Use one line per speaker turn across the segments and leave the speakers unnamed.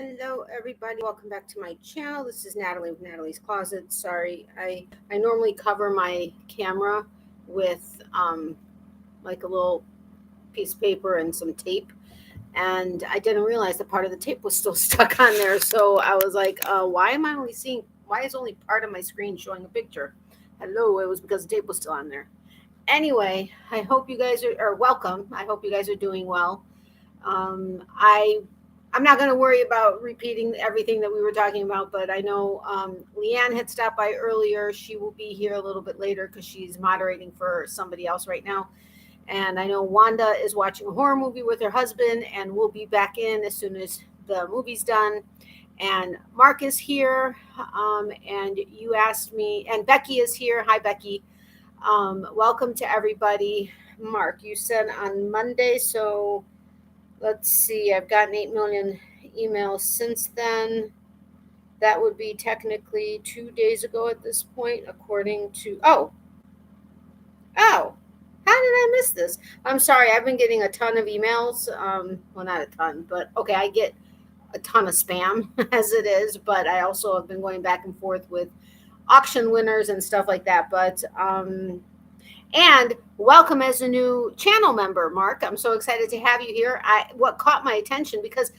Hello everybody, welcome back to my channel. This is Natalie with Natalie's Closet. Sorry, I normally cover my camera with like a little piece of paper and some tape, and I didn't realize that part of the tape was still stuck on there. So I was like, why is only part of my screen showing a picture? Hello, it was because the tape was still on there. Anyway, I hope you guys are welcome. I hope you guys are doing well. Um, I I'm not going to worry about repeating everything that we were talking about, but I know Leanne had stopped by earlier. She will be here a little bit later because she's moderating for somebody else right now. And I know Wanda is watching a horror movie with her husband, and we'll be back in as soon as the movie's done. And Mark is here, and you asked me, and Becky is here. Hi, Becky. Welcome to everybody. Mark, you said on Monday, so let's see, I've gotten 8 million emails since then. That would be technically 2 days ago at this point, according to. Oh, how did I miss this? I'm sorry, I've been getting a ton of emails. Well, not a ton, but okay, I get a ton of spam as it is, but I also have been going back and forth with auction winners and stuff like that. But and welcome as a new channel member, Mark. I'm so excited to have you here. What caught my attention, because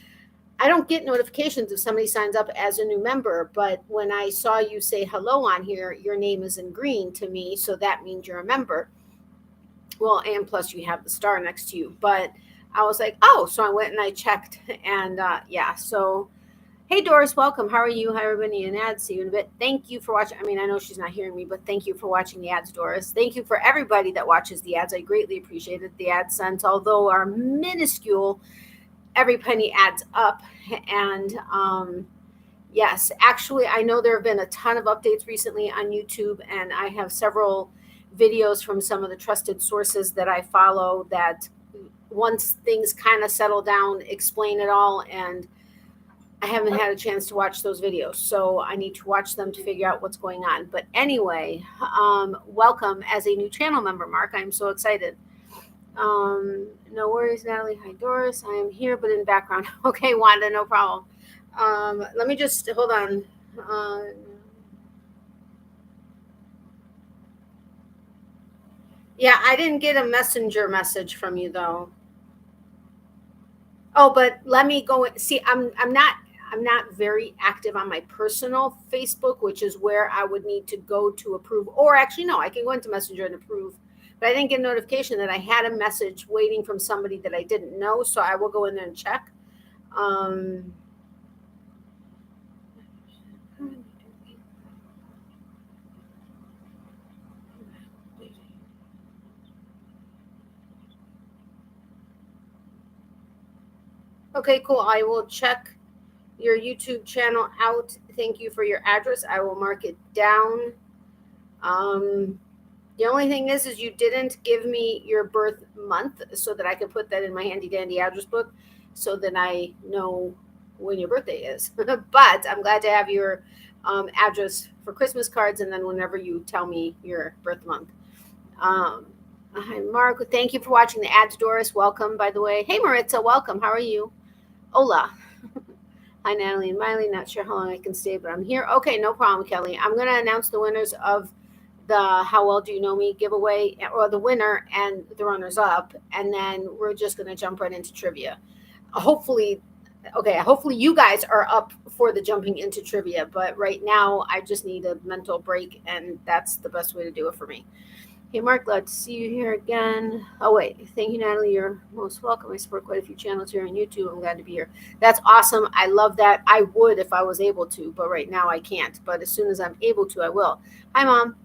I don't get notifications if somebody signs up as a new member, but when I saw you say hello on here, your name is in green to me, so that means you're a member. Well, and plus you have the star next to you. But I was like, oh, so I went and I checked, and yeah, so hey, Doris, welcome. How are you? Hi, everybody in ads. See you in a bit. Thank you for watching. I mean, I know she's not hearing me, but thank you for watching the ads, Doris. Thank you for everybody that watches the ads. I greatly appreciate it. The AdSense, although are minuscule, every penny adds up. And yes, actually, I know there have been a ton of updates recently on YouTube, and I have several videos from some of the trusted sources that I follow that once things kind of settle down, explain it all. And I haven't had a chance to watch those videos, so I need to watch them to figure out what's going on. But anyway, welcome as a new channel member, Mark. I'm so excited. No worries, Natalie. Hi, Doris. I am here, but in background. Okay, Wanda, no problem. Let me just hold on. Yeah, I didn't get a messenger message from you though. Oh, but let me go see. I'm not very active on my personal Facebook, which is where I would need to go to approve. Or actually, no, I can go into Messenger and approve. But I didn't get a notification that I had a message waiting from somebody that I didn't know. So I will go in there and check. Um, okay, cool. I will check your YouTube channel out. Thank you for your address. I will mark it down. The only thing is you didn't give me your birth month so that I could put that in my handy dandy address book so that I know when your birthday is. But I'm glad to have your address for Christmas cards, and then whenever you tell me your birth month. Um, Hi, Mark. Thank you for watching the ads, Doris. Welcome, by the way. Hey, Maritza. Welcome. How are you? Hola. Hi, Natalie and Miley. Not sure how long I can stay, but I'm here. Okay, no problem, Kelly. I'm going to announce the winners of the How Well Do You Know Me giveaway, or the winner and the runners up, and then we're just going to jump right into trivia. Hopefully, hopefully you guys are up for the jumping into trivia, but right now I just need a mental break, and that's the best way to do it for me. Hey, Mark, glad to see you here again. Oh, wait. Thank you, Natalie. You're most welcome. I support quite a few channels here on YouTube. I'm glad to be here. That's awesome. I love that. I would if I was able to, but right now I can't. But as soon as I'm able to, I will. Hi, Mom.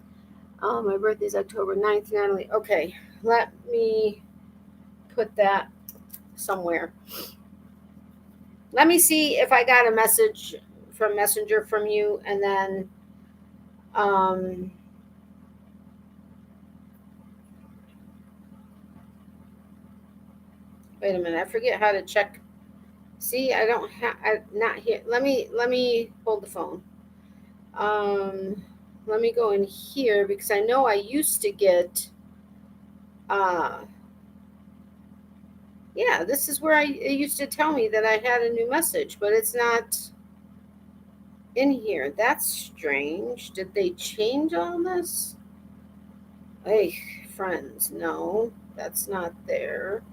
Oh, my birthday's October 9th, Natalie. Okay, let me put that somewhere. Let me see if I got a message from Messenger from you, and then wait a minute. I forget how to check. See, I don't have. I'm not here. Let me hold the phone. Let me go in here because I know I used to get. Uh, Yeah, this is where it used to tell me that I had a new message, but it's not in here. That's strange. Did they change all this? Hey, friends, no, that's not there.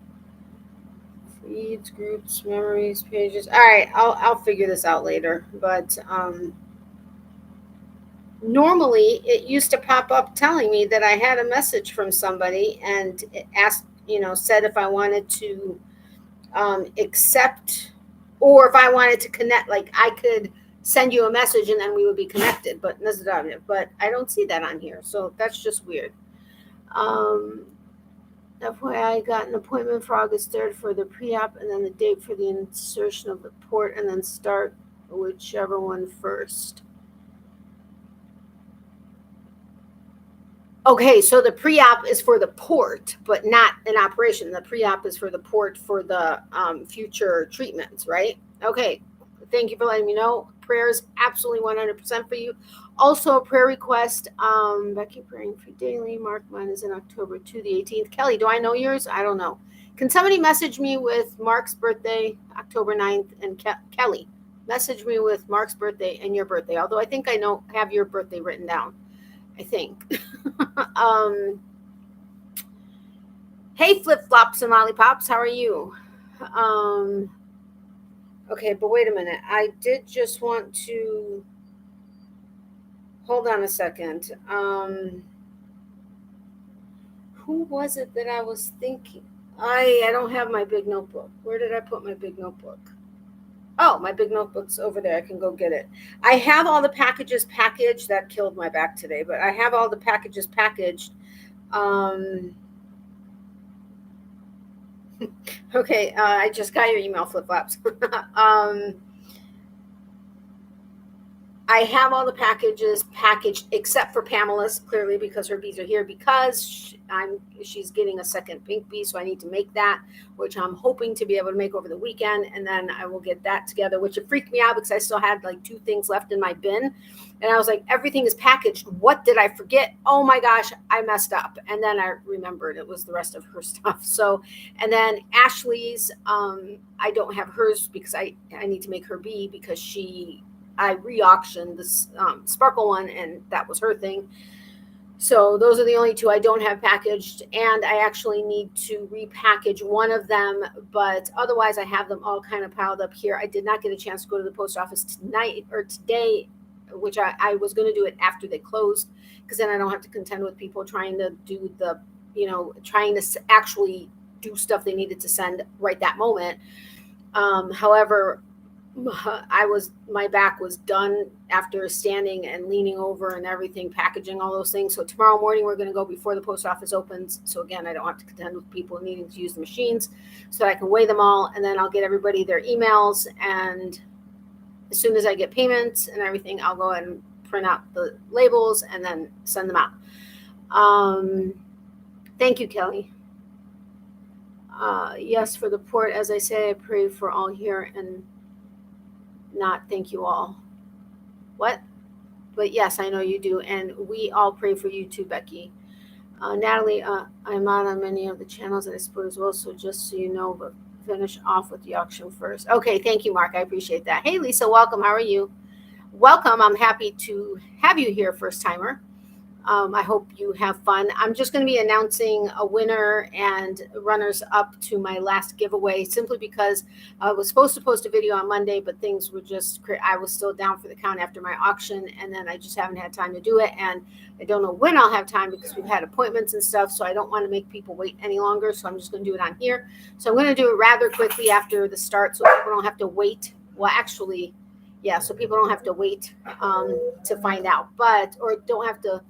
Feeds, groups, memories, pages. All right, I'll figure this out later. But normally it used to pop up telling me that I had a message from somebody and it asked, said if I wanted to accept, or if I wanted to connect, like I could send you a message and then we would be connected. But I don't see that on here, so that's just weird. FYI, I got an appointment for August 3rd for the pre-op and then the date for the insertion of the port and then start whichever one first. Okay, so the pre-op is for the port, but not an operation. The pre-op is for the port for the future treatments, right? Okay, thank you for letting me know. Prayers absolutely 100% for you. Also, a prayer request. Becky praying for daily. Mark, mine is in October to the 18th. Kelly, do I know yours? I don't know. Can somebody message me with Mark's birthday, October 9th, and Kelly, message me with Mark's birthday and your birthday. Although I think I have your birthday written down. I think. Hey, flip flops and lollipops, how are you? Okay, but wait a minute. I did just want to hold on a second. Who was it that I was thinking? I don't have my big notebook. Where did I put my big notebook? Oh, my big notebook's over there. I can go get it. I have all the packages packaged. That killed my back today, but I have all the packages packaged. Okay, I just got your email, flip flops. I have all the packages packaged except for Pamela's, clearly because her bees are here, because she's getting a second pink bee, so I need to make that, which I'm hoping to be able to make over the weekend, and then I will get that together, which it freaked me out because I still had like 2 things left in my bin, and I was like, everything is packaged. What did I forget? Oh my gosh, I messed up. And then I remembered it was the rest of her stuff. So, and then Ashley's, I don't have hers because I need to make her bee because I re-auctioned this sparkle one, and that was her thing. So those are the only 2 I don't have packaged, and I actually need to repackage one of them, but otherwise I have them all kind of piled up here. I did not get a chance to go to the post office tonight or today, which I was going to do it after they closed, because then I don't have to contend with people trying to do the, trying to actually do stuff they needed to send right that moment. However, my back was done after standing and leaning over and everything, packaging all those things. So tomorrow morning we're going to go before the post office opens. So again, I don't have to contend with people needing to use the machines, so that I can weigh them all, and then I'll get everybody their emails. And as soon as I get payments and everything, I'll go ahead and print out the labels and then send them out. Thank you, Kelly. Yes, for the port, as I say, I pray for all here and not thank you all. What? But yes, I know you do, and we all pray for you too, Becky. Natalie, I'm on many of the channels that I support as well, so just so you know, but finish off with the auction first. Okay, thank you, Mark. I appreciate that. Hey, Lisa, welcome. How are you? Welcome. I'm happy to have you here, first timer. I hope you have fun. I'm just going to be announcing a winner and runners up to my last giveaway, simply because I was supposed to post a video on Monday, but things were I was still down for the count after my auction, and then I just haven't had time to do it. And I don't know when I'll have time because we've had appointments and stuff, so I don't want to make people wait any longer. So I'm just going to do it on here. So I'm going to do it rather quickly after the start, so people don't have to wait. Well, actually, yeah, so people don't have to wait to find out, or don't have to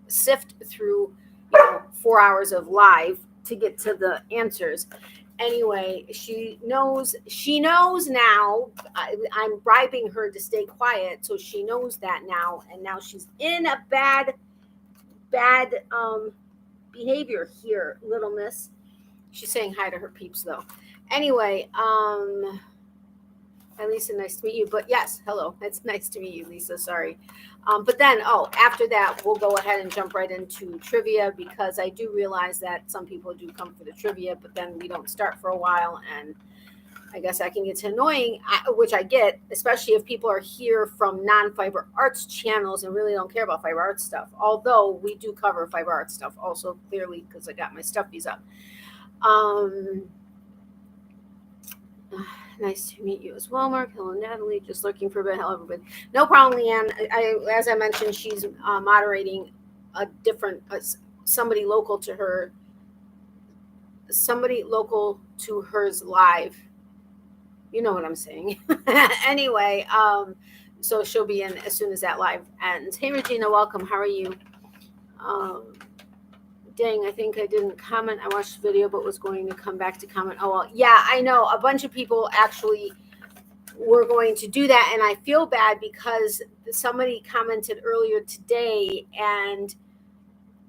sift through 4 hours of live to get to the answers. Anyway, she knows now. I'm bribing her to stay quiet, so she knows that now, and now she's in a bad behavior here, little miss. She's saying hi to her peeps though. Anyway, Hi, Lisa. Nice to meet you. But yes, hello. It's nice to meet you, Lisa. Sorry. But then, after that, we'll go ahead and jump right into trivia because I do realize that some people do come for the trivia, but then we don't start for a while. And I guess that can get annoying, which I get, especially if people are here from non-fiber arts channels and really don't care about fiber arts stuff. Although we do cover fiber arts stuff also, clearly, because I got my stuffies up. Nice to meet you as well, Mark. Hello, Natalie. Just looking for a bit. Hello, everybody. No problem, Leanne. As I mentioned, she's moderating a different somebody local to her. Somebody local to hers live. You know what I'm saying. Anyway, so she'll be in as soon as that live ends. Hey, Regina, welcome. How are you? Dang, I think I didn't comment. I watched the video, but was going to come back to comment. Oh, well, yeah, I know. A bunch of people actually were going to do that, and I feel bad because somebody commented earlier today, and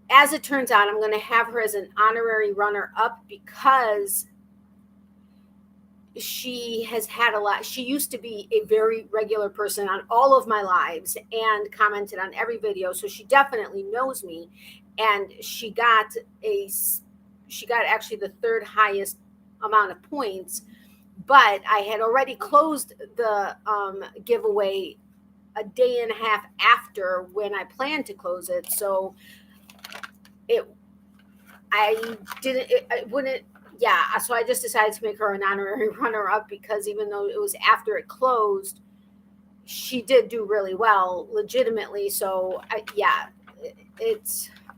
as it turns out, I'm going to have her as an honorary runner-up because she has had a lot. She used to be a very regular person on all of my lives and commented on every video, so she definitely knows me. And she got actually the third highest amount of points, but I had already closed the giveaway a day and a half after when I planned to close it. So so I just decided to make her an honorary runner-up because even though it was after it closed, she did do really well, legitimately. So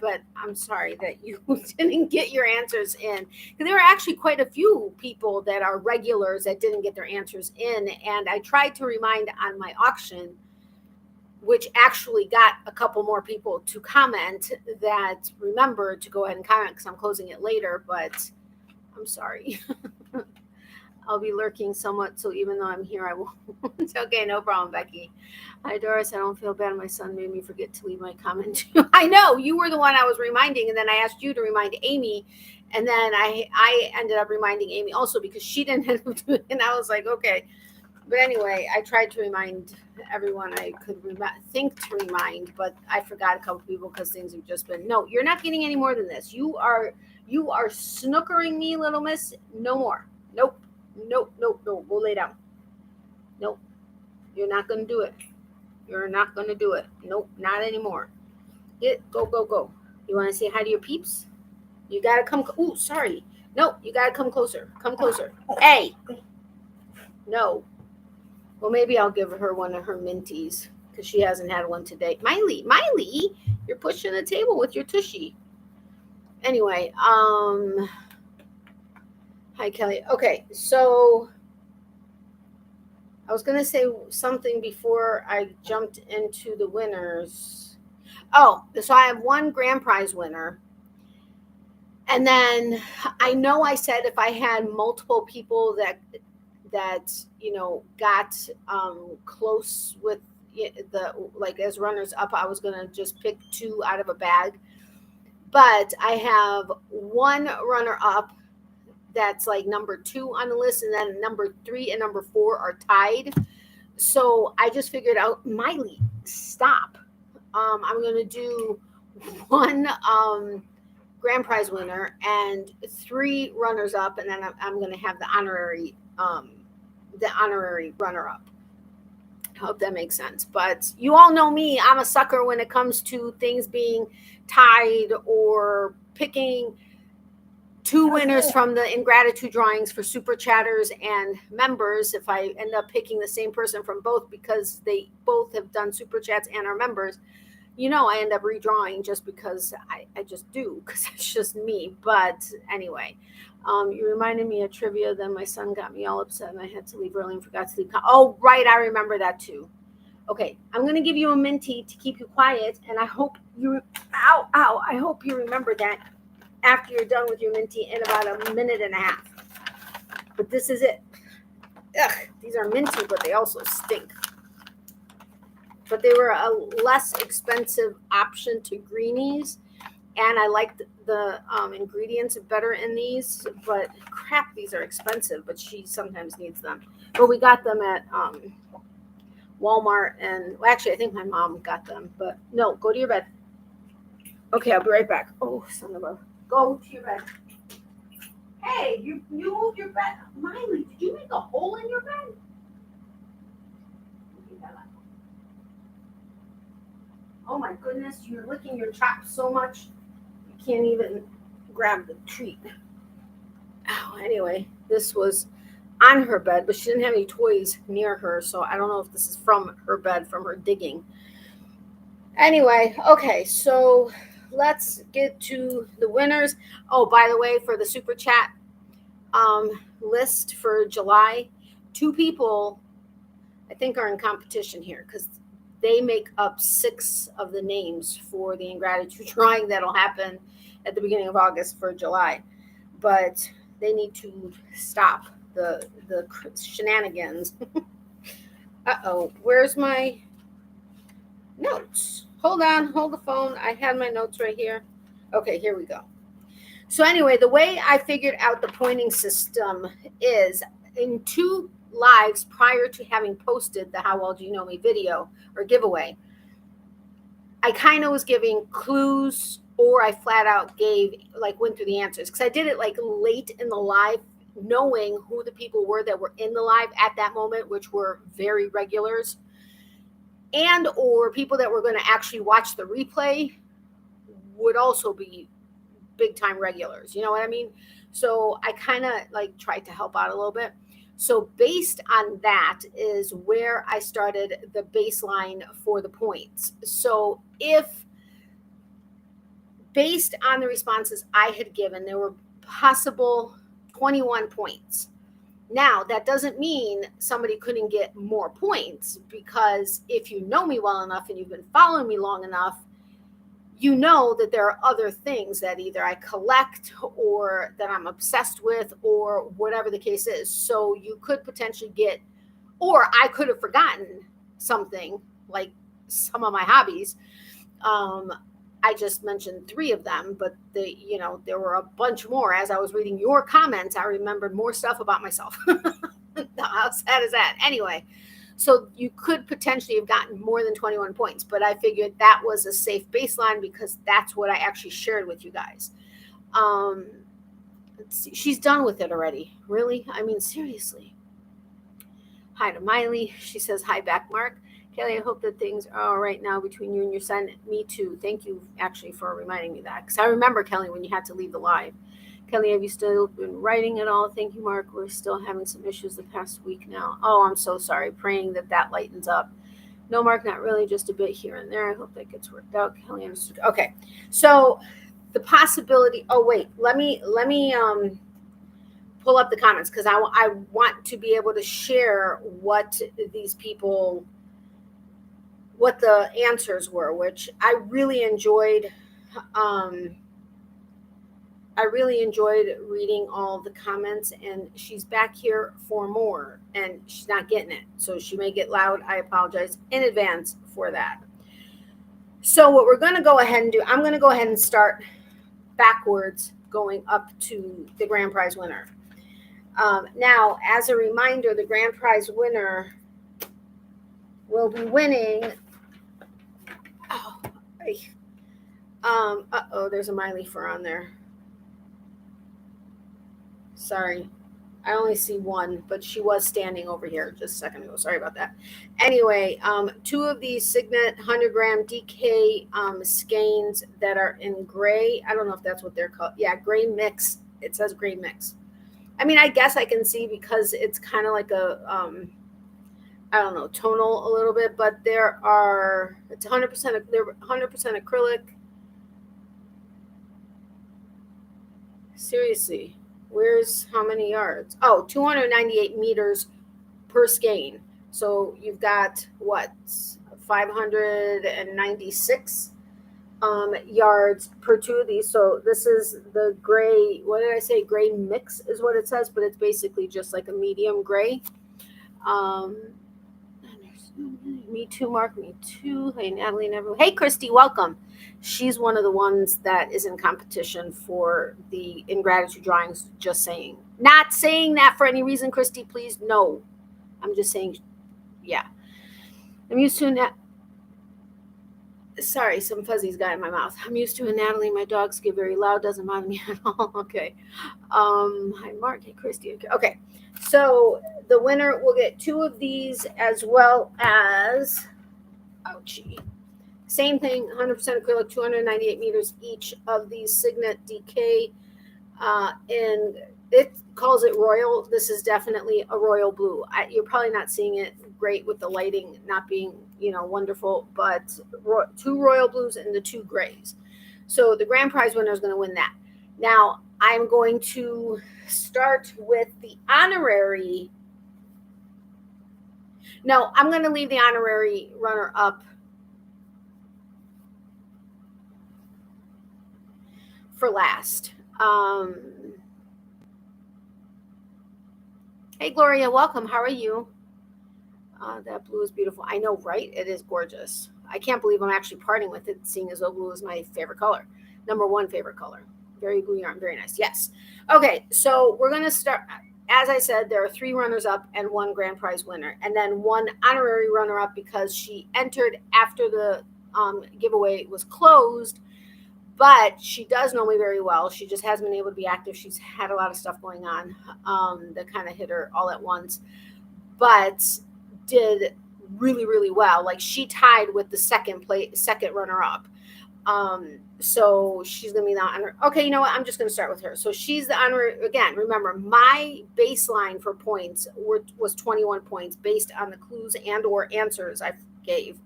but I'm sorry that you didn't get your answers in. Because there were actually quite a few people that are regulars that didn't get their answers in. And I tried to remind on my auction, which actually got a couple more people to comment that remembered to go ahead and comment because I'm closing it later. But I'm sorry. I'll be lurking somewhat, so even though I'm here, I won't. It's okay, no problem, Becky. Hi, Doris. I don't feel bad. My son made me forget to leave my comment. I know, you were the one I was reminding, and then I asked you to remind Amy, and then I ended up reminding Amy also because she didn't end up doing it, and I was like, okay. But anyway, I tried to remind everyone I could think to remind, but I forgot a couple people because things have just been, no, you're not getting any more than this. You are snookering me, little miss. No more. Nope. Go lay down. Nope. You're not going to do it. You're not going to do it. Nope, not anymore. Go. You want to say hi to your peeps? You got to come. Ooh, sorry. No, you got to come closer. Come closer. Hey. No. Well, maybe I'll give her one of her minties because she hasn't had one today. Miley, you're pushing the table with your tushy. Anyway, hi, Kelly. Okay, so I was going to say something before I jumped into the winners. Oh, so I have one grand prize winner. And then I know I said if I had multiple people that got close with as runners up, I was going to just pick two out of a bag. But I have one runner up that's like number 2 on the list, and then number 3 and number 4 are tied. So I just figured out, Miley, stop. I'm going to do one grand prize winner and 3 runners up, and then I'm going to have the honorary runner up. I hope that makes sense. But you all know me, I'm a sucker when it comes to things being tied or picking 2 winners from the ingratitude drawings for super chatters and members. If I end up picking the same person from both because they both have done super chats and are members, I end up redrawing just because I just do, because it's just me. But anyway, you reminded me of trivia. Then my son got me all upset and I had to leave early and forgot to leave. Oh, right. I remember that too. Okay. I'm going to give you a minty to keep you quiet. And I hope I hope you remember that after you're done with your minty in about a minute and a half. But this is it. Ugh, these are minty, but they also stink. But they were a less expensive option to greenies. And I liked the ingredients better in these, but crap, these are expensive, but she sometimes needs them. But we got them at Walmart, and well, actually I think my mom got them, but no, go to your bed. Okay, I'll be right back. Oh, son of a, go to your bed. Hey, you moved your bed. Miley, did you make a hole in your bed? Oh my goodness, you're licking your chops so much you can't even grab the treat. Oh, anyway, this was on her bed, but she didn't have any toys near her, so I don't know if this is from her bed, from her digging. Anyway, okay, so let's get to the winners. Oh, by the way, for the super chat list for July, 2 people I think are in competition here because they make up 6 of the names for the ingratitude drawing that'll happen at the beginning of August for July. But they need to stop the shenanigans. Uh-oh, where's my notes? Hold on, hold the phone. I had my notes right here. Okay, here we go. So anyway, the way I figured out the pointing system is in 2 lives prior to having posted the How Well Do You Know Me video or giveaway, I kind of was giving clues, or I flat out went through the answers, because I did it like late in the live, knowing who the people were that were in the live at that moment, which were very regulars, and or people that were going to actually watch the replay would also be big time regulars. You know what I mean? So I kind of like tried to help out a little bit. So based on that is where I started the baseline for the points. So if based on the responses I had given, there were possible 21 points. Now, that doesn't mean somebody couldn't get more points, because if you know me well enough and you've been following me long enough, you know that there are other things that either I collect or that I'm obsessed with or whatever the case is. So you could potentially get, or I could have forgotten something like some of my hobbies. I just mentioned 3 of them, but there were a bunch more. As I was reading your comments, I remembered more stuff about myself. How sad is that? Anyway, so you could potentially have gotten more than 21 points, but I figured that was a safe baseline because that's what I actually shared with you guys. Let's see. She's done with it already. Really? I mean, seriously. Hi to Miley. She says, hi back, Mark. Kelly, I hope that things are all right now between you and your son. Me too. Thank you, actually, for reminding me that. Because I remember, Kelly, when you had to leave the live. Kelly, have you still been writing at all? Thank you, Mark. We're still having some issues the past week now. Oh, I'm so sorry. Praying that lightens up. No, Mark, not really. Just a bit here and there. I hope that gets worked out. Kelly understood. Okay. So the possibility. Oh, wait. Let me pull up the comments, because I want to be able to share what these people, what the answers were, which I really enjoyed. I really enjoyed reading all the comments, and she's back here for more, and she's not getting it. So she may get loud. I apologize in advance for that. So what we're going to go ahead and do, I'm going to go ahead and start backwards, going up to the grand prize winner. Now, as a reminder, the grand prize winner will be winning. There's a Miley fur on there. Sorry, I only see one, but she was standing over here just a second ago. Sorry about that. Anyway, 2 of these Signet 100-gram DK skeins that are in gray. I don't know if that's what they're called. Yeah, gray mix. It says gray mix. I mean, I guess I can see because it's kind of like a, I don't know, tonal a little bit, but it's 100%, they're 100% acrylic. Seriously, where's how many yards? Oh, 298 meters per skein. So you've got what, 596 yards per 2 of these. So this is the gray, what did I say? Gray mix is what it says, but it's basically just like a medium gray. Me too, Mark. Me too. Hey, Natalie and everyone. Hey, Christy, welcome. She's one of the ones that is in competition for the ingratitude drawings. Just saying. Not saying that for any reason, Christy, please. No. I'm just saying, yeah. I'm used to that. Sorry, some fuzzies got in my mouth. I'm used to a Natalie. My dogs get very loud. Doesn't bother me at all. Okay. Hi, Mark. Hey, Christy. Okay. So the winner will get 2 of these as well as, ouchie. Same thing, 100% acrylic, 298 meters each of these Signet DK. And it calls it royal. This is definitely a royal blue. You're probably not seeing it great with the lighting not being, wonderful, but 2 royal blues and the 2 grays. So the grand prize winner is going to win that. Now I'm going to start with the honorary. No, I'm going to leave the honorary runner up for last. Hey, Gloria, welcome. How are you? That blue is beautiful. I know, right? It is gorgeous. I can't believe I'm actually parting with it, seeing as though blue is my favorite color. Number 1 favorite color. Very blue yarn. Very nice. Yes. Okay, so we're going to start. As I said, there are 3 runners-up and 1 grand prize winner, and then 1 honorary runner-up because she entered after the giveaway was closed. But she does know me very well. She just hasn't been able to be active. She's had a lot of stuff going on that kind of hit her all at once. But did really, really well. Like, she tied with the second runner-up. So she's going to be the honor. Okay, you know what? I'm just going to start with her. So she's the honor. Again, remember, my baseline for points was 21 points based on the clues and or answers I gave.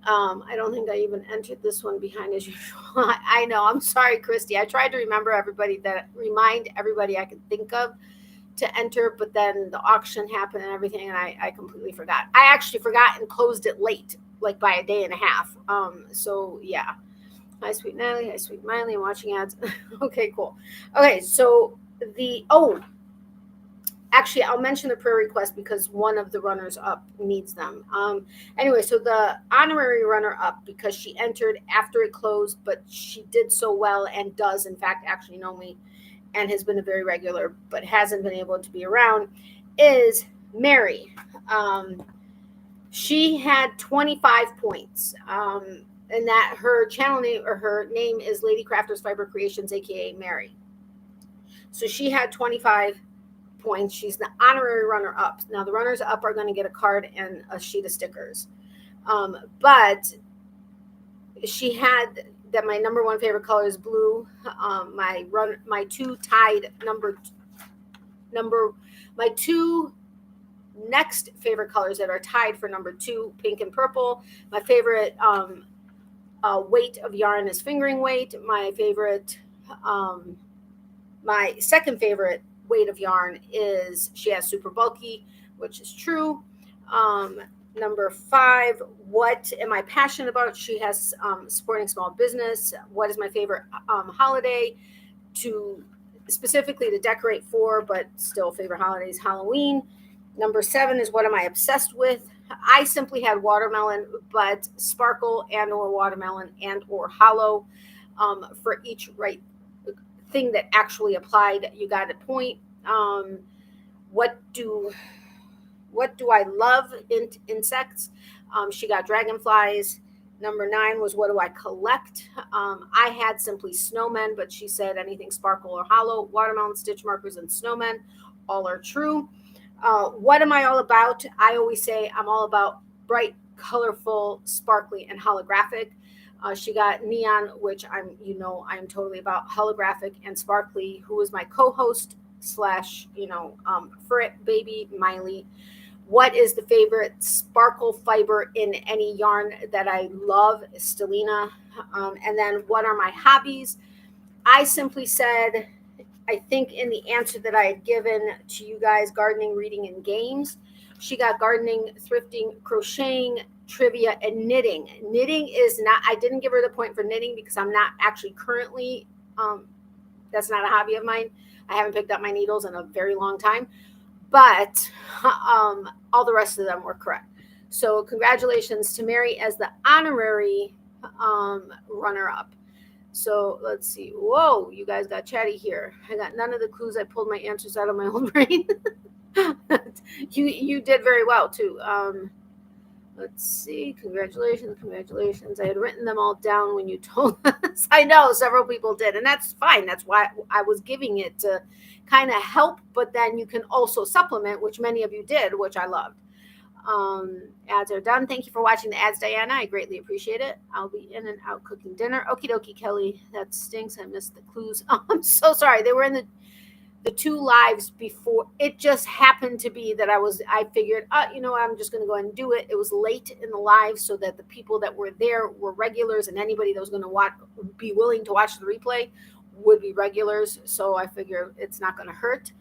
I don't think I even entered this one behind as usual. I know. I'm sorry, Christy. I tried to remind everybody I could think of to enter, but then the auction happened and everything, and I completely forgot. I actually forgot and closed it late, like by a day and a half. So yeah. Hi, sweet Natalie. Hi, sweet Miley. I'm watching ads. Okay, cool. Okay, so actually, I'll mention the prayer request because one of the runners-up needs them. Anyway, so the honorary runner-up, because she entered after it closed, but she did so well and does, in fact, actually know me and has been a very regular, but hasn't been able to be around, is Mary. She had 25 points, and that her channel name or her name is Lady Crafters Fiber Creations, aka Mary. So she had 25 points. She's the honorary runner-up. Now the runners-up are going to get a card and a sheet of stickers. But she had that my number 1 favorite color is blue. My 2 tied my 2 next favorite colors that are tied for number 2, pink and purple. My favorite weight of yarn is fingering weight. My second favorite weight of yarn is she has super bulky, which is true. Number 5, what am I passionate about? She has supporting small business. What is my favorite holiday specifically to decorate for, but still favorite holidays, Halloween. Number 7 is what am I obsessed with? I simply had watermelon, but sparkle and or watermelon and or hollow for each right thing that actually applied. You got a point. What do I love in insects? She got dragonflies. Number 9 was what do I collect? I had simply snowmen, but she said anything sparkle or hollow, watermelon, stitch markers, and snowmen. All are true. What am I all about? I always say I'm all about bright, colorful, sparkly, and holographic. She got neon, which I'm totally about holographic and sparkly, who is my co-host / fur baby Miley. What is the favorite sparkle fiber in any yarn that I love? Stellina. And then what are my hobbies? I simply said, I think in the answer that I had given to you guys, gardening, reading, and games. She got gardening, thrifting, crocheting, trivia, and knitting. Knitting is not, I didn't give her the point for knitting because I'm not actually currently, that's not a hobby of mine. I haven't picked up my needles in a very long time, but all the rest of them were correct. So congratulations to Mary as the honorary runner-up. So let's see. Whoa, you guys got chatty here. I got none of the clues. I pulled my answers out of my own brain. You did very well too. Let's see. Congratulations. I had written them all down when you told us. I know several people did, and that's fine. That's why I was giving it to kind of help, but then you can also supplement, which many of you did, which I loved. Ads are done. Thank you for watching the ads, Diana. I greatly appreciate it. I'll be in and out cooking dinner. Okie dokie, Kelly. That stinks. I missed the clues. Oh, I'm so sorry. They were in the two lives before. It just happened to be that I figured, I'm just going to go ahead and do it. It was late in the live so that the people that were there were regulars, and anybody that was going to be willing to watch the replay would be regulars. So I figure it's not going to hurt.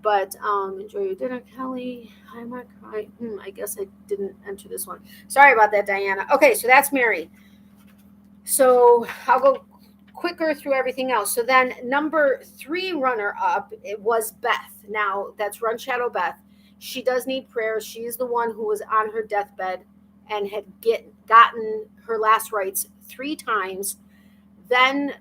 But enjoy your dinner, Kelly. Hi, Mark. Hi. I guess I didn't enter this one. Sorry about that, Diana. Okay, so that's Mary. So I'll go quicker through everything else. So then number 3 runner-up, it was Beth. Now, that's Run Shadow Beth. She does need prayers. She's the one who was on her deathbed and had gotten her last rites 3 times. Then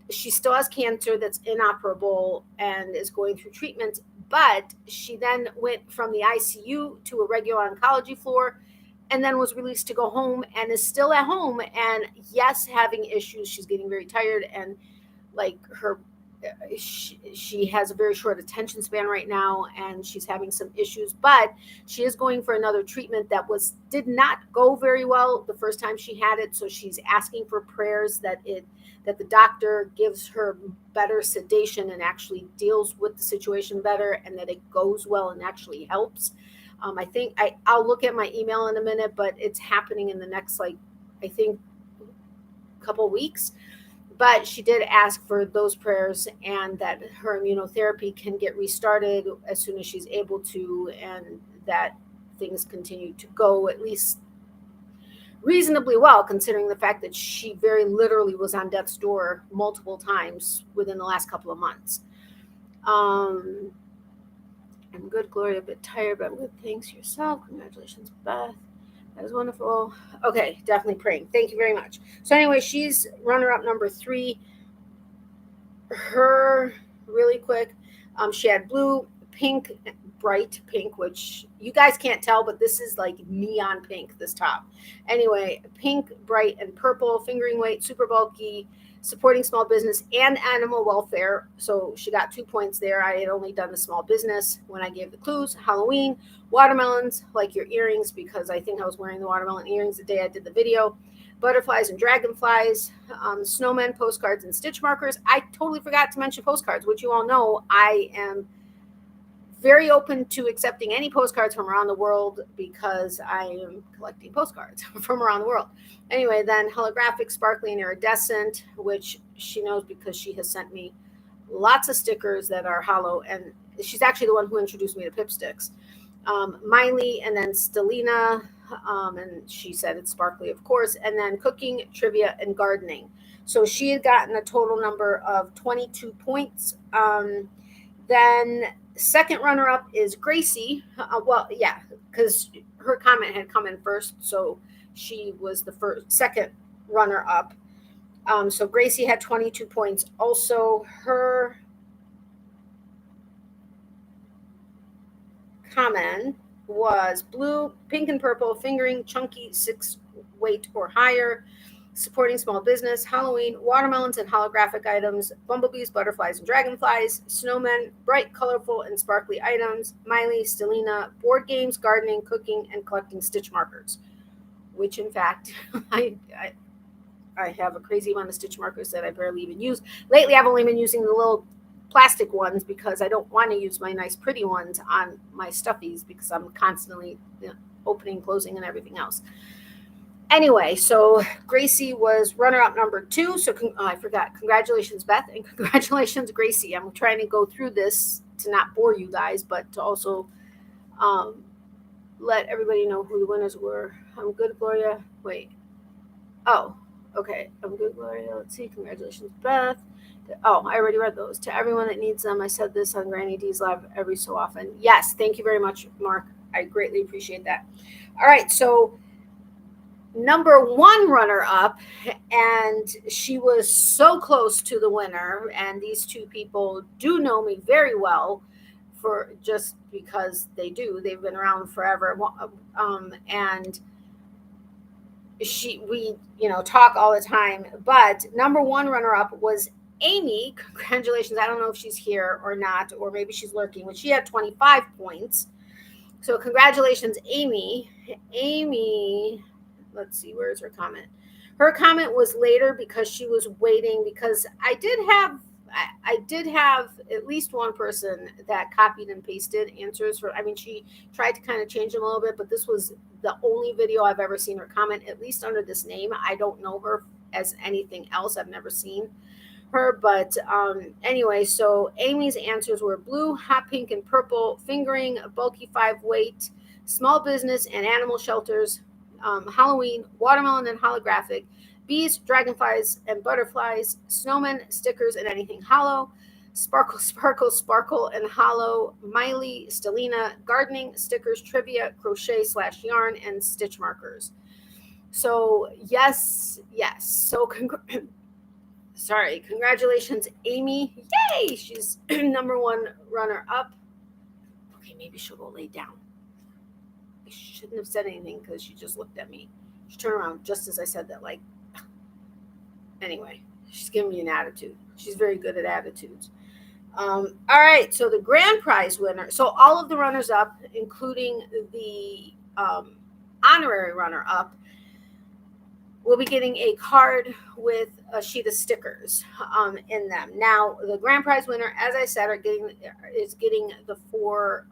she still has cancer that's inoperable and is going through treatment, but she then went from the ICU to a regular oncology floor and then was released to go home and is still at home. And yes, having issues. She's getting very tired, and like she has a very short attention span right now, and she's having some issues, but she is going for another treatment that did not go very well the first time she had it. So she's asking for prayers that the doctor gives her better sedation and actually deals with the situation better, and that it goes well and actually helps. I think I'll look at my email in a minute, but it's happening in the next, couple weeks. But she did ask for those prayers and that her immunotherapy can get restarted as soon as she's able to, and that things continue to go at least reasonably well, considering the fact that she very literally was on death's door multiple times within the last couple of months. I'm good, Gloria, a bit tired, but I'm good. Thanks yourself. Congratulations, Beth. That was wonderful. Okay, definitely praying. Thank you very much. So anyway, she's runner-up number 3. Her, really quick, she had blue, pink, bright pink, which you guys can't tell, but this is like neon pink, this top. Anyway, pink, bright, and purple, fingering weight, super bulky, supporting small business and animal welfare. So she got 2 points there. I had only done the small business when I gave the clues. Halloween, watermelons, like your earrings, because I think I was wearing the watermelon earrings the day I did the video. Butterflies and dragonflies, snowmen, postcards, and stitch markers. I totally forgot to mention postcards, which you all know I am very open to accepting any postcards from around the world because I am collecting postcards from around the world. Anyway, then holographic, sparkly, and iridescent, which she knows because she has sent me lots of stickers that are hollow, and she's actually the one who introduced me to Pipsticks. Miley, and then Stelina, and she said it's sparkly, of course, and then cooking, trivia, and gardening. So she had gotten a total number of 22 points. Then second runner-up is Gracie. Because her comment had come in first, so she was the second runner-up. So Gracie had 22 points. Also, her comment was blue, pink, and purple, fingering, chunky, 6 weight or higher, supporting small business, Halloween, watermelons and holographic items, bumblebees, butterflies, and dragonflies, snowmen, bright, colorful, and sparkly items, Miley, Stelina, board games, gardening, cooking, and collecting stitch markers, which in fact, I have a crazy amount of stitch markers that I barely even use. Lately, I've only been using the little plastic ones because I don't want to use my nice pretty ones on my stuffies because I'm constantly opening, closing, and everything else. Anyway, so Gracie was runner-up number 2. So I forgot. Congratulations, Beth, and congratulations, Gracie. I'm trying to go through this to not bore you guys, but to also let everybody know who the winners were. I'm good, Gloria. Wait. Oh, okay. I'm good, Gloria. Let's see. Congratulations, Beth. Oh, I already read those. To everyone that needs them, I said this on Granny D's Live every so often. Yes, thank you very much, Mark. I greatly appreciate that. All right, so number one runner up, and she was so close to the winner, and these two people do know me very well, for just because they've been around forever, and we talk all the time. But number one runner up was Amy. Congratulations. I don't know if she's here or not, or maybe she's lurking, but she had 25 points. So congratulations, Amy. Amy, let's see, where's her comment? Her comment was later because she was waiting, because I did have at least one person that copied and pasted answers for. I mean, she tried to kind of change them a little bit, but this was the only video I've ever seen her comment, at least under this name. I don't know her as anything else. I've never seen her, but anyway, so Amy's answers were blue, hot pink, and purple, fingering, bulky 5-weight, small business and animal shelters, Halloween, watermelon and holographic, bees, dragonflies and butterflies, snowmen, stickers, and anything hollow, sparkle, sparkle, sparkle, and hollow, Miley, Stellina, gardening, stickers, trivia, crochet / yarn, and stitch markers. So yes. So congratulations, Amy. Yay! She's number one runner up. Okay, maybe she'll go lay down. I shouldn't have said anything because she just looked at me. She turned around just as I said that, like, anyway, she's giving me an attitude. She's very good at attitudes. All right, so the grand prize winner, so all of the runners up, including the honorary runner up, will be getting a card with a sheet of stickers in them. Now, the grand prize winner, as I said, is getting the 4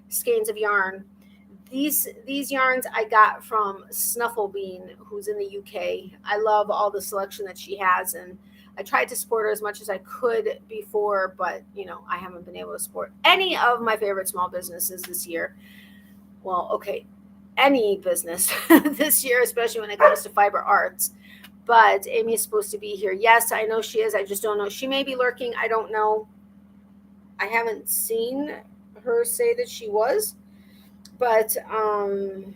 skeins of yarn. These yarns I got from Snufflebean, who's in the UK. I love all the selection that she has, and I tried to support her as much as I could before, but I haven't been able to support any of my favorite small businesses this year. Well, okay, any business this year, especially when it comes to fiber arts. But Amy is supposed to be here. Yes, I know she is. I just don't know. She may be lurking. I don't know. I haven't seen her say that she was. But I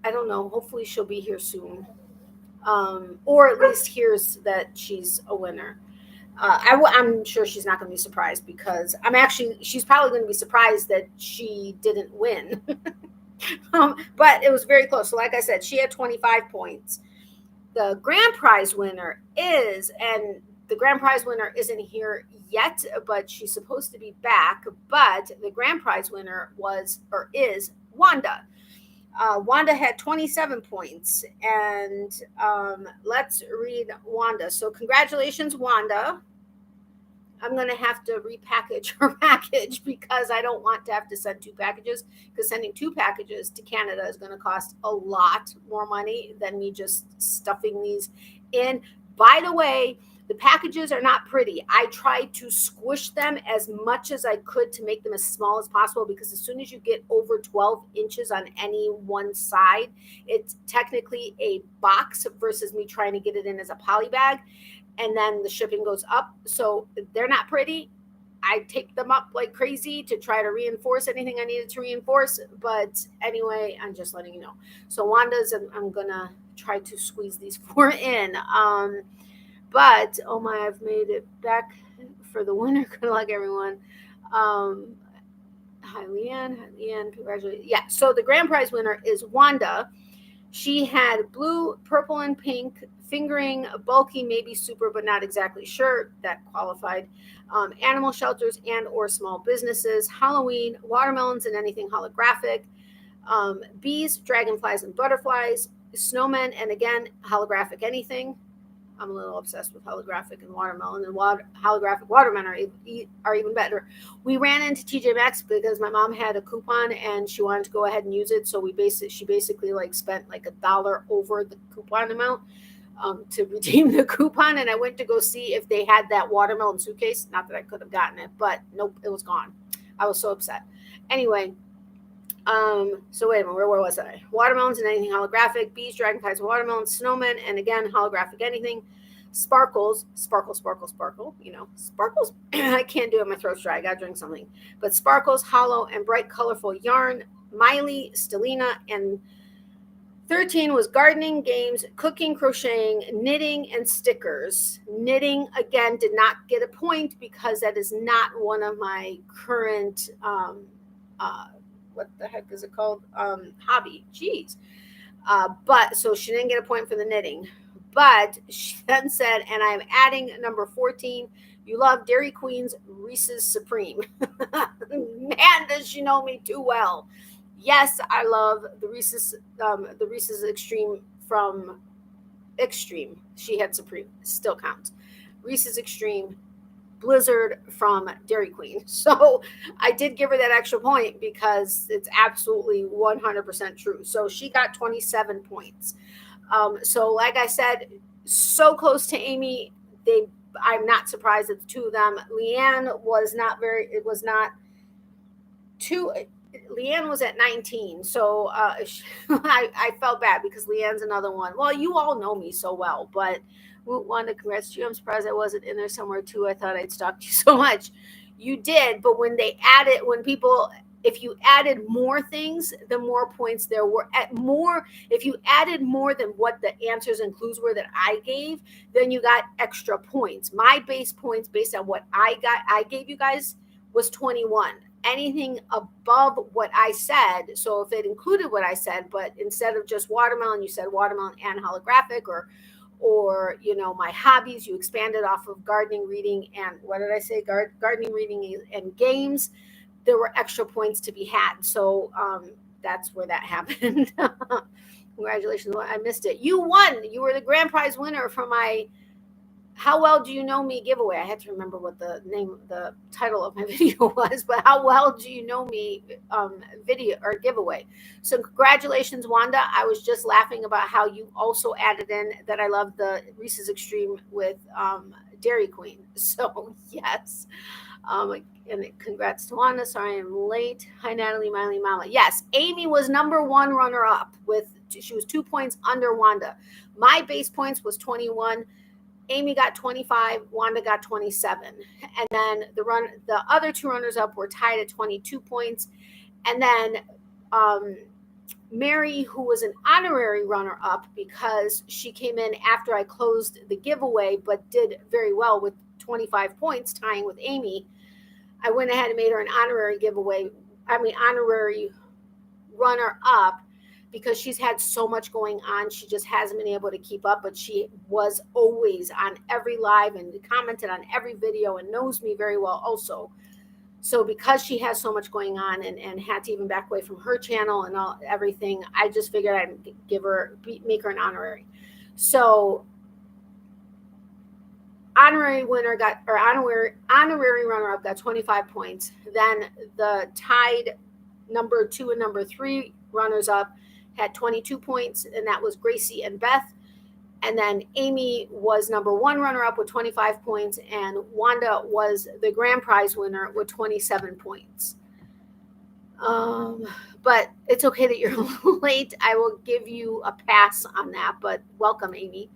don't know. Hopefully she'll be here soon. Or at least hears that she's a winner. I'm sure she's not going to be surprised, because she's probably going to be surprised that she didn't win. But it was very close. So like I said, she had 25 points. The grand prize winner and the grand prize winner isn't here yet, but she's supposed to be back. But the grand prize winner is Wanda. Wanda had 27 points, and let's read Wanda. So congratulations, Wanda. I'm going to have to repackage her package, because I don't want to have to send 2 packages, because sending 2 packages to Canada is going to cost a lot more money than me just stuffing these in. By the way, the packages are not pretty. I tried to squish them as much as I could to make them as small as possible, because as soon as you get over 12 inches on any one side, it's technically a box versus me trying to get it in as a poly bag. And then the shipping goes up. So they're not pretty. I take them up like crazy to try to reinforce anything I needed to reinforce. But anyway, I'm just letting you know. So Wanda's, I'm going to try to squeeze these 4 in. But, oh my, I've made it back for the winner. Good luck, everyone. Hi, Leanne, congratulations. Yeah, so the grand prize winner is Wanda. She had blue, purple, and pink, fingering, bulky, maybe super, but not exactly sure. That qualified. Animal shelters and or small businesses, Halloween, watermelons and anything holographic, bees, dragonflies, and butterflies, snowmen, and again, holographic anything. I'm a little obsessed with holographic and watermelon, and holographic watermelon are even better. We ran into TJ Maxx because my mom had a coupon and she wanted to go ahead and use it. So she basically like spent like $1 over the coupon amount to redeem the coupon. And I went to go see if they had that watermelon suitcase. Not that I could have gotten it, but nope, it was gone. I was so upset. Anyway, so wait a minute, where was I? Watermelons and anything holographic, bees, dragonflies, watermelons, snowmen, and again, holographic anything. Sparkles, sparkle, sparkle, sparkle, sparkles. I can't do it. My throat's dry. I got to drink something. But sparkles, hollow, and bright, colorful yarn. Miley, Stelina, and 13 was gardening, games, cooking, crocheting, knitting, and stickers. Knitting, again, did not get a point because that is not one of my current, what the heck is it called? Hobby. Jeez. But so she didn't get a point for the knitting. But she then said, and I'm adding number 14, you love Dairy Queen's Reese's Supreme. Man, does she know me too well. Yes, I love the Reese's Extreme from Extreme. She had Supreme, still counts. Reese's Extreme Blizzard from Dairy Queen. So I did give her that extra point because it's absolutely 100% true. So she got 27 points. So like I said, so close to Amy. I'm not surprised at the two of them. Leanne was Leanne was at 19, so I felt bad because Leanne's another one. Well, you all know me so well, but Wanda, congrats to you. I'm surprised I wasn't in there somewhere too. I thought I'd stalked you so much. You did, but if you added more things, the more points there were. If you added more than what the answers and clues were that I gave, then you got extra points. My base points based on what I gave you guys was 21. Anything above what I said, so if it included what I said, but instead of just watermelon, you said watermelon and holographic, or my hobbies, you expanded off of gardening, reading, and what did I say? Gardening, reading, and games. There were extra points to be had. So that's where that happened. Congratulations. I missed it. You won. You were the grand prize winner for my How Well Do You Know Me giveaway. I had to remember what the title of my video was, but How Well Do You Know Me video or giveaway. So congratulations, Wanda. I was just laughing about how you also added in that I love the Reese's Extreme with Dairy Queen. So yes. And congrats to Wanda. Sorry I'm late. Hi, Natalie, Miley, Mama. Yes, Amy was number one runner-up. She was 2 points under Wanda. My base points was 21. Amy got 25. Wanda got 27. And then the other two runners-up were tied at 22 points. And then Mary, who was an honorary runner-up because she came in after I closed the giveaway, but did very well with 25 points, tying with Amy. I went ahead and made her an honorary runner-up because she's had so much going on. She just hasn't been able to keep up, but she was always on every live and commented on every video and knows me very well also. So because she has so much going on and had to even back away from her channel and everything, I just figured I'd make her an honorary. So honorary runner-up got 25 points. Then the tied number 2 and number 3 runners-up had 22 points, and that was Gracie and Beth. And then Amy was number 1 runner-up with 25 points, and Wanda was the grand prize winner with 27 points. But it's okay that you're late. I will give you a pass on that, but welcome, Amy.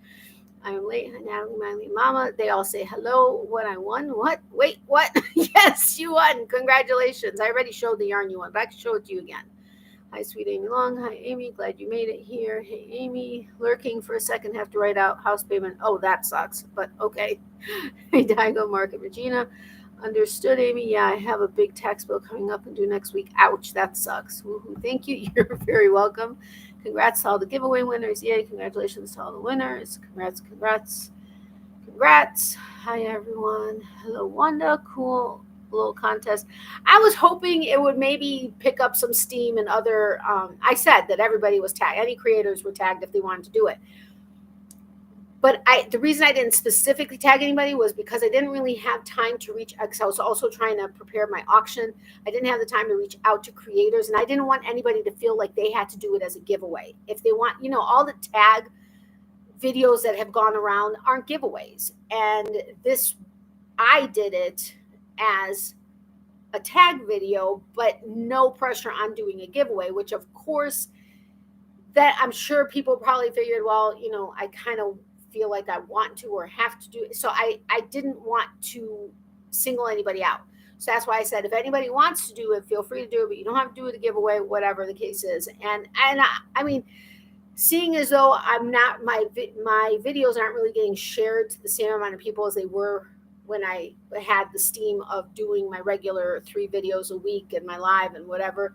I'm late. Natalie, Miley, Mama. They all say hello. What I won? What? Wait, what? Yes, you won. Congratulations. I already showed the yarn you won, but I can show it to you again. Hi, sweet Amy Long. Hi, Amy. Glad you made it here. Hey, Amy. Lurking for a second. Have to write out house payment. Oh, that sucks, but okay. Hey, Daigo, Mark, and Regina. Understood, Amy. Yeah, I have a big tax bill coming up and due next week. Ouch, that sucks. Woohoo. Thank you. You're very welcome. Congrats to all the giveaway winners. Yay. Congratulations to all the winners. Congrats. Hi, everyone. Hello, Wanda. Cool little contest. I was hoping it would maybe pick up some steam and other. I said that everybody was tagged. Any creators were tagged if they wanted to do it. But the reason I didn't specifically tag anybody was because I didn't really have time to reach, because I was also trying to prepare my auction. I didn't have the time to reach out to creators, and I didn't want anybody to feel like they had to do it as a giveaway. If they want, all the tag videos that have gone around aren't giveaways. And I did it as a tag video, but no pressure on doing a giveaway, which of course, that I'm sure people probably figured, well, I kind of feel like I want to or have to do it. So I didn't want to single anybody out. So that's why I said, if anybody wants to do it, feel free to do it, but you don't have to do it to give away, whatever the case is. And I mean, seeing as though I'm not, my videos aren't really getting shared to the same amount of people as they were when I had the steam of doing my regular 3 videos a week and my live and whatever.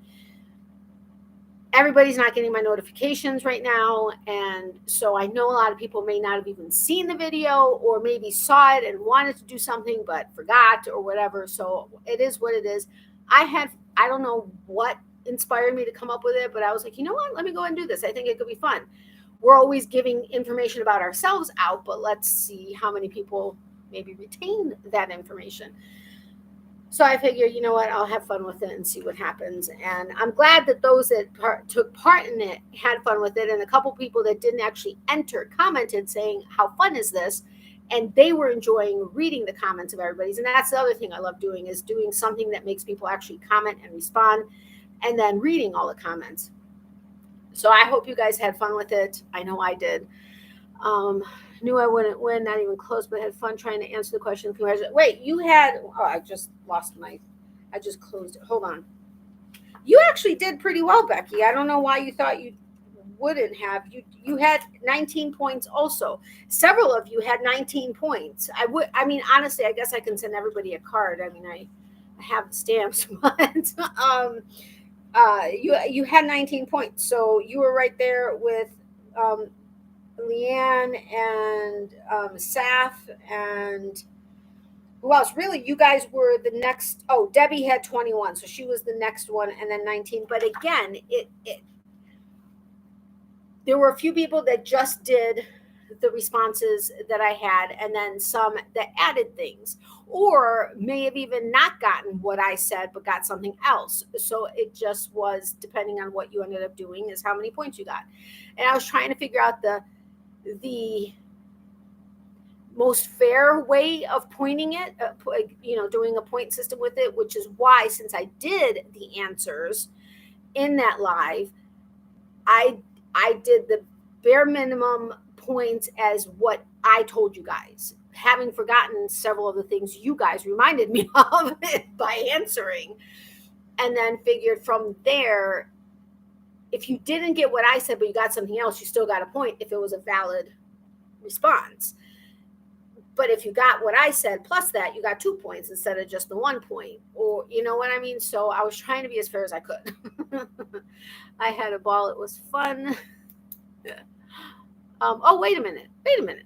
Everybody's not getting my notifications right now. And so I know a lot of people may not have even seen the video, or maybe saw it and wanted to do something but forgot or whatever. So it is what it is. I don't know what inspired me to come up with it, but I was like, you know what, let me go and do this. I think it could be fun. We're always giving information about ourselves out, but let's see how many people maybe retain that information. So I figured, you know what, I'll have fun with it and see what happens. And I'm glad that those that took part in it had fun with it. And a couple people that didn't actually enter commented saying, how fun is this? And they were enjoying reading the comments of everybody's. And that's the other thing I love doing, is doing something that makes people actually comment and respond, and then reading all the comments. So I hope you guys had fun with it. I know I did. Knew I wouldn't win, not even close, but had fun trying to answer the question. Wait, you had, I just lost I just closed it. Hold on. You actually did pretty well, Becky. I don't know why you thought you wouldn't have. You had 19 points also. Several of you had 19 points. I mean, honestly, I guess I can send everybody a card. I mean, I have the stamps, but you had 19 points. So you were right there with Leanne and Saf, and who else? Really, you guys were the next. Oh, Debbie had 21, so she was the next one, and then 19. But again, there were a few people that just did the responses that I had, and then some that added things, or may have even not gotten what I said, but got something else. So it just was depending on what you ended up doing is how many points you got. And I was trying to figure out the most fair way of pointing it, doing a point system with it, which is why, since I did the answers in that live, I did the bare minimum points as what I told you guys, having forgotten several of the things you guys reminded me of by answering, and then figured from there, if you didn't get what I said, but you got something else, you still got a point if it was a valid response. But if you got what I said plus that, you got 2 points instead of just the 1 point, or you know what I mean? So I was trying to be as fair as I could. I had a ball. It was fun. Oh, wait a minute.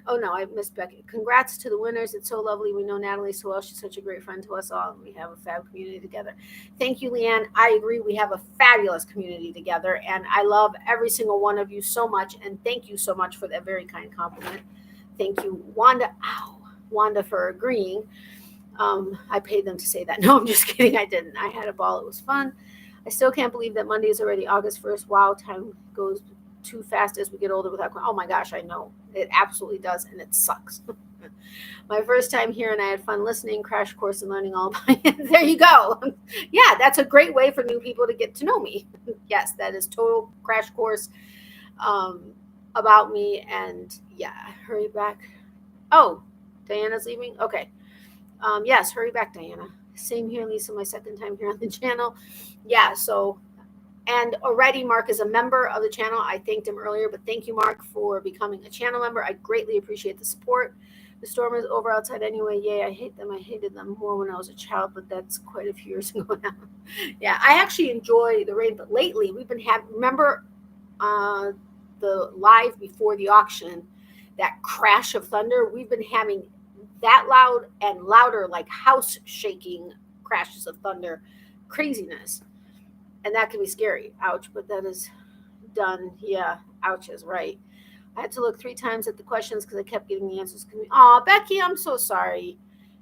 Oh, no, I missed Becky. Congrats to the winners. It's so lovely. We know Natalie so well. She's such a great friend to us all, and we have a fab community together. Thank you, Leanne. I agree. We have a fabulous community together, and I love every single one of you so much, and thank you so much for that very kind compliment. Thank you, Wanda, for agreeing. I paid them to say that. No, I'm just kidding. I didn't. I had a ball. It was fun. I still can't believe that Monday is already August 1st. Wow, time goes too fast as we get older without. Oh my gosh, I know. It absolutely does, and it sucks. My first time here, and I had fun listening, crash course, and learning all about it. There you go. Yeah, that's a great way for new people to get to know me. Yes, that is total crash course about me. And yeah, hurry back. Oh, Diana's leaving? Okay. Yes, hurry back, Diana. Same here, Lisa, my second time here on the channel. Yeah, so, and already Mark is a member of the channel. I thanked him earlier, but thank you, Mark, for becoming a channel member. I greatly appreciate the support. The storm is over outside anyway. Yay, I hate them. I hated them more when I was a child, but that's quite a few years ago now. Yeah, I actually enjoy the rain, but lately we've been having, remember the live before the auction, that crash of thunder? We've been having that loud and louder, like house shaking crashes of thunder, craziness. And that can be scary. Ouch, but that is done. Yeah, ouch is right. I had to look 3 times at the questions because I kept getting the answers. Oh, Becky, I'm so sorry.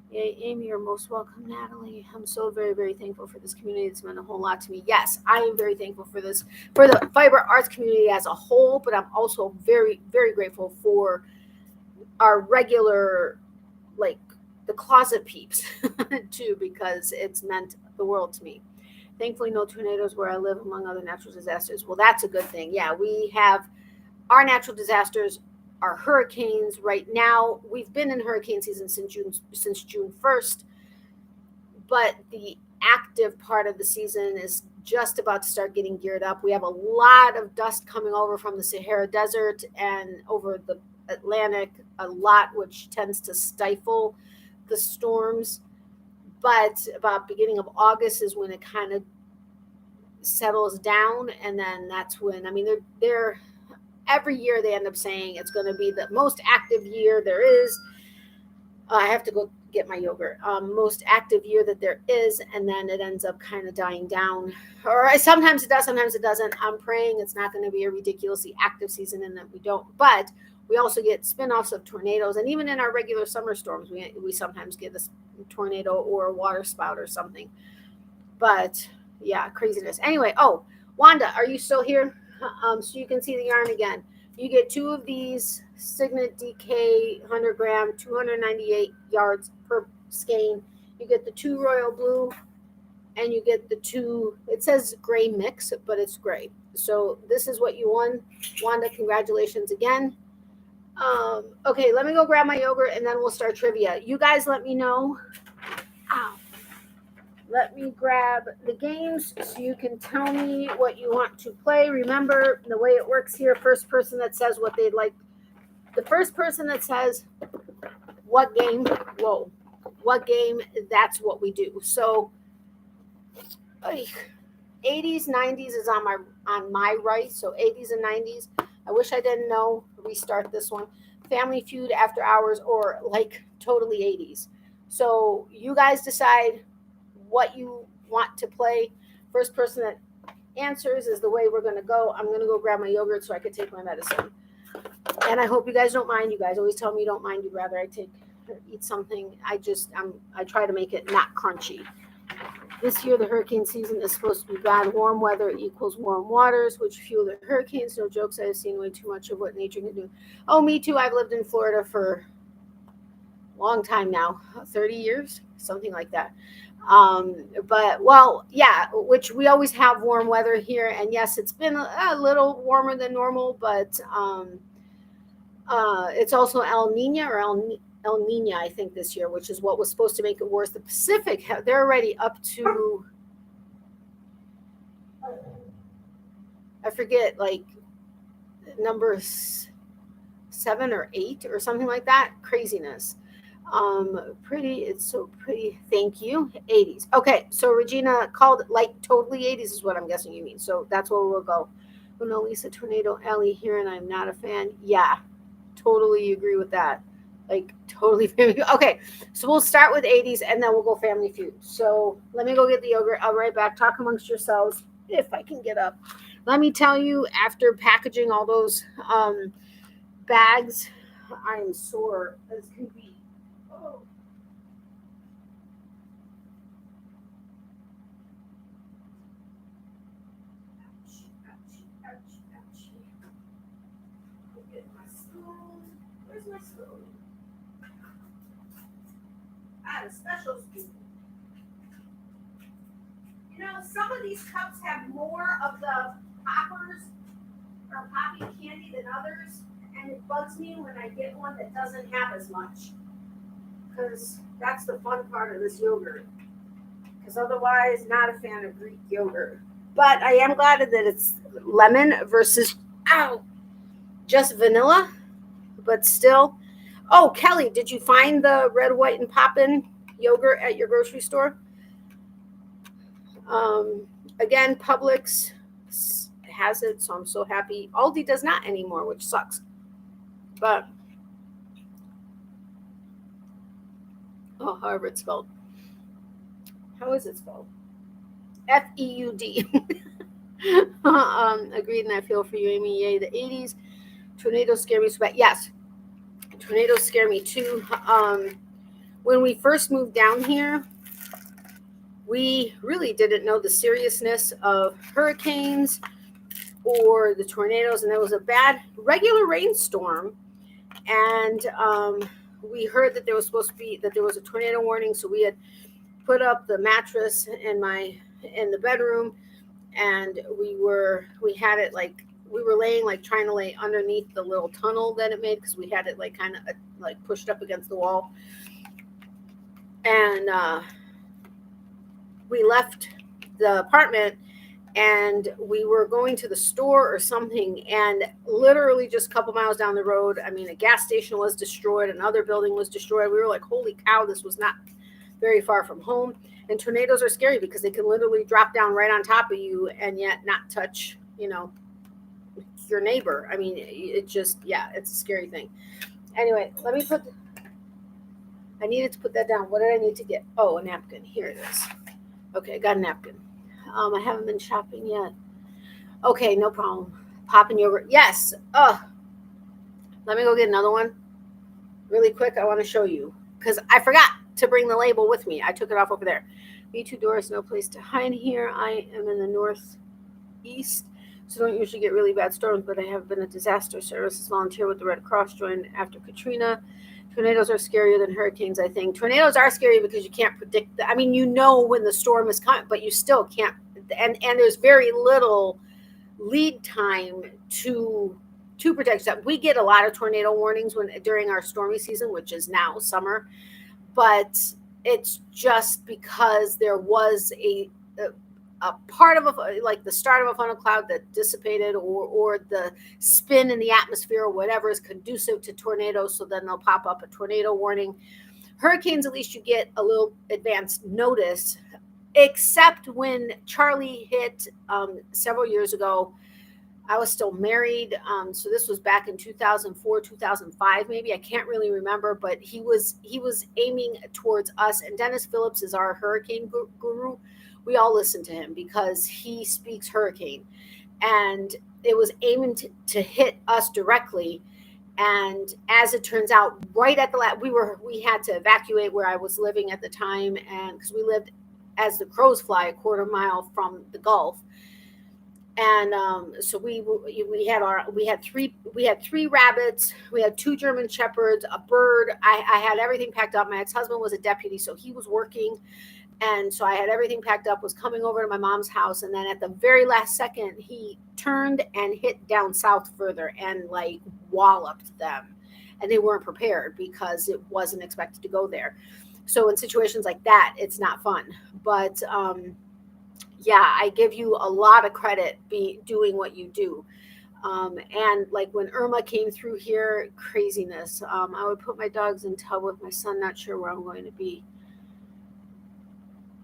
Yeah, Amy, you're most welcome. Natalie, I'm so very, very thankful for this community. It's meant a whole lot to me. Yes, I am very thankful for this, for the fiber arts community as a whole, but I'm also very, very grateful for our regular, like the closet peeps too, because it's meant the world to me. Thankfully, no tornadoes where I live, among other natural disasters. Well, that's a good thing. Yeah, we have our natural disasters our hurricanes right now. We've been in hurricane season since June 1st, but the active part of the season is just about to start getting geared up. We have a lot of dust coming over from the Sahara Desert and over the Atlantic, a lot, which tends to stifle the storms. But about beginning of August is when it kind of settles down, and then that's when, I mean, they're every year they end up saying it's going to be the most active year there is. I have to go get my yogurt. Most active year that there is, and then it ends up kind of dying down. Or sometimes it does, sometimes it doesn't. I'm praying it's not going to be a ridiculously active season and that we don't. But we also get spin-offs of tornadoes, and even in our regular summer storms, we sometimes get a tornado or a water spout or something. But yeah, craziness. Anyway, oh, Wanda, are you still here? So you can see the yarn again. You get 2 of these Signet DK 100 gram, 298 yards per skein. You get the 2 royal blue, and you get the 2, it says gray mix, but it's gray. So this is what you won. Wanda, congratulations again. Okay, let me go grab my yogurt, and then we'll start trivia. You guys let me know. Ow. Let me grab the games so you can tell me what you want to play. Remember, the way it works here, first person that says what they'd like, the first person that says what game, that's what we do. So 80s, 90s is on my right, so 80s and 90s. I wish I didn't know. Restart this one. Family Feud, After Hours, or like totally 80s. So you guys decide what you want to play. First person that answers is the way we're going to go. I'm going to go grab my yogurt so I can take my medicine. And I hope you guys don't mind. You guys always tell me you don't mind. You'd rather I eat something. I try to make it not crunchy. This year, the hurricane season is supposed to be bad. Warm weather equals warm waters, which fuel the hurricanes. No jokes. I've seen way too much of what nature can do. Oh, me too. I've lived in Florida for a long time now, 30 years, something like that. But well, yeah, which we always have warm weather here. And yes, it's been a little warmer than normal, but it's also El Nino or El Nino, I think, this year, which is what was supposed to make it worse. The Pacific, they're already up to, I forget, like numbers 7 or 8 or something like that. Craziness. Pretty, it's so pretty. Thank you. 80s. Okay, so Regina called it like totally 80s is what I'm guessing you mean. So that's where we'll go. Oh no, Lisa, Tornado Ellie here, and I'm not a fan. Yeah, totally agree with that. Like totally. Okay, so we'll start with 80s and then we'll go Family Feud. So let me go get the yogurt. I'll be right back. Talk amongst yourselves if I can get up. Let me tell you, after packaging all those bags, I'm sore as can be. Oh. Ouch. Get my spoon. Where's my spoon? I had a special spoon. You know, some of these cups have more of the poppers or poppy candy than others, and it bugs me when I get one that doesn't have as much. Because that's the fun part of this yogurt. Because otherwise, not a fan of Greek yogurt. But I am glad that it's lemon versus, just vanilla. But still. Oh, Kelly, did you find the red, white, and poppin' yogurt at your grocery store? Again, Publix has it, so I'm so happy. Aldi does not anymore, which sucks. But however it's spelled. How is it spelled? F-E-U-D. Agreed, and I feel for you, Amy. Yay, the 80s. Tornadoes scare me so bad. Yes, tornadoes scare me too. When we first moved down here, we really didn't know the seriousness of hurricanes or the tornadoes, and there was a bad regular rainstorm, and we heard that there was supposed to be a tornado warning, so we had put up the mattress in the bedroom, and we had it like we were laying, like trying to lay underneath the little tunnel that it made, because we had it like kind of like pushed up against the wall. And we left the apartment and we were going to the store or something, and literally just a couple miles down the road, I mean, a gas station was destroyed, another building was destroyed. We were like, holy cow, this was not very far from home. And tornadoes are scary because they can literally drop down right on top of you and yet not touch, you know, your neighbor. I mean, it just, yeah, it's a scary thing. Anyway, let me put, I needed to put that down. What did I need to get? Oh, a napkin. Here it is. Okay, I got a napkin. I haven't been shopping yet. Okay, no problem. Popping yogurt. Yes. Let me go get another one really quick. I want to show you because I forgot to bring the label with me. I took it off over there. Me too, Doris. No place to hide here. I am in the northeast, so don't usually get really bad storms, but I have been a disaster services volunteer with the Red Cross. Joined after Katrina. Tornadoes are scarier than hurricanes, I think. Tornadoes are scary because you can't predict. I mean, you know when the storm is coming, but you still can't. And there's very little lead time to protect that. We get a lot of tornado warnings during our stormy season, which is now summer, but it's just because there was a part of like the start of a funnel cloud that dissipated, or the spin in the atmosphere or whatever is conducive to tornadoes, so then they'll pop up a tornado warning. Hurricanes, at least you get a little advanced notice, except when Charlie hit several years ago. I was still married, so this was back in 2004, 2005, maybe. I can't really remember, but he was aiming towards us. And Dennis Phillips is our hurricane guru. We all listen to him because he speaks hurricane, and it was aiming to hit us directly. And as it turns out, right at the last, we had to evacuate where I was living at the time, and because we lived as the crows fly a quarter mile from the Gulf. And so we had three rabbits, we had 2 German shepherds, a bird. I had everything packed up. My ex-husband was a deputy, so he was working, and so I had everything packed up, was coming over to my mom's house, and then at the very last second he turned and hit down south further and like walloped them, and they weren't prepared because it wasn't expected to go there. So in situations like that, it's not fun. But yeah, I give you a lot of credit doing what you do. And like when Irma came through here, craziness. I would put my dogs in tub with my son, not sure where I'm going to be.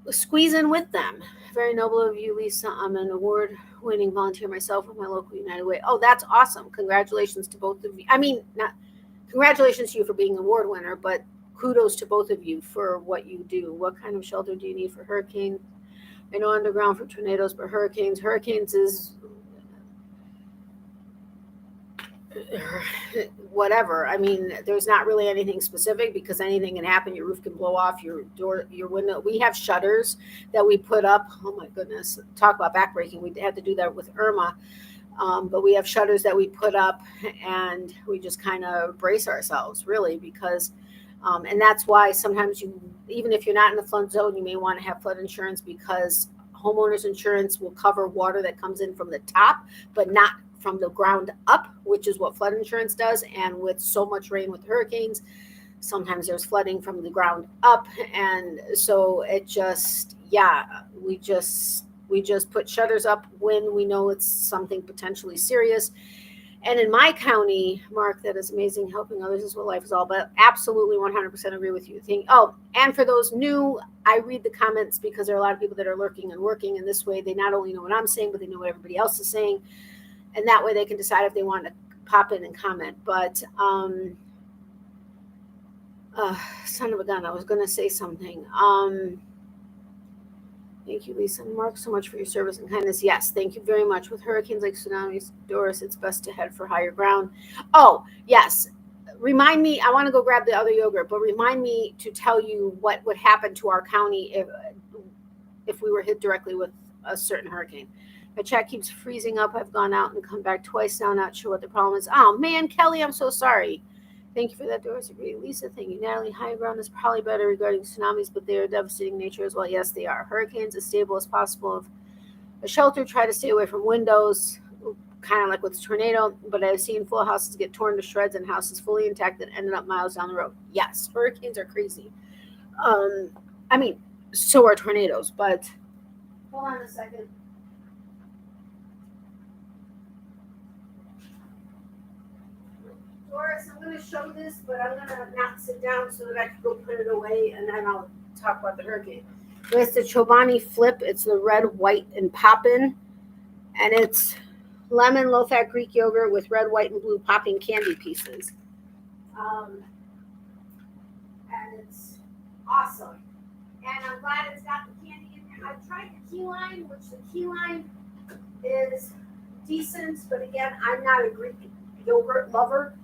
Squeeze in with them. Very noble of you, Lisa. I'm an award-winning volunteer myself with my local United Way. Oh, that's awesome. Congratulations to both of you. I mean, not congratulations to you for being an award winner, but kudos to both of you for what you do. What kind of shelter do you need for hurricanes? I know underground for tornadoes, but hurricanes is whatever. I mean, there's not really anything specific because anything can happen. Your roof can blow off, your door, your window. We have shutters that we put up. Oh my goodness. Talk about backbreaking. We had to do that with Irma. But we have shutters that we put up, and we just kind of brace ourselves, really, because and that's why sometimes even if you're not in the flood zone, you may want to have flood insurance, because homeowners insurance will cover water that comes in from the top, but not from the ground up, which is what flood insurance does. And with so much rain with hurricanes, sometimes there's flooding from the ground up. And so it just, yeah, we just put shutters up when we know it's something potentially serious. And in my county, Mark, that is amazing. Helping others is what life is all about. Absolutely 100% agree with you. And for those new, I read the comments because there are a lot of people that are lurking and working. And this way, they not only know what I'm saying, but they know what everybody else is saying. And that way they can decide if they want to pop in and comment. But son of a gun, I was going to say something. Thank you, Lisa and Mark, so much for your service and kindness. Yes, thank you very much. With hurricanes like tsunamis, Doris, it's best to head for higher ground. Oh, yes. Remind me, I want to go grab the other yogurt, but remind me to tell you what would happen to our county if we were hit directly with a certain hurricane. My chat keeps freezing up. I've gone out and come back twice now, not sure what the problem is. Oh, man, Kelly, I'm so sorry. Thank you for that, Doris. Agree. Lisa, thank you. Natalie, high ground is probably better regarding tsunamis, but they are devastating nature as well. Yes, they are. Hurricanes, as stable as possible. A shelter, try to stay away from windows. kind of like with the tornado, but I've seen full houses get torn to shreds and houses fully intact that ended up miles down the road. Yes, hurricanes are crazy. I mean, so are tornadoes, but hold on a second. Doris, I'm going to show this, but I'm going to not sit down so that I can go put it away, and then I'll talk about the hurricane. But it's the Chobani Flip. It's the red, white, and poppin', and it's lemon, low-fat Greek yogurt with red, white, and blue popping candy pieces. And it's awesome. And I'm glad it's got the candy in there. I've tried the key lime, which the key lime is decent, but again, I'm not a Greek yogurt lover.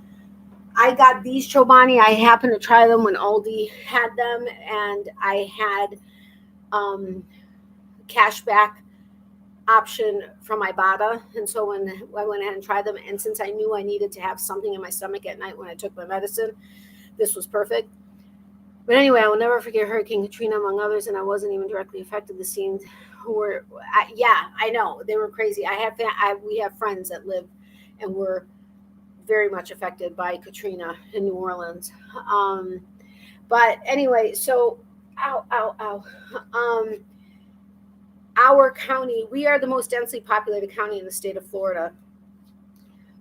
I got these Chobani. I happened to try them when Aldi had them, and I had cashback option from Ibotta. And so when I went ahead and tried them, and since I knew I needed to have something in my stomach at night when I took my medicine, this was perfect. But anyway, I will never forget Hurricane Katrina, among others, and I wasn't even directly affected. The scenes were, I know, they were crazy. We have friends that live and were very much affected by Katrina in New Orleans. But anyway, so, our county, we are the most densely populated county in the state of Florida,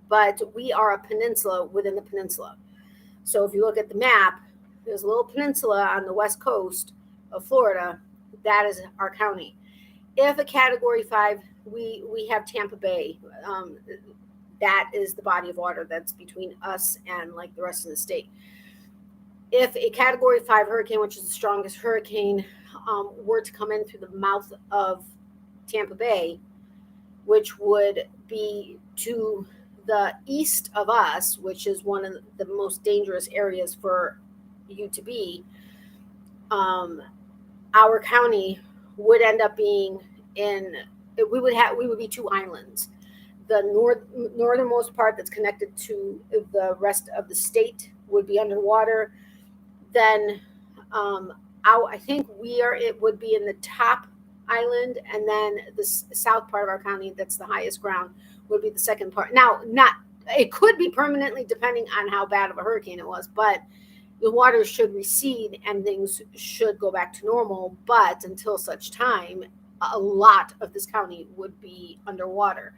but we are a peninsula within the peninsula. So if you look at the map, there's a little peninsula on the west coast of Florida. That is our county. If a Category 5, we have Tampa Bay. That is the body of water that's between us and like the rest of the state. If a Category 5 hurricane, which is the strongest hurricane, were to come in through the mouth of Tampa Bay, which would be to the east of us, which is one of the most dangerous areas for you to be, our county would end up being we would be two islands. The northernmost part that's connected to the rest of the state would be underwater. Then I think it would be in the top island, and then the south part of our county, that's the highest ground, would be the second part. Now, it could be permanently depending on how bad of a hurricane it was, but the waters should recede and things should go back to normal. But until such time, a lot of this county would be underwater.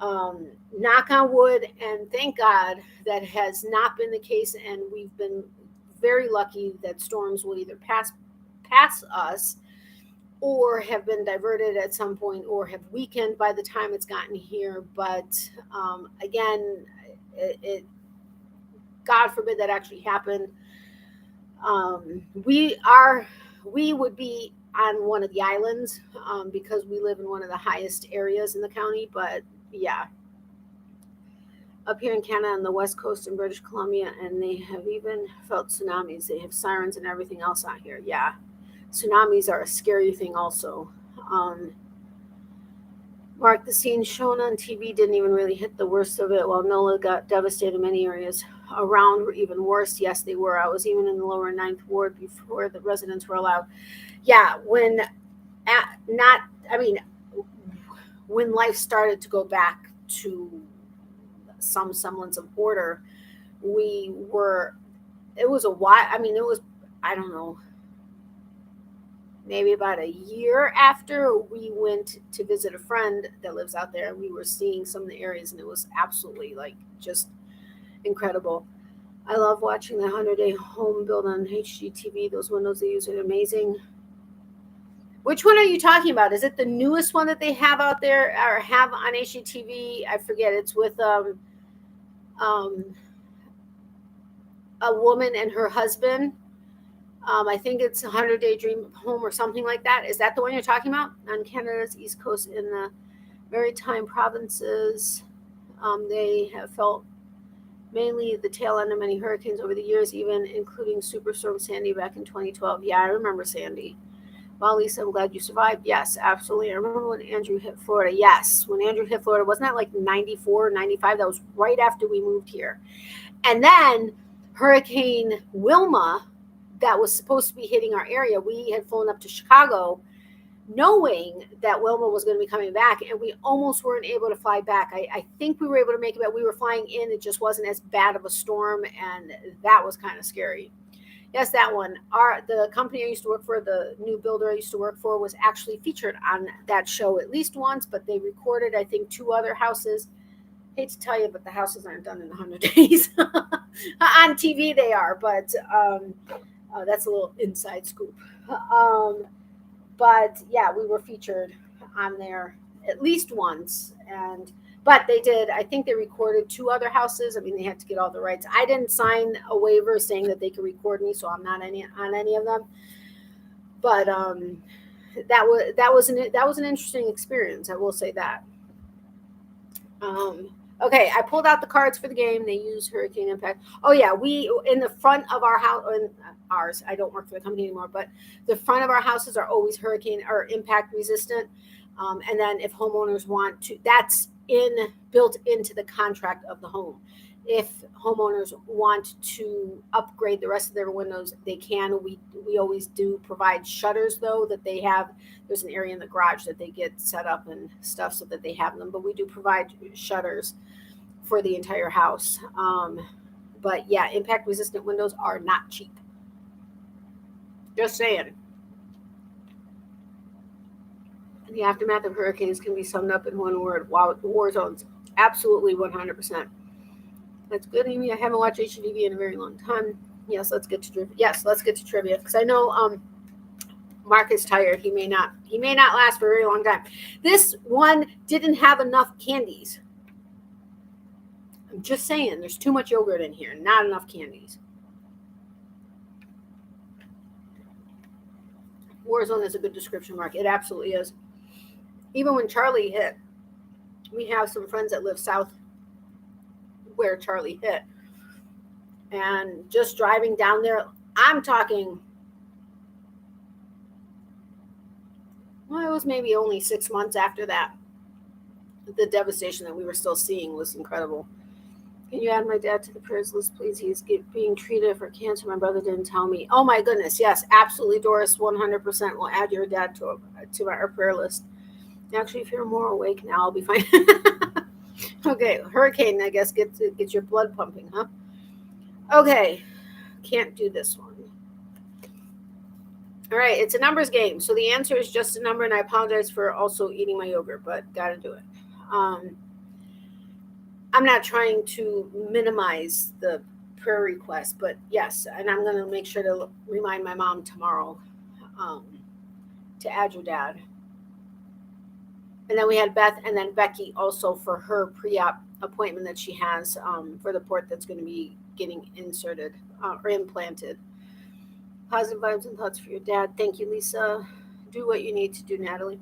Knock on wood, and thank God that has not been the case, and we've been very lucky that storms will either pass us or have been diverted at some point or have weakened by the time it's gotten here. But again, it God forbid that actually happened. We would be on one of the islands because we live in one of the highest areas in the county. But yeah, up here in Canada on the west coast in British Columbia, and they have even felt tsunamis. They have sirens and everything else out here. Yeah, tsunamis are a scary thing also. Mark, the scene shown on TV didn't even really hit the worst of it, while NOLA got devastated in many areas around were even worse. Yes, they were. I was even in the lower 9th ward before the residents were allowed. Yeah, when life started to go back to some semblance of order, it was a while. I don't know, maybe about a year after we went to visit a friend that lives out there, and we were seeing some of the areas, and it was absolutely just incredible. I love watching the 100-day home build on HGTV. Those windows they use are amazing. Which one are you talking about? Is it the newest one that they have out there or have on HGTV? I forget. It's with a woman and her husband. I think it's 100-day dream home or something like that. Is that the one you're talking about? On Canada's east coast in the maritime provinces, they have felt mainly the tail end of many hurricanes over the years, even including Superstorm Sandy back in 2012. Yeah, I remember Sandy. Well, Lisa, I'm glad you survived. Yes, absolutely. I remember when Andrew hit Florida. Yes, when Andrew hit Florida, wasn't that like 94, 95? That was right after we moved here. And then Hurricane Wilma, that was supposed to be hitting our area. We had flown up to Chicago knowing that Wilma was going to be coming back, and we almost weren't able to fly back. I think we were able to make it, but we were flying in. It just wasn't as bad of a storm, and that was kind of scary. Yes, that one. The company I used to work for, the new builder I used to work for, was actually featured on that show at least once, but they recorded, I think, 2 other houses. Hate to tell you, but the houses aren't done in 100 days. On TV they are, but that's a little inside scoop. But yeah, we were featured on there at least once, but they did. I think they recorded 2 other houses. I mean, they had to get all the rights. I didn't sign a waiver saying that they could record me, so I'm not on any of them. But that was an interesting experience. I will say that. Okay, I pulled out the cards for the game. They use hurricane impact. Oh yeah, we in the front of our house, ours. I don't work for the company anymore, but the front of our houses are always hurricane or impact resistant. And then if homeowners want to, that's built into the contract of the home. If homeowners want to upgrade the rest of their windows, they can. We always do provide shutters, though, that they have. There's an area in the garage that they get set up and stuff so that they have them. But we do provide shutters for the entire house. But yeah, impact resistant windows are not cheap. Just saying. The aftermath of hurricanes can be summed up in one word: war zones. Absolutely, 100%. That's good, Amy. I haven't watched HGTV in a very long time. Yes, let's get to trivia. Because I know Mark is tired. He may not last for a very long time. This one didn't have enough candies. I'm just saying, there's too much yogurt in here, not enough candies. Warzone is a good description, Mark. It absolutely is. Even when Charlie hit, we have some friends that live south where Charlie hit. And just driving down there, I'm talking, well, it was maybe only 6 months after that. The devastation that we were still seeing was incredible. Can you add my dad to the prayers list, please? He's being treated for cancer. My brother didn't tell me. Oh, my goodness. Yes, absolutely, Doris. 100% will add your dad to our prayer list. Actually, if you're more awake now, I'll be fine. Okay, hurricane, I guess, gets your blood pumping, huh? Okay, can't do this one. All right, it's a numbers game. So the answer is just a number, and I apologize for also eating my yogurt, but got to do it. I'm not trying to minimize the prayer request, but yes, and I'm going to make sure to remind my mom tomorrow to add your dad. And then we had Beth and then Becky also for her pre-op appointment that she has for the port that's going to be getting inserted or implanted. Positive vibes and thoughts for your dad. Thank you, Lisa. Do what you need to do, Natalie.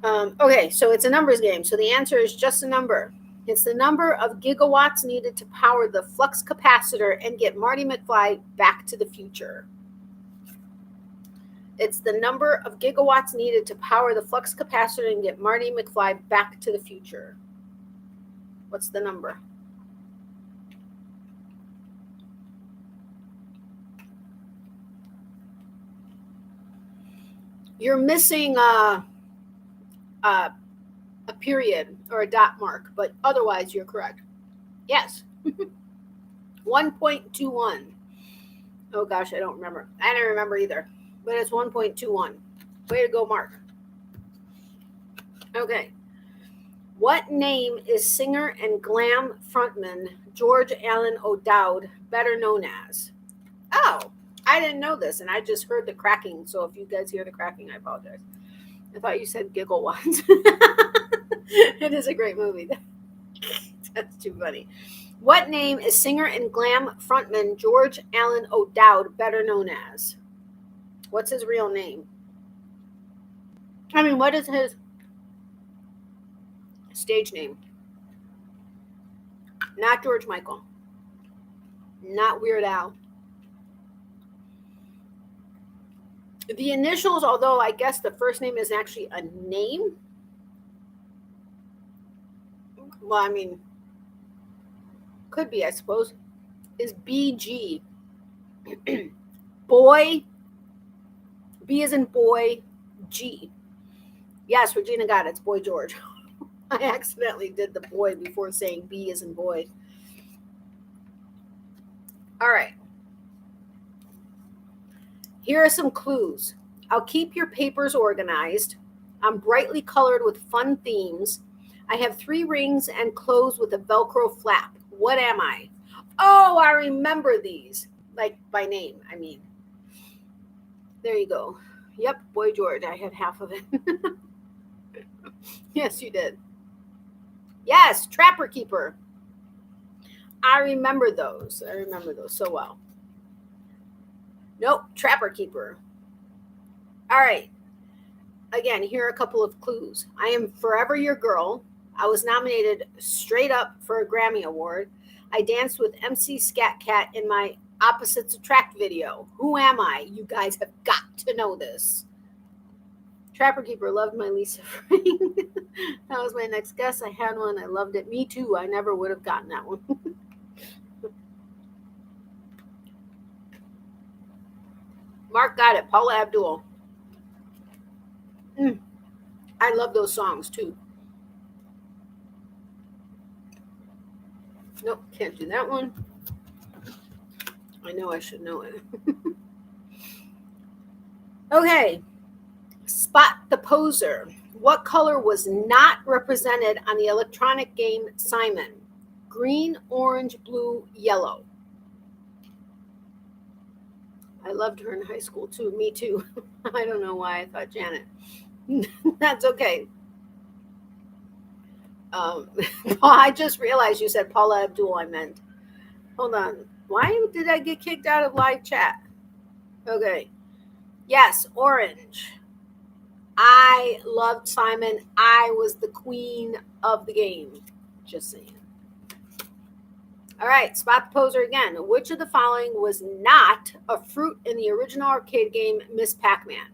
Okay, so it's a numbers game. So the answer is just a number. It's the number of gigawatts needed to power the flux capacitor and get Marty McFly back to the future. It's the number of gigawatts needed to power the flux capacitor and get Marty McFly back to the future. What's the number? You're missing a period or a dot mark, but otherwise you're correct. Yes. 1.21. Oh gosh, I don't remember. I don't remember either, but it's 1.21. Way to go, Mark. Okay. What name is singer and glam frontman George Allen O'Dowd better known as? Oh, I didn't know this, and I just heard the cracking. So if you guys hear the cracking, I apologize. I thought you said gigawatts. It is a great movie. That's too funny. What name is singer and glam frontman George Allen O'Dowd better known as? What's his real name? I mean, what is his stage name? Not George Michael. Not Weird Al. The initials, although I guess the first name is actually a name. Well, I mean, could be, I suppose, is BG. Boy, B as in boy, G. Yes, Regina got it. It's Boy George. I accidentally did the boy before saying B as in boy. All right. Here are some clues. I'll keep your papers organized. I'm brightly colored with fun themes. I have 3 rings and clothes with a Velcro flap. What am I? Oh, I remember these. Like by name, I mean. There you go. Yep, Boy George. I had half of it. Yes, you did. Yes, Trapper Keeper. I remember those. I remember those so well. Nope, Trapper Keeper. All right. Again, here are a couple of clues. I am forever your girl. I was nominated straight up for a Grammy Award. I danced with MC Scat Cat in my Opposites Attract video. Who am I? You guys have got to know this. Trapper Keeper loved my Lisa ring. That was my next guess. I had one. I loved it. Me too. I never would have gotten that one. Mark got it. Paula Abdul. I love those songs too. Nope, can't do that one. I know I should know it. Okay. Spot the poser. What color was not represented on the electronic game Simon? Green, orange, blue, yellow. I loved her in high school too. Me too. I don't know why I thought Janet. That's okay. I just realized you said Paula Abdul. I meant. Hold on. Why did I get kicked out of live chat? Okay. Yes, orange. I loved Simon. I was the queen of the game. Just saying. All right, spot the poser again. Which of the following was not a fruit in the original arcade game Miss Pac-Man?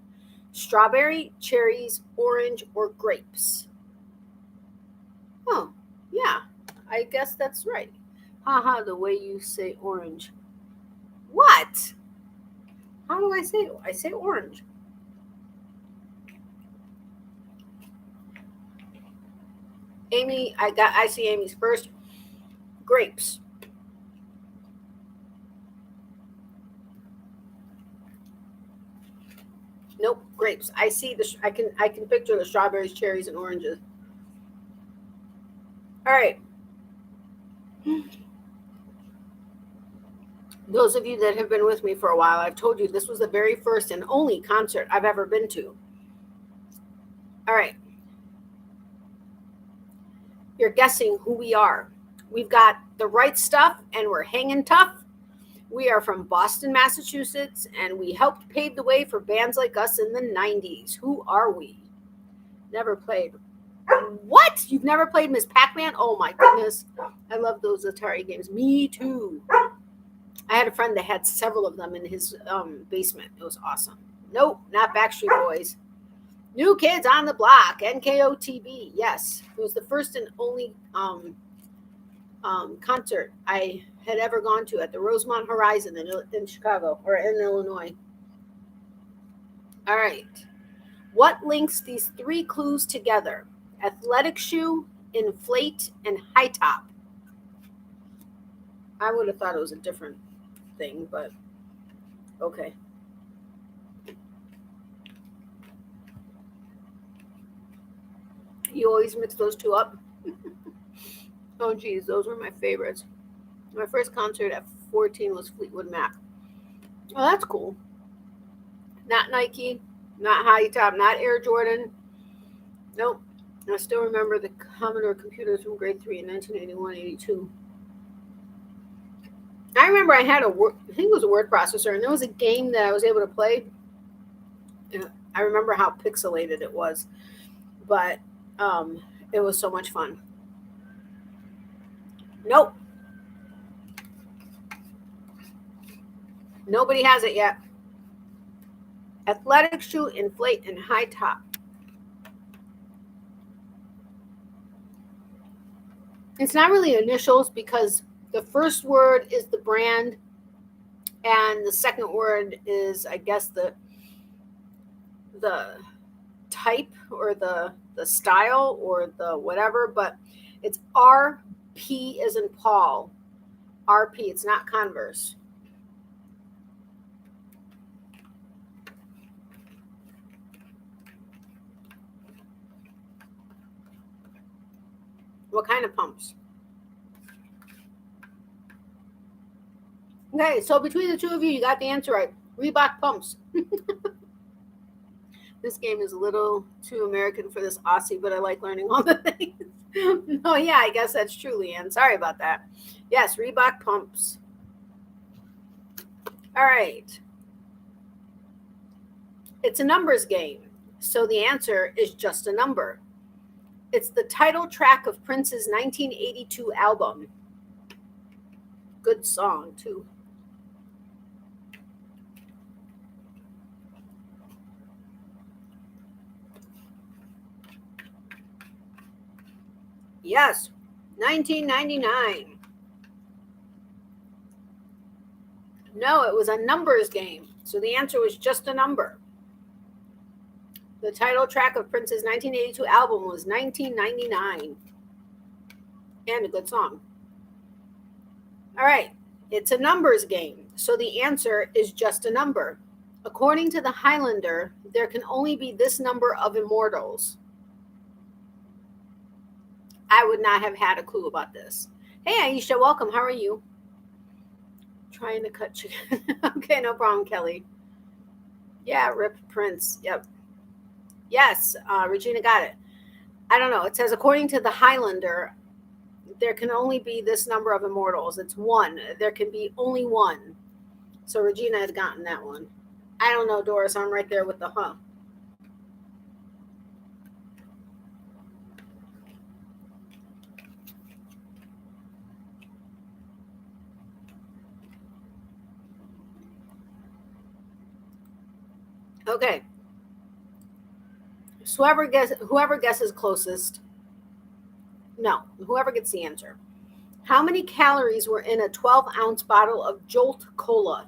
Strawberry, cherries, orange, or grapes? Oh, yeah. I guess that's right. Haha, the way you say orange. What? How do I say it? I say orange. Amy, I see Amy's first. Grapes. Nope, grapes. I see I can picture the strawberries, cherries, and oranges. All right. Those of you that have been with me for a while, I've told you this was the very first and only concert I've ever been to. All right. You're guessing who we are. We've got the right stuff and we're hanging tough. We are from Boston, Massachusetts, and we helped pave the way for bands like us in the 90s. Who are we? Never played. What? You've never played Miss Pac-Man? Oh my goodness. I love those Atari games. Me too. I had a friend that had several of them in his basement. It was awesome. Nope, not Backstreet Boys. New Kids on the Block, NKOTB. Yes, it was the first and only concert I had ever gone to at the Rosemont Horizon in Chicago or in Illinois. All right. What links these 3 clues together? Athletic shoe, inflate, and high top. I would have thought it was a different thing, but okay. You always mix those 2 up? Oh, geez, those were my favorites. My first concert at 14 was Fleetwood Mac. Oh, that's cool. Not Nike, not high top, not Air Jordan. Nope. I still remember the Commodore computers from grade 3 in 1981-82. I remember I had I think it was a word processor, and there was a game that I was able to play. I remember how pixelated it was, but it was so much fun. Nope. Nobody has it yet. Athletic shoe, inflate, and high top. It's not really initials because the first word is the brand and the second word is, I guess, the type or the style or the whatever, but it's RP as in Paul. RP, it's not Converse. What kind of pumps? Okay, so between the two of you, you got the answer right. Reebok pumps. This game is a little too American for this Aussie, but I like learning all the things. Oh, yeah, I guess that's true, Leanne. Sorry about that. Yes, Reebok pumps. All right. It's a numbers game, so the answer is just a number. It's the title track of Prince's 1982 album. Good song, too. Yes, 1999. No, it was a numbers game, so the answer was just a number. The title track of Prince's 1982 album was 1999. And a good song. All right, it's a numbers game, so the answer is just a number. According to the Highlander, there can only be this number of immortals. I would not have had a clue about this. Hey, Aisha, welcome. How are you? Trying to cut chicken. Okay, no problem, Kelly. Yeah, Rip Prince. Yep. Yes, Regina got it. I don't know. It says, according to the Highlander, there can only be this number of immortals. It's one. There can be only one. So Regina had gotten that one. I don't know, Doris. I'm right there with the huh. Okay. So whoever guesses closest. No, whoever gets the answer. How many calories were in a 12-ounce bottle of Jolt Cola?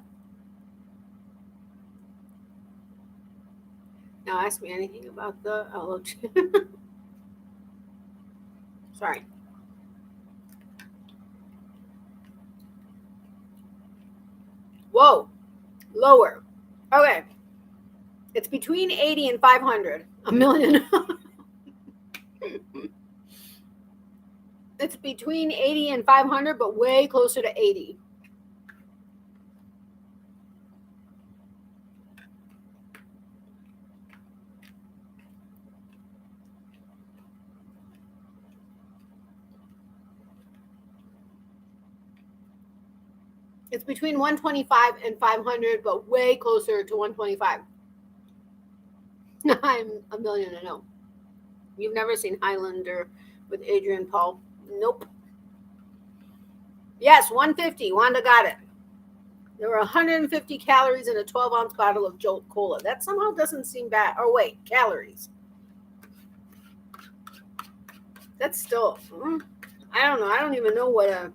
Now ask me anything about the Sorry. Whoa. Lower. Okay. It's between 80 and 500. A million. It's between 80 and 500, but way closer to 80. It's between 125 and 500, but way closer to 125. I'm a million to know. You've never seen Highlander with Adrian Paul? Nope. Yes, 150. Wanda got it. There were 150 calories in a 12-ounce bottle of Jolt Cola. That somehow doesn't seem bad. Oh, wait, calories. That's still, I don't know. I don't even know what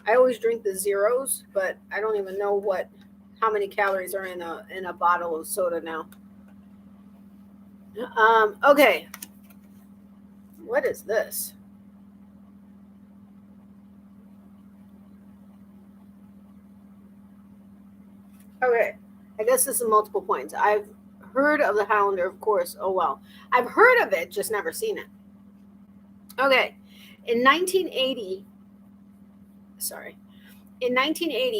I always drink the zeros, but I don't even know how many calories are in a bottle of soda now. Okay. What is this? Okay. I guess this is multiple points. I've heard of the Highlander, of course. Oh, well. I've heard of it, just never seen it. Okay. In 1980,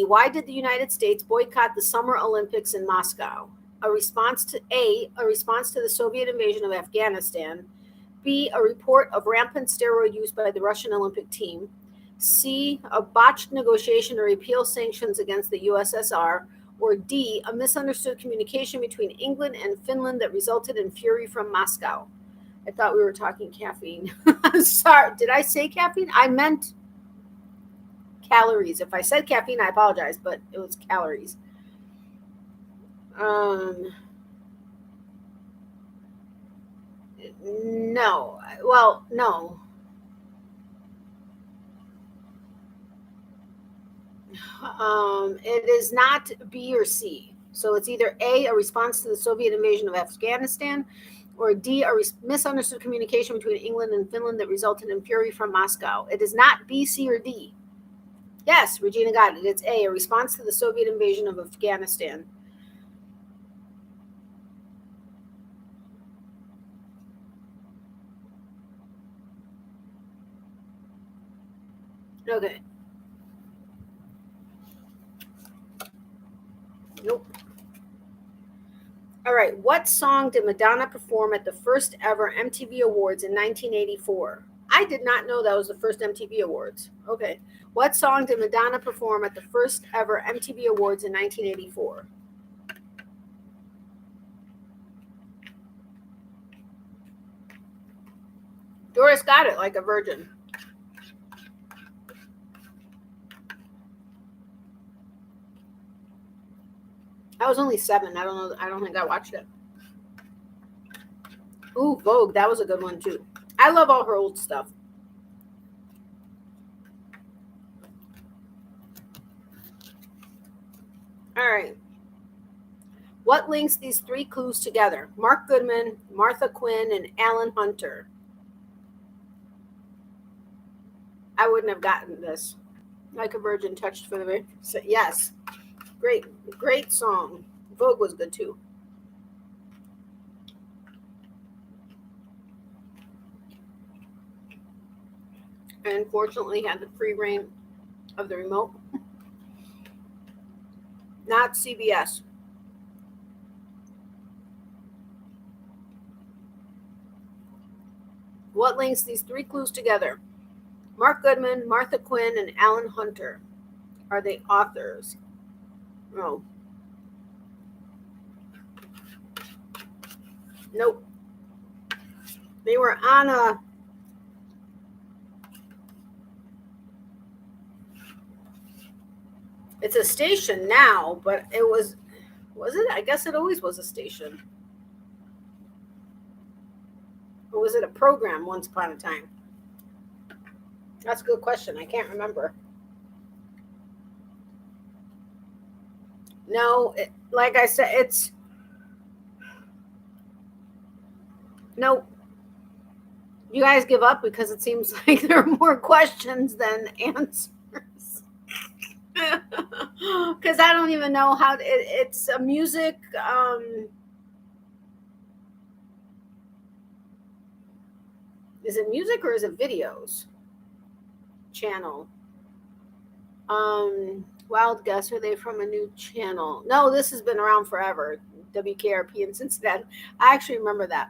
why did the United States boycott the Summer Olympics in Moscow? A response to the Soviet invasion of Afghanistan. B, a report of rampant steroid use by the Russian Olympic team. C, a botched negotiation to repeal sanctions against the USSR. Or D, a misunderstood communication between England and Finland that resulted in fury from Moscow. I thought we were talking caffeine. I'm sorry. Did I say caffeine? I meant calories. If I said caffeine, I apologize, but it was calories. No. Well, no. It is not B or C. So it's either A, a response to the Soviet invasion of Afghanistan, Or D, a misunderstood communication between England and Finland that resulted in fury from Moscow. It is not B, C, or D. Yes, Regina got it. It's a response to the Soviet invasion of Afghanistan. Okay. Nope. All right. What song did Madonna perform at the first ever MTV Awards in 1984? I did not know that was the first MTV Awards. Okay. What song did Madonna perform at the first ever MTV Awards in 1984? Doris got it like a virgin. I was only 7. I don't know. I don't think I watched it. Ooh, Vogue. That was a good one too. I love all her old stuff. All right. What links these 3 clues together? Mark Goodman, Martha Quinn, and Alan Hunter. I wouldn't have gotten this. Like a Virgin touched for the very. Yes. Great song. Vogue was good too. I unfortunately had the free reign of the remote. Not CBS. What links these 3 clues together? Mark Goodman, Martha Quinn, and Alan Hunter. Are they authors? No. Nope. They were on a. It's a station now, but it was it? I guess it always was a station. Or was it a program once upon a time? That's a good question. I can't remember. No, like I said, it's. Nope. You guys give up because it seems like there are more questions than answers. Because I don't even know how it's a music. Is it music or is it videos? Channel. Wild guess. Are they from a new channel? No, this has been around forever. WKRP in Cincinnati. I actually remember that.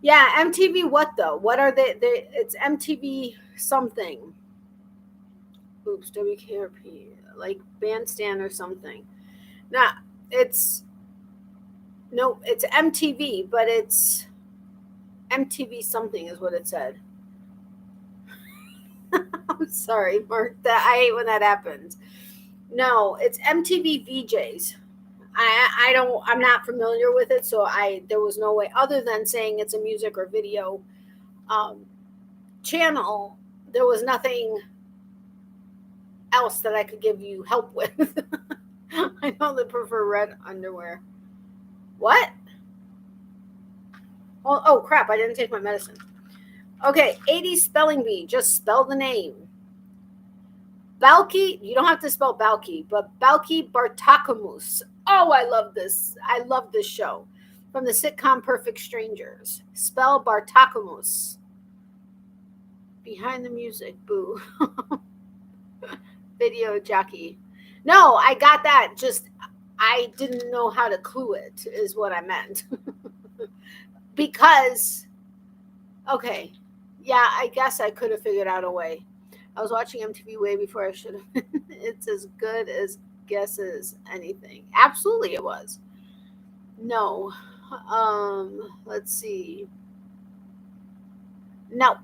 Yeah, MTV. What though? What are they? It's MTV something. Oops, WKRP, like Bandstand or something. Nah, it's MTV, but it's MTV something is what it said. I'm sorry, Mark. I hate when that happens. No, it's MTV VJs. I'm not familiar with it, so there was no way other than saying it's a music or video channel. There was nothing else that I could give you help with. I know they prefer red underwear. What? Oh crap, I didn't take my medicine. Okay, 80 spelling bee. Just spell the name. Balki, you don't have to spell Balki, but Balki Bartakamus. Oh, I love this. I love this show. From the sitcom Perfect Strangers. Spell Bartakamus. Behind the music, boo. Video jockey. No, I got that. Just I didn't know how to clue it, is what I meant. Because, okay, yeah, I guess I could have figured out a way. I was watching MTV way before I should have. It's as good as guess as anything. Absolutely, it was. No. Let's see. No.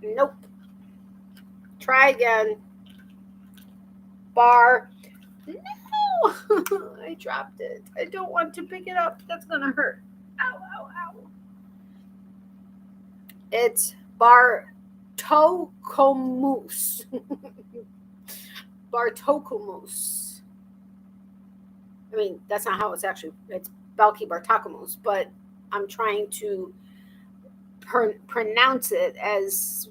Nope. Try again. Bar. No. I dropped it. I don't want to pick it up. That's gonna hurt. Ow, ow, ow. It's Bartokomous. Bartokomous. I mean, that's not how it's actually. It's Balki Bartakamus, but I'm trying to pronounce it as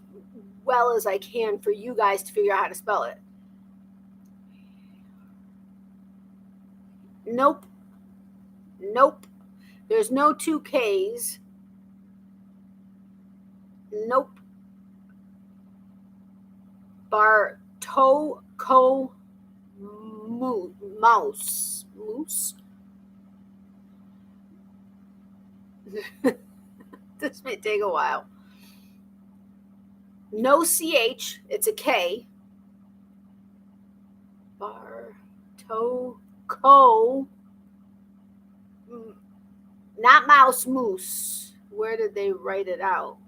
well as I can for you guys to figure out how to spell it. Nope. There's no 2 Ks. Nope. Bartoko Mouse. This may take a while. No CH, it's a K. Bartoko, not mouse, moose. Where did they write it out?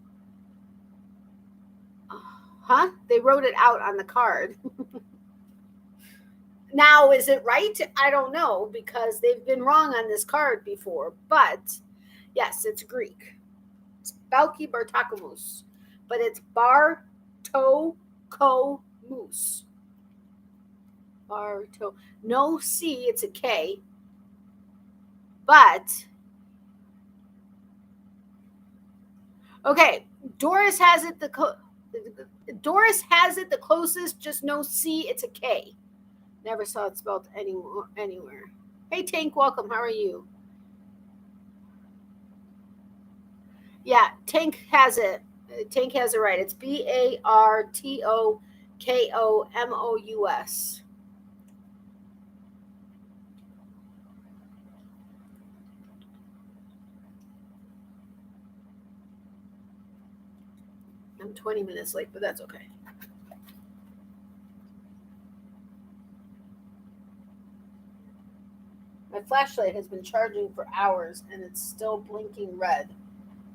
Huh? They wrote it out on the card. Now, is it right? I don't know, because they've been wrong on this card before. But yes, it's Greek. It's Balki Bartakamus, but it's Bartokomus. No C, it's a K. But okay, Doris has it the closest, just no C, it's a K. Never saw it spelled anywhere. Hey Tank, welcome. How are you? Yeah, Tank has it. Tank has it right. It's Bartokomous. I'm 20 minutes late, but that's okay. My flashlight has been charging for hours and it's still blinking red.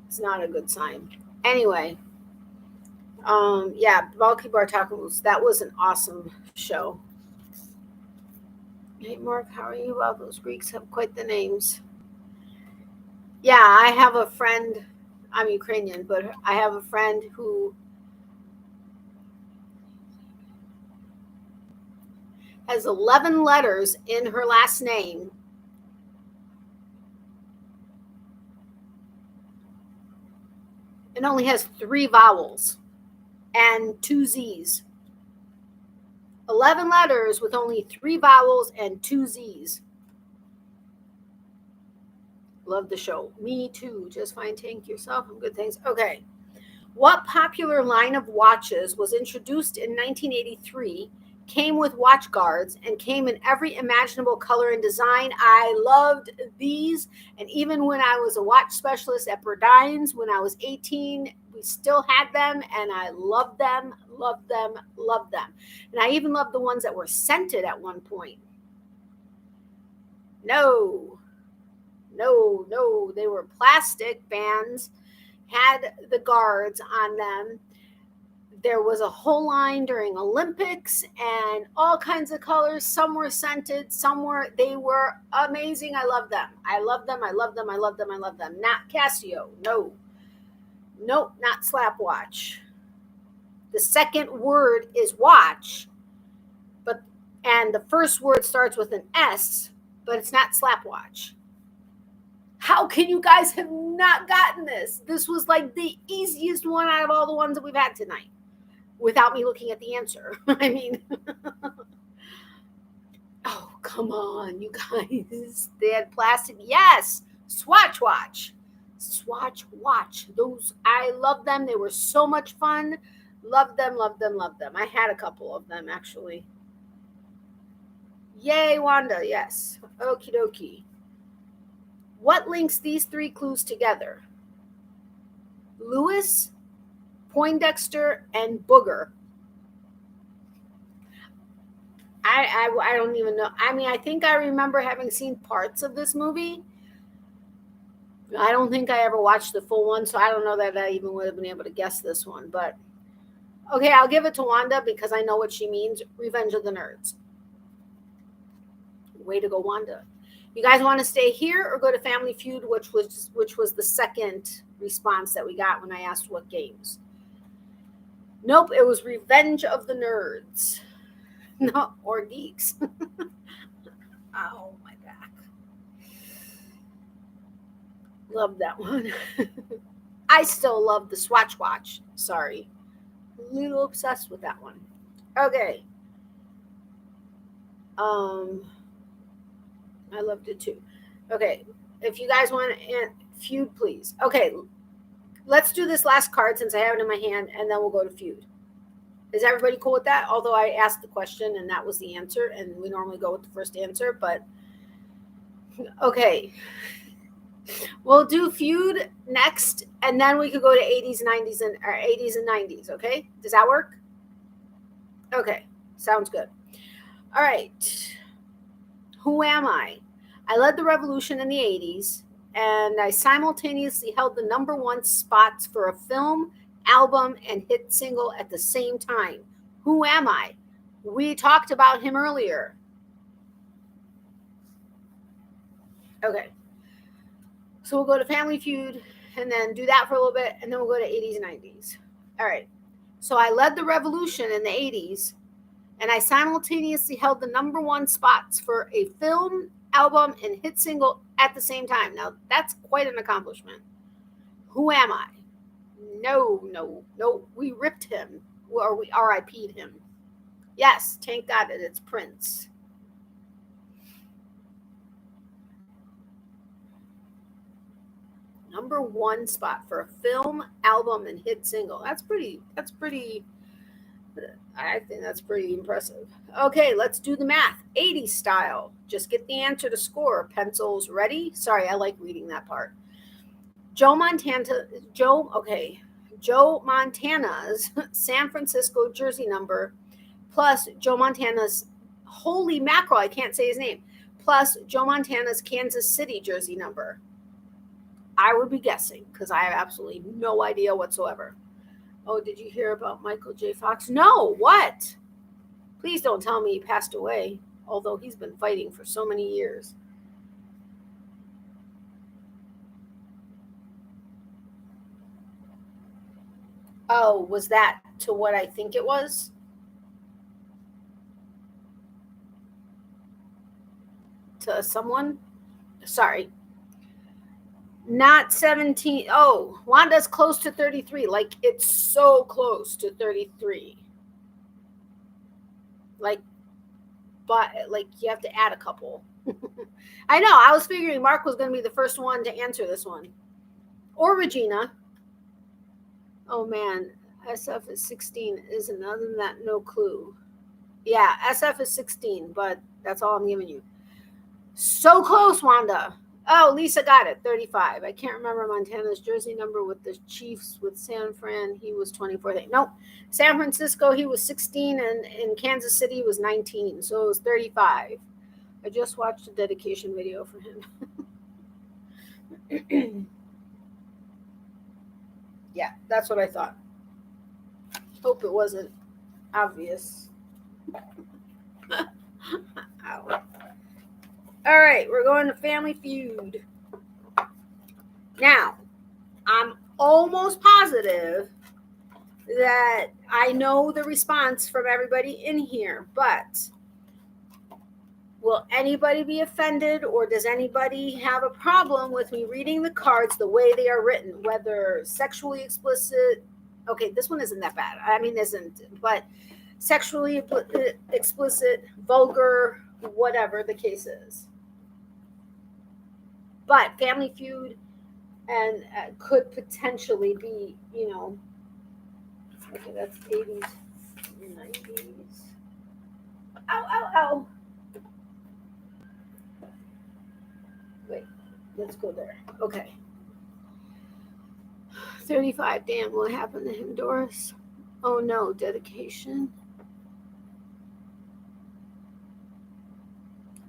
It's not a good sign. Anyway, yeah, Balki Bartakamus, that was an awesome show. Hey Mark, how are you? Wow, those Greeks have quite the names. Yeah, I have a friend, I'm Ukrainian, but I have a friend who has 11 letters in her last name. It only has 3 vowels and 2 Z's. 11 letters with only 3 vowels and 2 Z's. Love the show. Me too. Just fine. Tank yourself. I'm good. Thanks. Okay. What popular line of watches was introduced in 1983, came with watch guards, and came in every imaginable color and design? I loved these. And even when I was a watch specialist at Burdines, when I was 18, we still had them, and I loved them. And I even loved the ones that were scented at one point. No, they were plastic bands, had the guards on them. There was a whole line during Olympics and all kinds of colors. Some were scented, they were amazing. I love them. Not Casio. No, not Slapwatch. The second word is watch, and the first word starts with an S, but it's not Slapwatch. How can you guys have not gotten this? This was like the easiest one out of all the ones that we've had tonight, without me looking at the answer. I mean, oh, come on, you guys. They had plastic. Yes, Swatch Watch. Those, I love them. They were so much fun. Love them. I had a couple of them, actually. Yay, Wanda. Yes. Okie dokie. What links these 3 clues together? Lewis, Poindexter, and Booger. I don't even know. I mean, I think I remember having seen parts of this movie. I don't think I ever watched the full one, so I don't know that I even would have been able to guess this one. But okay, I'll give it to Wanda because I know what she means. Revenge of the Nerds. Way to go, Wanda. You guys want to stay here or go to Family Feud, which was the second response that we got when I asked what games? Nope, it was Revenge of the Nerds. No, or Geeks. Oh, my back. Love that one. I still love the Swatch Watch. Sorry. A little obsessed with that one. Okay. I loved it too. Okay. If you guys want to feud, please. Okay. Let's do this last card since I have it in my hand, and then we'll go to feud. Is everybody cool with that? Although I asked the question and that was the answer, and we normally go with the first answer, but okay. We'll do feud next, and then we could go to 80s, 90s, and or 80s and 90s. Okay, does that work? Okay, sounds good. All right. Who am I? I led the revolution in the 80s, and I simultaneously held the #1 spots for a film, album, and hit single at the same time. Who am I? We talked about him earlier. Okay. So we'll go to Family Feud and then do that for a little bit, and then we'll go to 80s and 90s. All right. So I led the revolution in the 80s, and I simultaneously held the #1 spots for a film, album, and hit single at the same time. Now, that's quite an accomplishment. Who am I? No. We ripped him, or we RIP'd him. Yes, Tank got it. It's Prince. #1 spot for a film, album, and hit single. That's pretty, I think that's pretty impressive. Okay, let's do the math. 80s style. Just get the answer to score. Pencils ready? Sorry, I like reading that part. Joe Montana's San Francisco jersey number plus Joe Montana's, holy mackerel, I can't say his name, plus Joe Montana's Kansas City jersey number. I would be guessing because I have absolutely no idea whatsoever. Oh, did you hear about Michael J. Fox? No, what? Please don't tell me he passed away, although he's been fighting for so many years. Oh, was that to what I think it was? To someone? Sorry. Not 17. Oh, Wanda's close to 33. Like, it's so close to 33. Like, but like you have to add a couple. I know. I was figuring Mark was going to be the first one to answer this one. Or Regina. Oh, man. SF is 16. Isn't other than that, no clue. Yeah, SF is 16, but that's all I'm giving you. So close, Wanda. Oh, Lisa got it, 35. I can't remember Montana's jersey number with the Chiefs with San Fran. He was 24. Nope. San Francisco, he was 16, and in Kansas City, he was 19. So it was 35. I just watched a dedication video for him. Yeah, that's what I thought. Hope it wasn't obvious. Ow. All right, we're going to Family Feud. Now, I'm almost positive that I know the response from everybody in here, but will anybody be offended, or does anybody have a problem with me reading the cards the way they are written, whether sexually explicit? Okay, this one isn't that bad. I mean, isn't, but sexually explicit, vulgar, whatever the case is. But Family Feud and could potentially be, okay, that's 80s, 90s. Ow. Wait, let's go there. Okay. 35, damn, what happened to him, Doris? Oh no, dedication.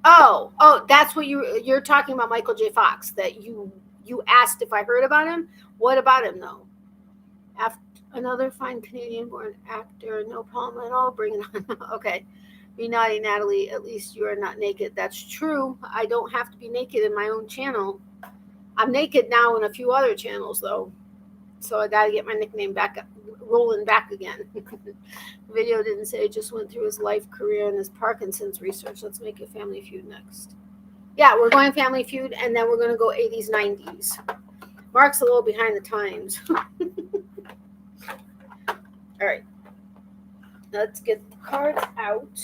Oh, that's what you're talking about, Michael J. Fox, that you asked if I heard about him. What about him, though? After another fine Canadian-born actor, no problem at all. Bring it on. Okay. Be naughty, Natalie. At least you are not naked. That's true. I don't have to be naked in my own channel. I'm naked now in a few other channels, though. So I got to get my nickname back up, rolling back again. The video didn't say, just went through his life, career, and his Parkinson's research. Let's make a Family Feud next. Yeah, we're going Family Feud, and then we're going to go 80s, 90s. Mark's a little behind the times. All right. Let's get the cards out.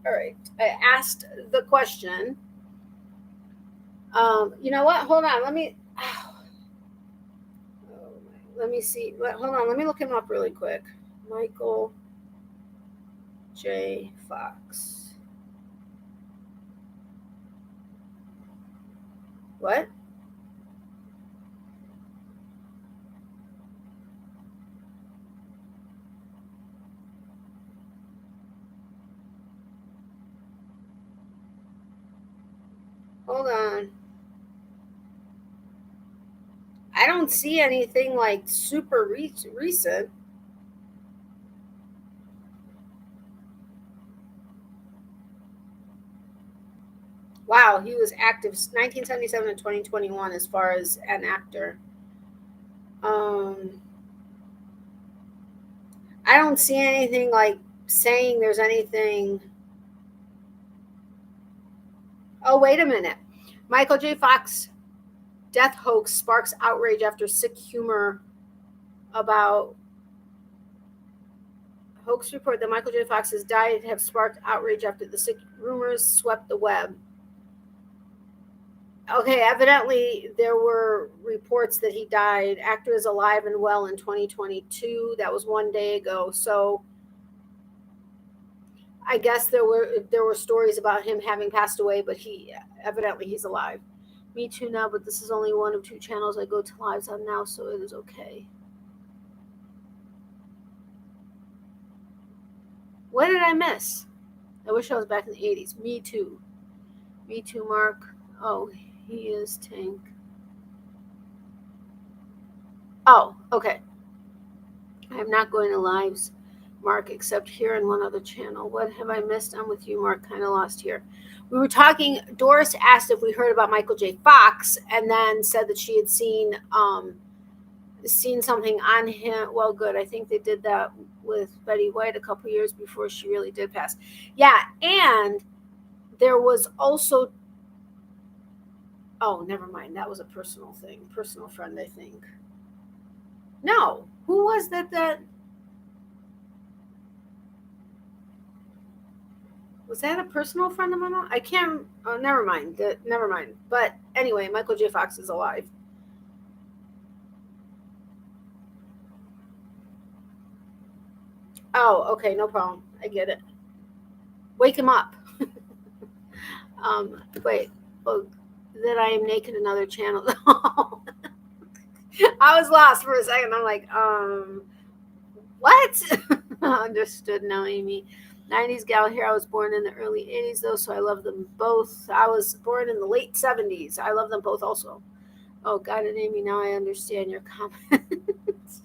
All right. I asked the question. You know what? Hold on. Let me see. Hold on. Let me look him up really quick. Michael J. Fox. What? Hold on. I don't see anything like super recent. Wow, he was active 1977 and 2021 as far as an actor. I don't see anything like saying there's anything. Oh, wait a minute. Michael J. Fox death hoax sparks outrage after sick humor about hoax report that Michael J. Fox has died have sparked outrage after the sick rumors swept the web. Okay, evidently there were reports that he died. Actor is alive and well in 2022. That was 1 day ago. So I guess there were stories about him having passed away, but he's alive. Me too now, but this is only one of 2 channels I go to lives on now, so it is okay. What did I miss? I wish I was back in the 80s. Me too. Me too, Mark. Oh, he is Tank. Oh, okay. I'm not going to lives, Mark, except here in one other channel. What have I missed? I'm with you, Mark. Kind of lost here. We were talking. Doris asked if we heard about Michael J. Fox, and then said that she had seen something on him. Well, good. I think they did that with Betty White a couple years before she really did pass. Yeah, and there was also. Oh, never mind. That was a personal thing. Personal friend, I think. No. Who was that? Was that a personal friend of mine? I can't. Oh, never mind. Never mind. But anyway, Michael J. Fox is alive. Oh, okay. No problem. I get it. Wake him up. Wait. Oh, that I am naked. Another channel. I was lost for a second. I'm like, what? Understood now, Amy. 90s gal here. I was born in the early 80s, though, so I love them both. I was born in the late 70s. I love them both also. Oh, God and Amy, now I understand your comments.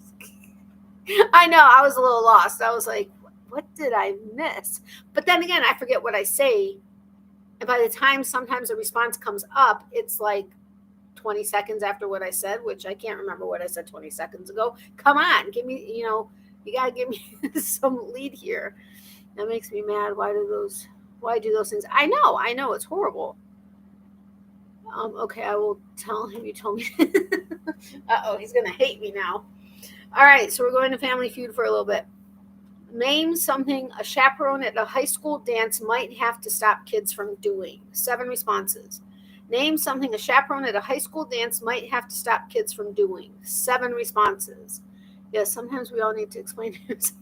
I know. I was a little lost. I was like, what did I miss? But then again, I forget what I say. And by the time sometimes a response comes up, it's like 20 seconds after what I said, which I can't remember what I said 20 seconds ago. Come on, give me, you got to give me some lead here. That makes me mad. Why do those things? I know, it's horrible. Okay, I will tell him you told me. Uh-oh, he's going to hate me now. All right, so we're going to Family Feud for a little bit. Name something a chaperone at a high school dance might have to stop kids from doing. 7 responses. Name something a chaperone at a high school dance might have to stop kids from doing. 7 responses. Yeah, sometimes we all need to explain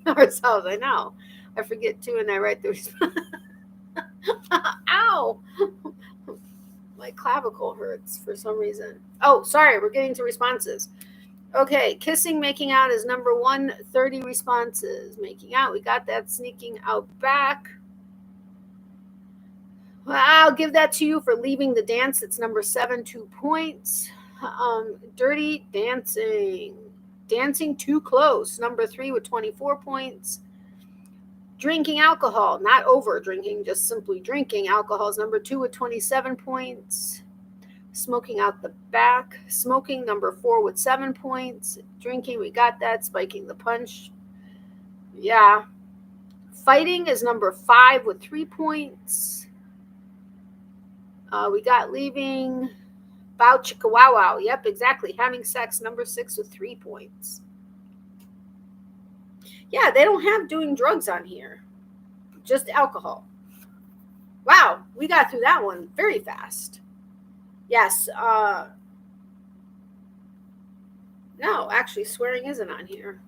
ourselves. I know. I forget too, and I write the response. Ow! My clavicle hurts for some reason. Oh, sorry, we're getting to responses. Okay, kissing, making out is number 1, 30 responses. Making out, we got that. Sneaking out back. Well, I'll give that to you for leaving the dance. It's number 7, 2 points. Dirty dancing. Dancing too close, number 3 with 24 points. Drinking alcohol, not over drinking, just simply drinking alcohol is number 2 with 27 points. Smoking out the back. Smoking, number 4 with 7 points. Drinking, we got that. Spiking the punch. Yeah. Fighting is number 5 with 3 points. We got leaving. Bow chicka wow wow. Yep, exactly. Having sex, number 6 with 3 points. Yeah, they don't have doing drugs on here. Just alcohol. Wow, we got through that one very fast. Yes. No, actually, swearing isn't on here.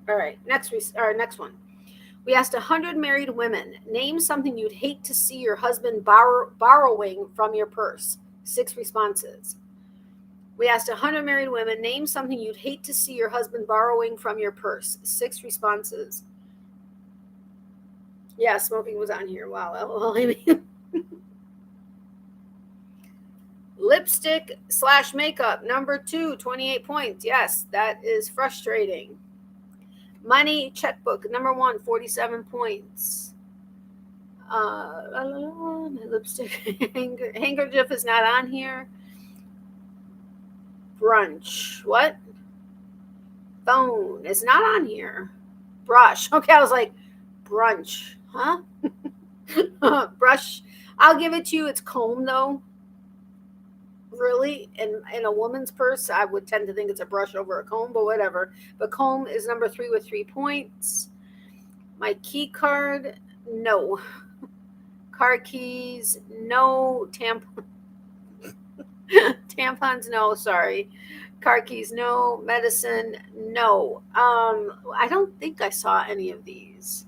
All right, next one. We asked 100 married women, name something you'd hate to see your husband borrowing from your purse. 6 responses. We asked 100 married women, name something you'd hate to see your husband borrowing from your purse. 6 responses. Yeah, smoking was on here. Wow, LOL, Amy. Lipstick/makeup, number 2, 28 points. Yes, that is frustrating. Money checkbook, number 1, 47 points. My lipstick handkerchief is not on here. Brunch, what? Phone is not on here. Brush, okay, I was like, brunch, huh? Brush, I'll give it to you. It's comb, though. Really, in a woman's purse, I would tend to think it's a brush over a comb, but whatever. But comb is number 3 with 3 points. My key card, no. Car keys, no. Tampons, no. Sorry. Car keys, no. Medicine, no. I don't think I saw any of these.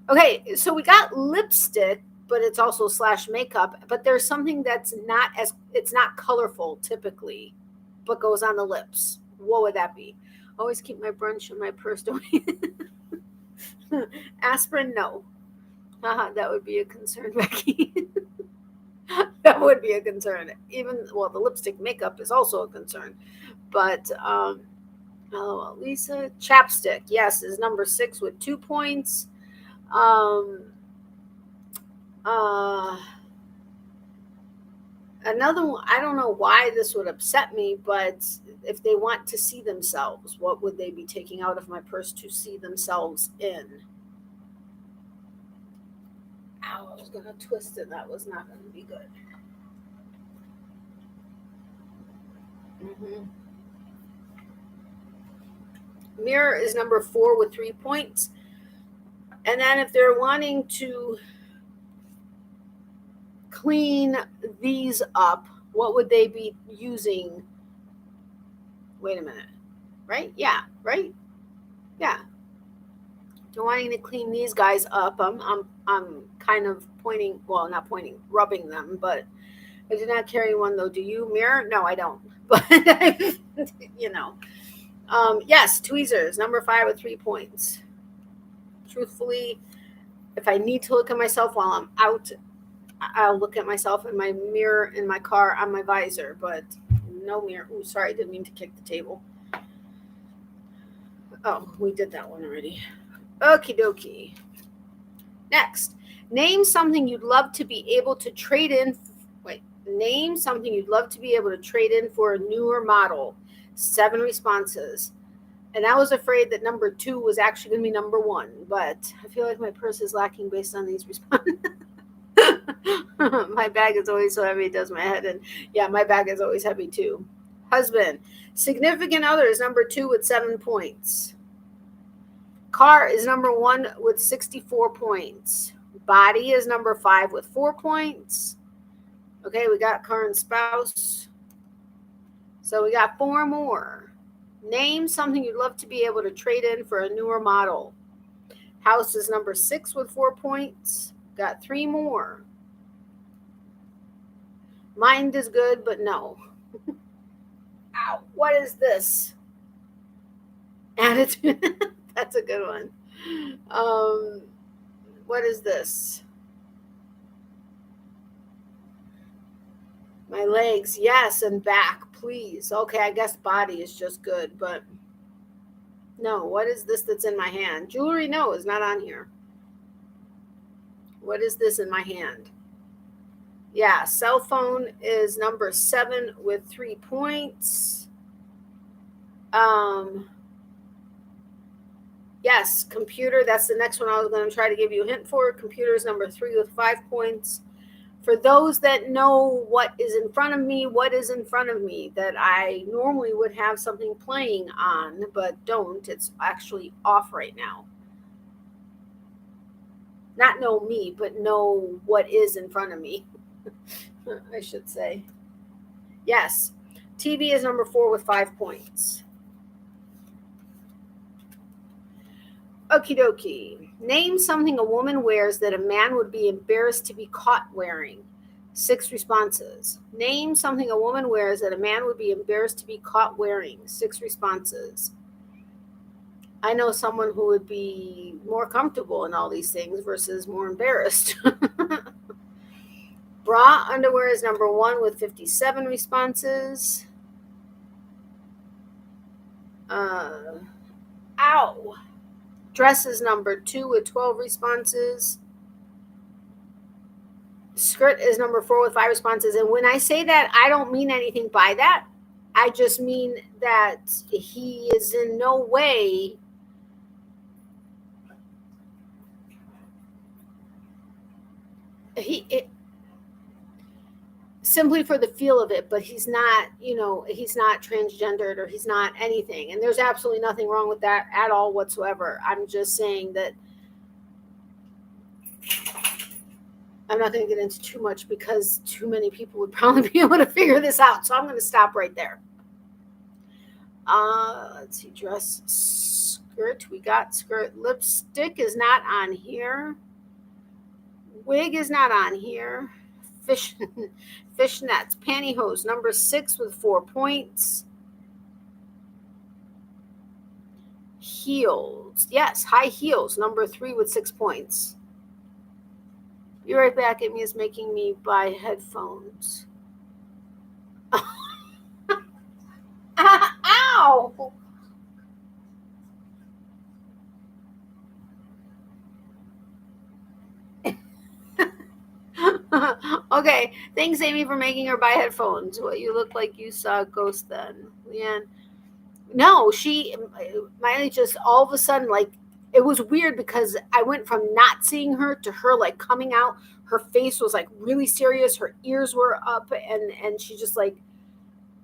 Okay, so we got lipstick, but it's also /makeup. But there's something that's it's not colorful typically, but goes on the lips. What would that be? Always keep my brunch in my purse. Don't Aspirin, no. That would be a concern, Becky. That would be a concern. The lipstick makeup is also a concern. But Lisa, chapstick, yes, is number 6 with 2 points. Another one, I don't know why this would upset me, but if they want to see themselves, what would they be taking out of my purse to see themselves in? Ow, I was going to twist it. That was not going to be good. Mirror is number 4 with 3 points. And then if they're wanting to clean these up, what would they be using? Wait a minute. Right? Yeah, right? Yeah. They're wanting to clean these guys up. I'm kind of pointing, well, not pointing, rubbing them, but I do not carry one though. Do you? Mirror? No, I don't. But yes, tweezers, number 5 with 3 points. Truthfully, if I need to look at myself while I'm out, I'll look at myself in my mirror in my car on my visor, but no mirror. Ooh, sorry, I didn't mean to kick the table. Oh, we did that one already. Okie dokie. Next, name something you'd love to be able to trade in. Name something you'd love to be able to trade in for a newer model. 7 responses. And I was afraid that number 2 was actually going to be number 1, but I feel like my purse is lacking based on these responses. My bag is always so heavy, it does my head in. Yeah, my bag is always heavy too. Husband. Significant other is number 2 with 7 points. Car is number 1 with 64 points. Body is number 5 with 4 points. Okay, we got current spouse. So we got 4 more. Name something you'd love to be able to trade in for a newer model. House is number 6 with 4 points. Got 3 more. Mind is good, but no. Ow, what is this? Attitude. That's a good one. What is this? My legs, yes, and back, please. Okay, I guess body is just good, but no. What is this that's in my hand? Jewelry, no, is not on here. What is this in my hand? Yeah, cell phone is number 7 with 3 points. Yes, computer, that's the next one I was going to try to give you a hint for. Computer is number 3 with 5 points. For those that know what is in front of me, that I normally would have something playing on, but don't. It's actually off right now. Not know me, but know what is in front of me, I should say. Yes, TV is number 4 with 5 points. Okie dokie. Name something a woman wears that a man would be embarrassed to be caught wearing. 6 responses. Name something a woman wears that a man would be embarrassed to be caught wearing. 6 responses. I know someone who would be more comfortable in all these things versus more embarrassed. Bra underwear is number 1 with 57 responses. Ow. Dress is number 2 with 12 responses. Skirt is number 4 with 5 responses. And when I say that, I don't mean anything by that. I just mean that he is in no way simply for the feel of it, but he's not, he's not transgendered or he's not anything. And there's absolutely nothing wrong with that at all whatsoever. I'm just saying that I'm not going to get into too much because too many people would probably be able to figure this out. So I'm going to stop right there. Let's see, dress, skirt. We got skirt. Lipstick is not on here. Wig is not on here. Fishnets, pantyhose, number 6 with 4 points. Heels. Yes, high heels, number 3 with 6 points. Be right back at me is making me buy headphones. Ow! Okay, thanks Amy for making her buy headphones. Well, you look like you saw a ghost then, Leanne. No, Miley just all of a sudden, like, it was weird because I went from not seeing her to her like coming out. Her face was like really serious. Her ears were up, and she just like,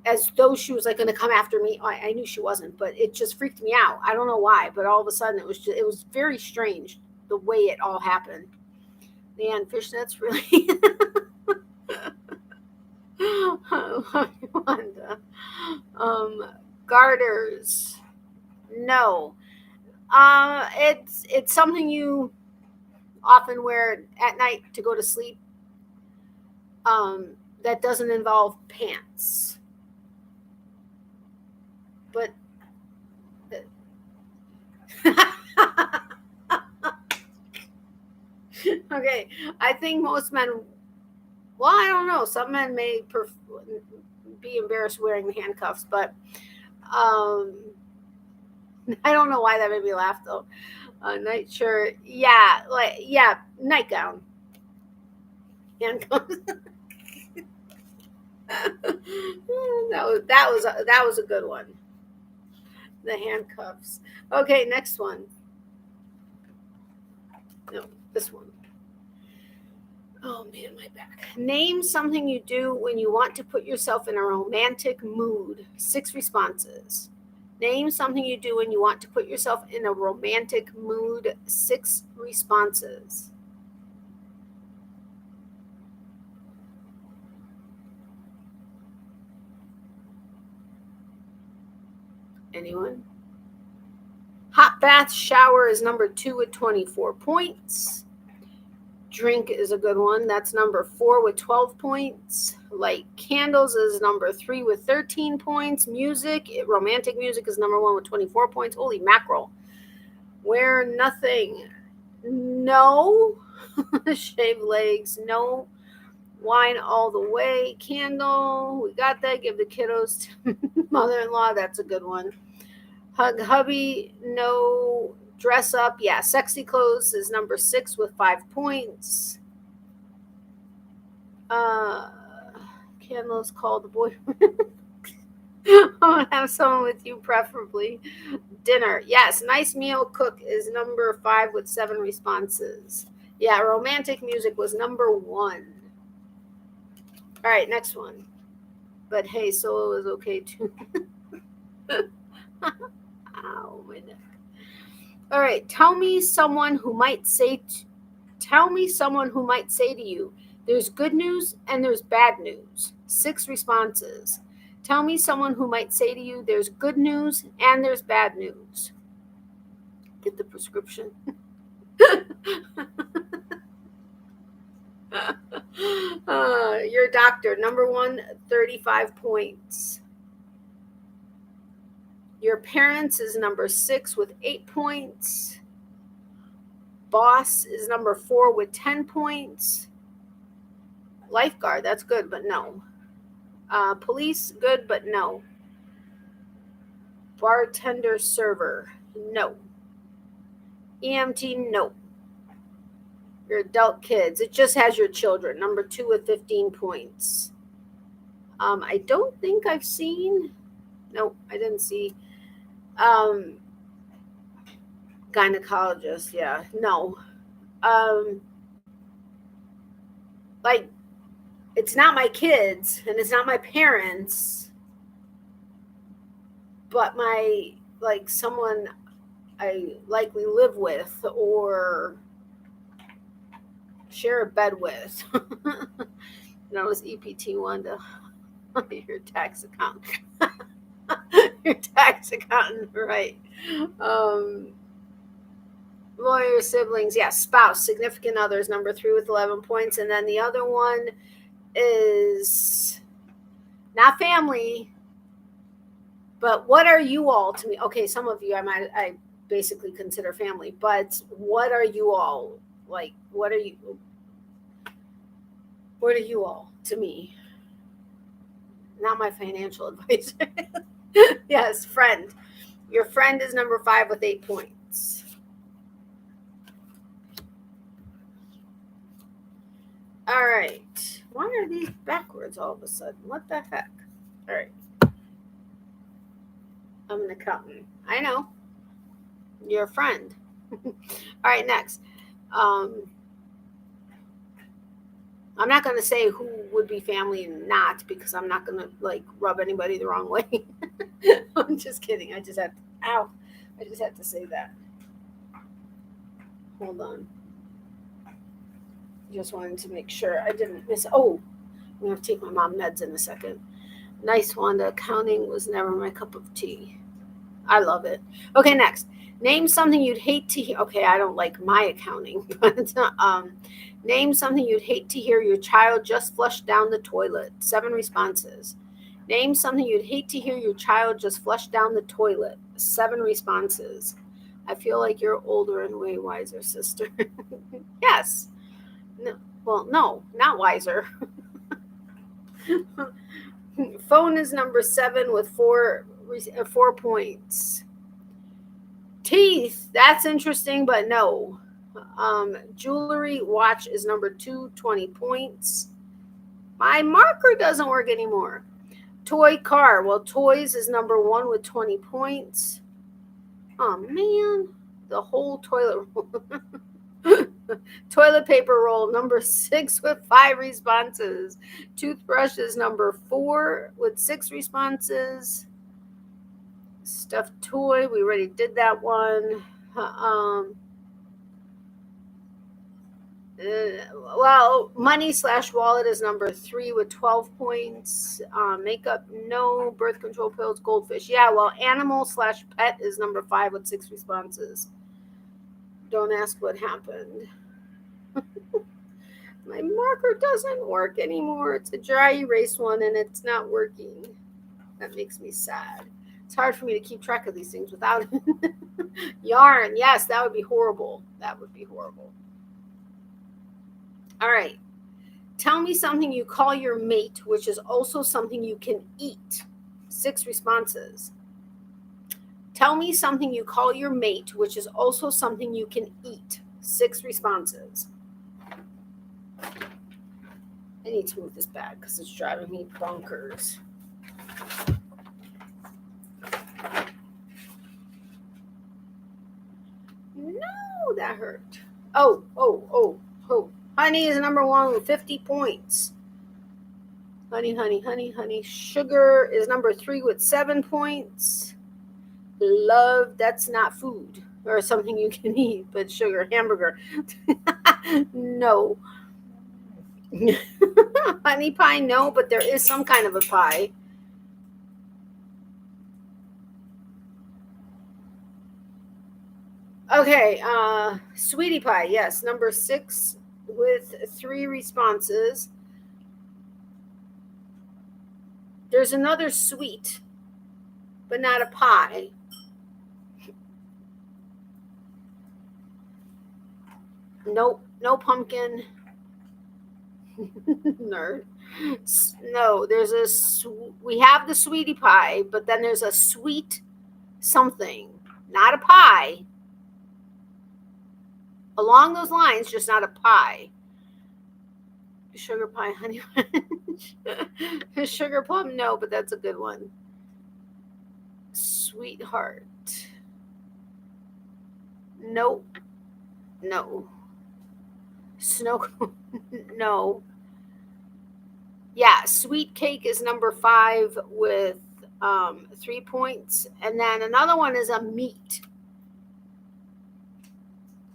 as though she was like going to come after me. I knew she wasn't, but it just freaked me out. I don't know why, but all of a sudden it was very strange the way it all happened. Man, fishnets really. Wanda. Garters. No. It's something you often wear at night to go to sleep. That doesn't involve pants. But okay, I think most men, well, I don't know, some men may be embarrassed wearing the handcuffs, but I don't know why that made me laugh though. Nightshirt, nightgown, handcuffs. that was a good one. The handcuffs. Okay, next one. No, this one. Oh man, my back. Name something you do when you want to put yourself in a romantic mood. 6 responses. Name something you do when you want to put yourself in a romantic mood. 6 responses. Anyone? Hot bath shower is number 2 with 24 points. Drink is a good one. That's number 4 with 12 points. Light candles is number 3 with 13 points. Music, romantic music is number 1 with 24 points. Holy mackerel. Wear nothing. No. Shave legs. No. Wine all the way. Candle. We got that. Give the kiddos to mother-in-law. That's a good one. Hug hubby. No. Dress up. Yeah. Sexy clothes is number 6 with 5 points. Candles call the boy. I want to have someone with you, preferably. Dinner. Yes. Nice meal cook is number 5 with 7 responses. Yeah. Romantic music was number 1. All right, next one. But hey, solo is okay too. Ow, my neck. All right, tell me someone who might say to you, there's good news and there's bad news. 6 responses. Tell me someone who might say to you, there's good news and there's bad news. Get the prescription. Your doctor, number 1, 35 points. Your parents is number 6 with 8 points. Boss is number 4 with 10 points. Lifeguard, that's good, but no. Police, good, but no. Bartender, server, no. EMT, no. Your adult kids, it just has your children, number 2 with 15 points. I don't think I've seen, no, I didn't see. Gynecologist, yeah, no. Like, it's not my kids and it's not my parents, but someone I likely live with or share a bed with. That was EPT Wanda. Your tax accountant. Your tax accountant, right. Lawyer, siblings, yeah, spouse, significant others, number 3 with 11 points. And then the other one is not family, but what are you all to me? Okay, some of you I basically consider family, but what are you all? Like, what are you all to me? Not my financial advisor. Yes, friend. Your friend is number 5 with 8 points. All right. Why are these backwards all of a sudden? What the heck? All right. I'm an accountant. I know. You're a friend. All right, next. I'm not going to say who would be family and not, because I'm not going to rub anybody the wrong way. I'm just kidding. I just had to say that. Hold on. Just wanted to make sure I didn't miss. Oh, I'm going to have to take my mom meds in a second. Nice, Wanda. Accounting was never my cup of tea. I love it. Okay, next. Name something you'd hate to hear. Okay, I don't like my accounting, but name something you'd hate to hear your child just flushed down the toilet. 7 responses. Name something you'd hate to hear your child just flush down the toilet. 7 responses. I feel like you're older and way wiser, sister. Yes. No, well, no, not wiser. Phone is number 7 with 4 points. Teeth, that's interesting, but no. Jewelry, watch is number 2, 20 points. My marker doesn't work anymore. Toy, car, well, toys is number 1 with 20 points. Oh, man. The whole toilet roll. Toilet paper roll, number 6 with 5 responses. Toothbrush is number 4 with 6 responses. Stuffed toy, we already did that one. Well, money/wallet is number 3 with 12 points. Makeup, no. Birth control pills, goldfish. Yeah, well, animal/pet is number 5 with 6 responses. Don't ask what happened. My marker doesn't work anymore. It's a dry erase one and it's not working. That makes me sad. It's hard for me to keep track of these things without it. Yarn, yes, that would be horrible. That would be horrible. All right. Tell me something you call your mate, which is also something you can eat. 6 responses. Tell me something you call your mate, which is also something you can eat. 6 responses. I need to move this bag because it's driving me bonkers. No, that hurt. Oh. Honey is number 1 with 50 points. Honey, honey, honey, honey. Sugar is number 3 with 7 points. Love, that's not food or something you can eat, but sugar, hamburger. No. Honey pie, no, but there is some kind of a pie. Okay, sweetie pie, yes, number 6 with 3 responses. There's another sweet, but not a pie. Nope, no pumpkin. Nerd. No, we have the sweetie pie, but then there's a sweet something, not a pie. Along those lines, just not a pie. Sugar pie, honey. Sugar plum, no, but that's a good one. Sweetheart. Nope. No. Snow cone, no. Yeah, sweet cake is number 5 with 3 points. And then another one is a meat.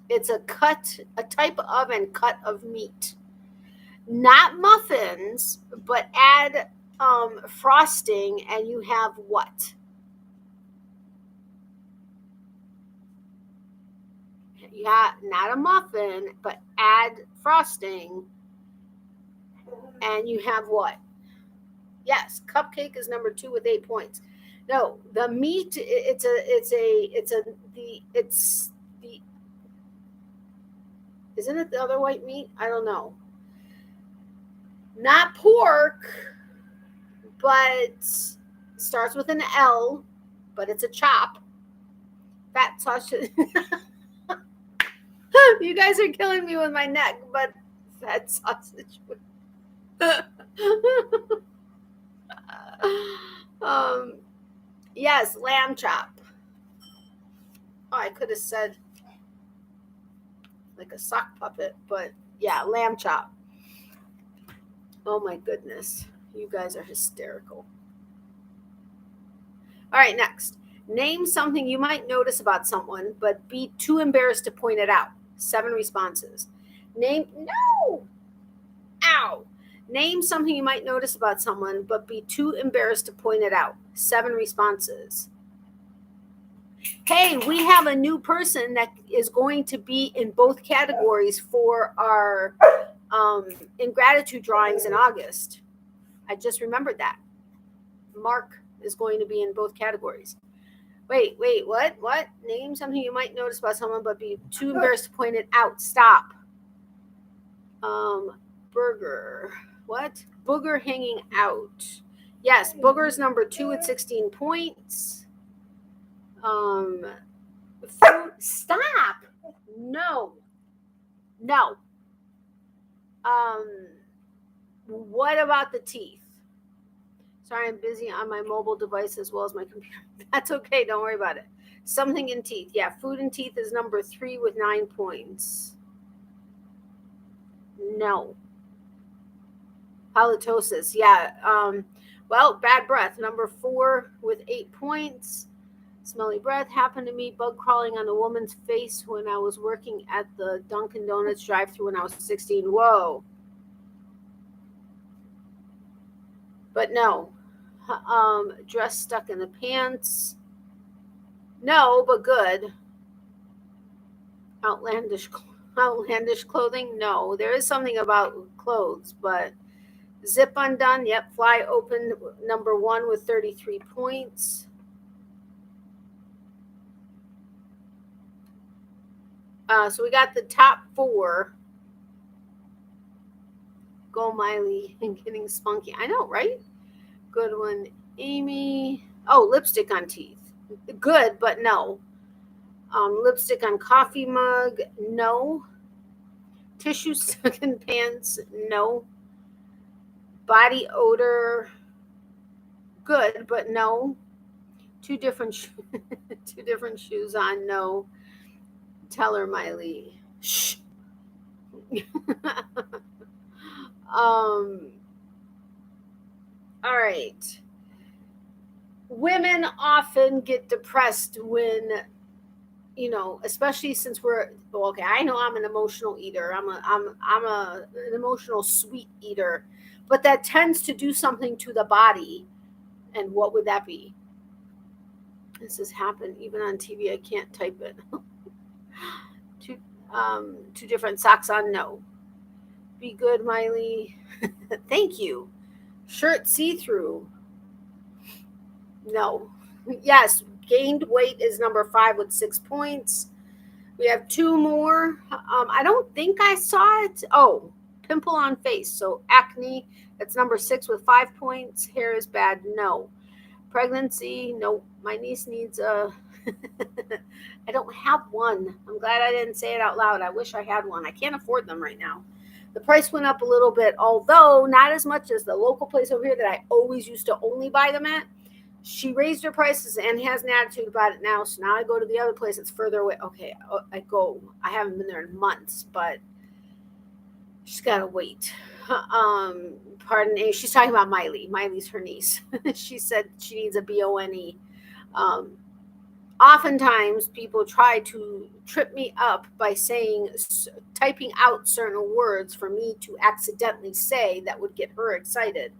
It's a type of and cut of meat. Not muffins, but add frosting and you have what? Yeah, not a muffin, but add frosting and you have what? Yes, cupcake is number 2 with 8 points. No, the meat, isn't it the other white meat? I don't know. Not pork, but starts with an L, but it's a chop. Fat sausage. You guys are killing me with my neck, but fat sausage. Yes, lamb chop. Oh, I could have said like a sock puppet, but yeah, lamb chop. Oh my goodness. You guys are hysterical. All right, next. Name something you might notice about someone, but be too embarrassed to point it out. 7 responses. No! Ow! Name something you might notice about someone, but be too embarrassed to point it out. 7 responses. Hey, we have a new person that is going to be in both categories for our ingratitude drawings in August. I just remembered that. Mark is going to be in both categories. Wait, what? Name something you might notice about someone, but be too embarrassed to point it out. Stop. Burger. What? Booger hanging out. Yes, booger is number 2 with 16 points. Food. Stop. No. What about the teeth? Sorry, I'm busy on my mobile device as well as my computer. That's okay. Don't worry about it. Something in teeth. Yeah, food and teeth is number 3 with 9 points. No. Halitosis. Yeah. Well, bad breath. Number 4 with 8 points. Smelly breath happened to me. Bug crawling on a woman's face when I was working at the Dunkin' Donuts drive-thru when I was 16. Whoa. But no. Dress stuck in the pants. No, but good. Outlandish clothing. No, there is something about clothes, but zip undone. Yep, fly open. Number 1 with 33 points. So we got the top 4. Go Miley and getting spunky. I know, right? Good one, Amy. Oh, lipstick on teeth. Good, but no. Lipstick on coffee mug. No. Tissue stuck in pants. No. Body odor. Good, but no. 2 different shoes on. No. Tell her, Miley. Shh. All right. Women often get depressed when, especially since okay, I know I'm an emotional eater. I'm an emotional sweet eater, but that tends to do something to the body. And what would that be? This has happened even on TV. I can't type it. two, two different socks on. No. Be good, Miley. Thank you. Shirt see through. No. Yes, gained weight is number 5 with 6 points. We have 2 more. I don't think I saw it. Oh, pimple on face. So acne, that's number 6 with 5 points. Hair is bad. No. Pregnancy. No. My niece needs a. I don't have one. I'm glad I didn't say it out loud. I wish I had one. I can't afford them right now. The price went up a little bit, although not as much as the local place over here that I always used to only buy them at. She raised her prices and has an attitude about it now. So now I go to the other place that's further away. Okay, I haven't been there in months, but she's got to wait. Pardon me. She's talking about Miley. Miley's her niece. She said she needs a BONE. Oftentimes people try to trip me up by typing out certain words for me to accidentally say that would get her excited.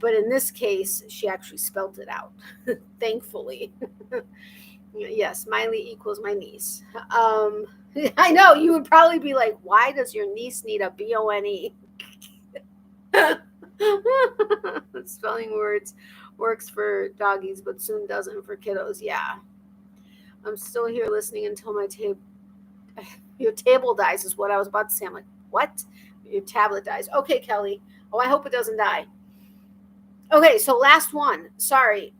But in this case, she actually spelled it out, thankfully. Yes, Miley equals my niece. I know, you would probably be like, why does your niece need a BONE? Spelling words works for doggies, but soon doesn't for kiddos. Yeah. I'm still here listening until your table dies is what I was about to say. I'm like, what? Your tablet dies. Okay, Kelly. Oh, I hope it doesn't die. Okay, so last one. Sorry.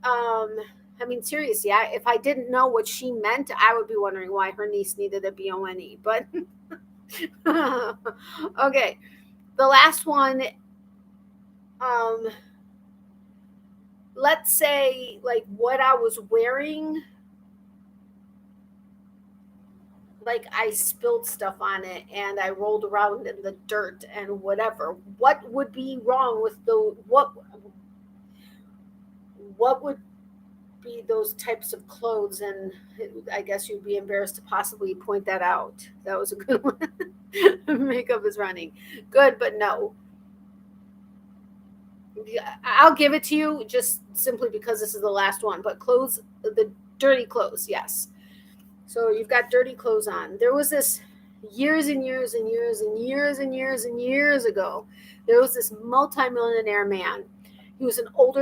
Seriously, if I didn't know what she meant, I would be wondering why her niece needed a BONE. But okay, the last one. Let's say like what I was wearing. Like I spilled stuff on it and I rolled around in the dirt and whatever. What would be wrong with what would be those types of clothes? And I guess you'd be embarrassed to possibly point that out. That was a good one. Makeup is running. Good, but no. I'll give it to you just simply because this is the last one. But clothes, the dirty clothes, yes. So you've got dirty clothes on. There was this years and years and years and years and years and years ago. There was this multimillionaire man. He was an old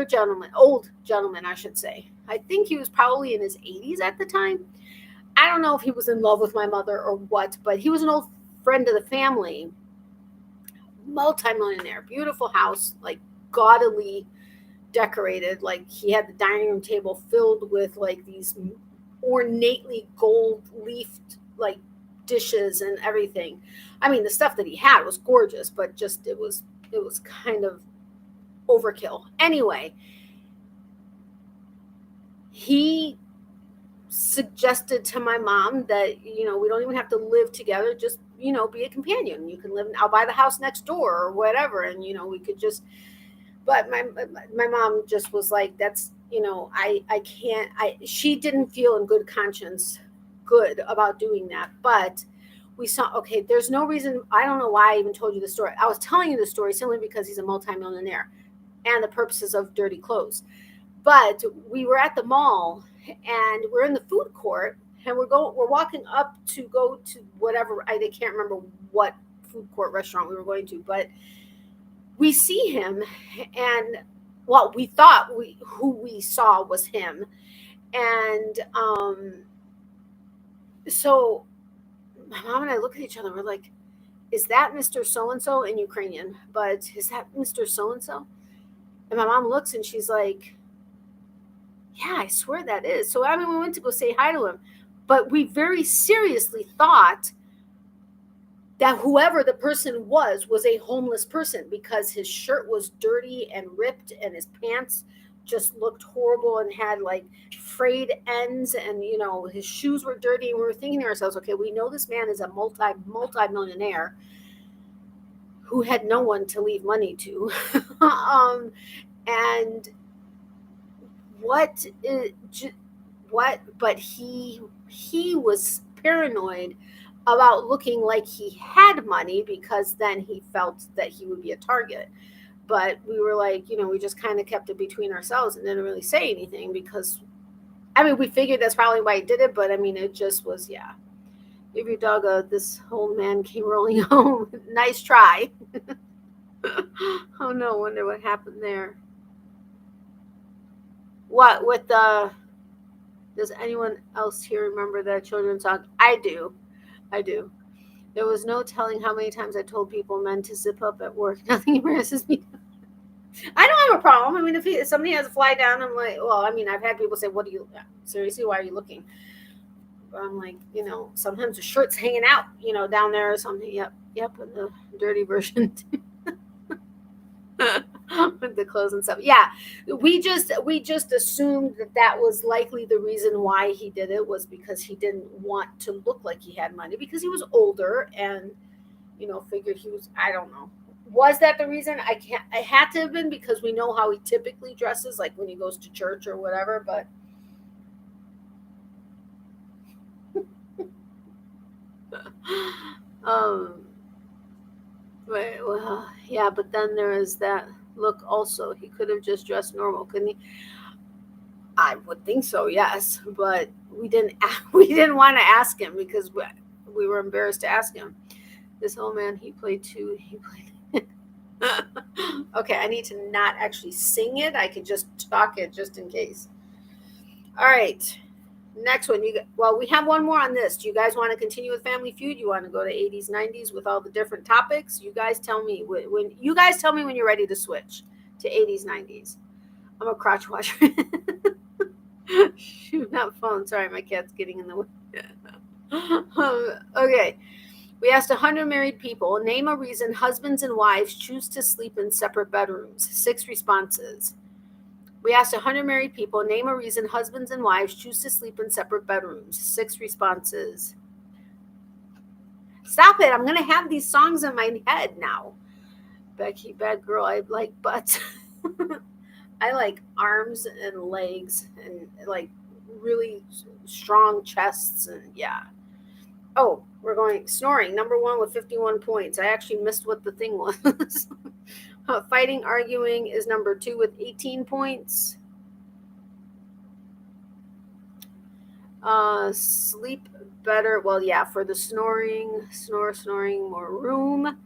gentleman, I should say. I think he was probably in his 80s at the time. I don't know if he was in love with my mother or what, but he was an old friend of the family. Multimillionaire, beautiful house, like gaudily decorated. Like he had the dining room table filled with like these ornately gold leafed like dishes and everything. I mean, the stuff that he had was gorgeous, but just it was kind of overkill. Anyway, he suggested to my mom that we don't even have to live together, just be a companion. You can I'll buy the house next door or whatever, and we could just. But my mom just was like, that's I can't. She didn't feel in good conscience good about doing that. But we saw, okay, there's no reason. I don't know why I even told you the story. I was telling you the story simply because he's a multimillionaire and the purposes of dirty clothes. But we were at the mall and we're in the food court and we're walking up to go to whatever, I can't remember what food court restaurant we were going to, but we see him and we thought who we saw was him. And so my mom and I look at each other, we're like, is that Mr. So-and-so? In Ukrainian, but is that Mr. So-and-so? And my mom looks and she's like, yeah, I swear that is. So we went to go say hi to him, but we very seriously thought that whoever the person was a homeless person because his shirt was dirty and ripped and his pants just looked horrible and had like frayed ends and his shoes were dirty. And we were thinking to ourselves, okay, we know this man is a multi-millionaire who had no one to leave money to. And what but he was paranoid about looking like he had money, because then he felt that he would be a target. But we were like, we just kind of kept it between ourselves and didn't really say anything, because we figured that's probably why he did it, but it just was, yeah. Give your dog this old man came rolling home. Nice try. Oh no, wonder what happened there. What with does anyone else here remember that children's song? I do. There was no telling how many times I told people men to zip up at work. Nothing embarrasses me. I don't have a problem. If somebody has a fly down, I'm like, well, I've had people say, "What do you seriously? Why are you looking?" I'm like, sometimes the shirt's hanging out, down there or something. Yep, in the dirty version. With the clothes and stuff. Yeah, we just assumed that was likely the reason why he did it, was because he didn't want to look like he had money, because he was older and figured he was, I don't know. Was that the reason? I had to have been, because we know how he typically dresses, like when he goes to church or whatever, but well, yeah, but then there is that look also. He could have just dressed normal, couldn't he? I would think so, yes, but we didn't want to ask him, because we were embarrassed to ask him. This old man, he played too. Okay, I need to not actually sing it. I could just talk it just in case. All right. Next one. We have one more on this. Do you guys want to continue with Family Feud? You want to go to 80s, 90s with all the different topics? You guys tell me when you're ready to switch to 80s, 90s. I'm a crotch watcher. Shoot, not phone. Sorry, my cat's getting in the way. Okay. We asked 100 married people, name a reason husbands and wives choose to sleep in separate bedrooms. 6 responses. We asked 100 married people, name a reason husbands and wives choose to sleep in separate bedrooms. 6 responses. Stop it. I'm going to have these songs in my head now. Becky, bad girl, I like butts. I like arms and legs and like really strong chests, and yeah. Oh, we're going snoring. Number 1 with 51 points. I actually missed what the thing was. Fighting, arguing is number 2 with 18 points. Sleep better. Well, yeah, for the snoring, more room.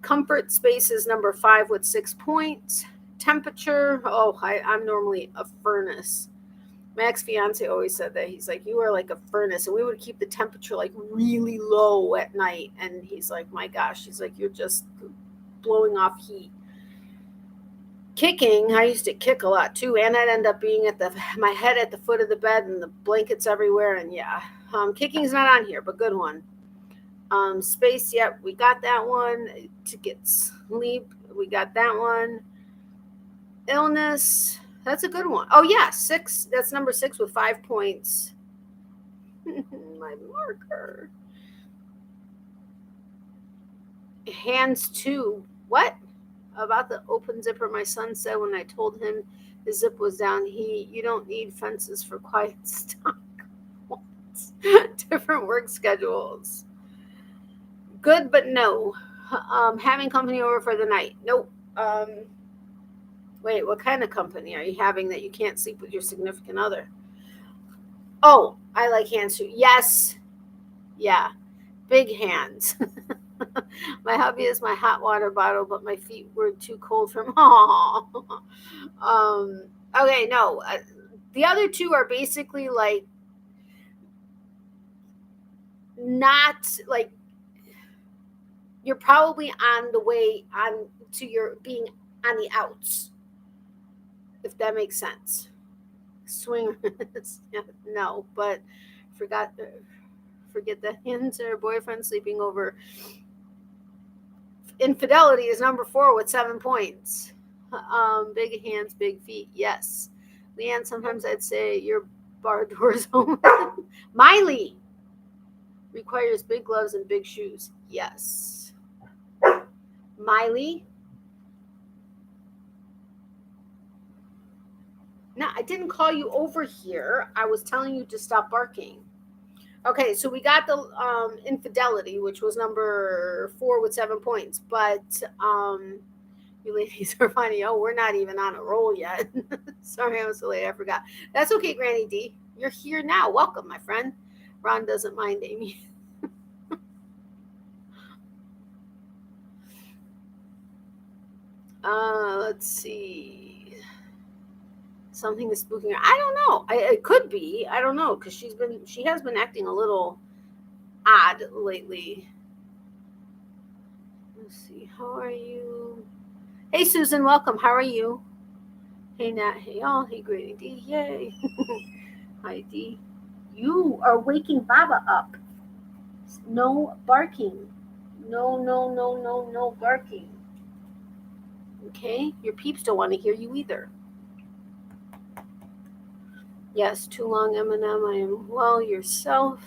Comfort space is number 5 with 6 points. Temperature. Oh, I'm normally a furnace. My ex-fiance always said that. He's like, you are like a furnace. And we would keep the temperature like really low at night. And he's like, my gosh. He's like, you're just blowing off heat. Kicking. I used to kick a lot too. And I'd end up being my head at the foot of the bed and the blankets everywhere. And yeah, kicking's not on here, but good one. Space. Yep. We got that one. To get sleep. We got that one. Illness. That's a good one. Oh, yeah, 6. That's number 6 with 5 points. My marker. Hands too. What? About the open zipper, my son said when I told him the zip was down, you don't need fences for quiet stock. Different work schedules. Good, but no. Having company over for the night. Nope. Wait, what kind of company are you having that you can't sleep with your significant other? Oh, I like hands too. Yes. Yeah. Big hands. My hubby is my hot water bottle, but my feet were too cold for him. Okay, no. The other 2 are basically like not like you're probably on the way on to your being on the outs, if that makes sense. Swingers, no, but forget the hints or boyfriend sleeping over. Infidelity is number 4 with 7 points. Big hands, big feet. Yes. Leanne, sometimes I'd say your bar door's open. Miley requires big gloves and big shoes. Yes. Miley. No, I didn't call you over here. I was telling you to stop barking. Okay, so we got the infidelity, which was number 4 with 7 points. But you ladies are funny. Oh, we're not even on a roll yet. Sorry, I was so late. I forgot. That's okay, Granny D. You're here now. Welcome, my friend. Ron doesn't mind Amy. Let's see. Something is spooking her. I don't know. It could be. I don't know because she has been acting a little odd lately. Let's see. How are you? Hey, Susan. Welcome. How are you? Hey, Nat. Hey, all. Hey, Granny D. Yay. Hi, D. You are waking Baba up. No barking. No barking. Okay? Your peeps don't want to hear you either. Yes, too long, Eminem. I am well yourself.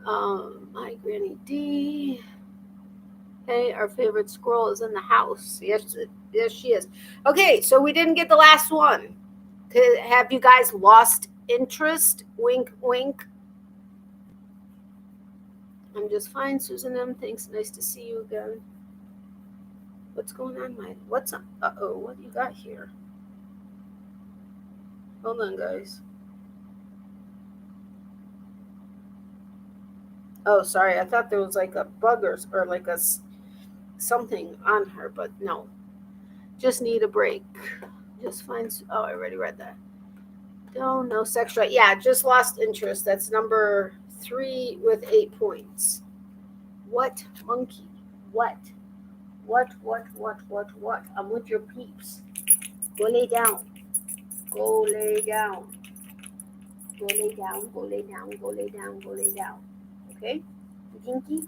Hi, Granny D. Hey, our favorite squirrel is in the house. Yes, she is. Okay, so we didn't get the last one. Have you guys lost interest? Wink, wink. I'm just fine, Susan M. Thanks. Nice to see you again. What's going on, what's up? Uh-oh, what do you got here? Hold on, guys. Oh, sorry. I thought there was like a bug or like a something on her, but no. Just need a break. Just find. Oh, I already read that. No sex drive. Yeah, just lost interest. That's number 3 with 8 points. What monkey? What? I'm with your peeps. Go lay down. Go lay down. Go lay down. Go lay down. Go lay down. Go lay down. Okay? Stinky?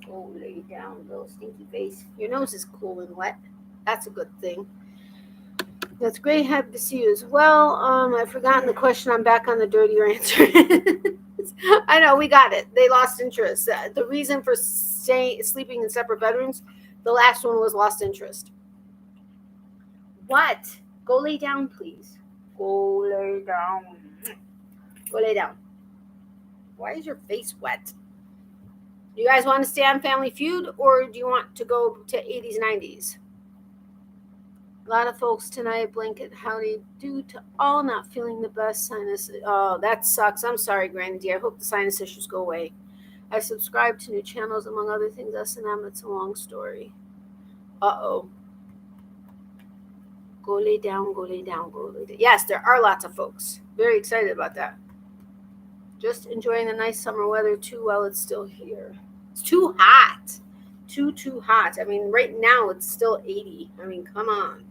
Go lay down, little stinky face. Your nose is cool and wet. That's a good thing. That's great. Happy to see you as well. I've forgotten the question. I'm back on the dirtier answer. I know, we got it. They lost interest. The reason for sleeping in separate bedrooms, the last one was lost interest. What? Go lay down, please. Go lay down. Go lay down. Why is your face wet? You guys want to stay on Family Feud, or do you want to go to 80s, 90s? A lot of folks tonight, blanket howdy, due to all not feeling the best sinus. Oh, that sucks. I'm sorry, Granny D. I hope the sinus issues go away. I subscribe to new channels, among other things, S&M. It's a long story. Uh-oh. Go lay down, go lay down, go lay down. Yes, there are lots of folks. Very excited about that. Just enjoying the nice summer weather, too, while it's still here. It's too hot. Too hot. I mean, right now it's still 80. I mean, come on.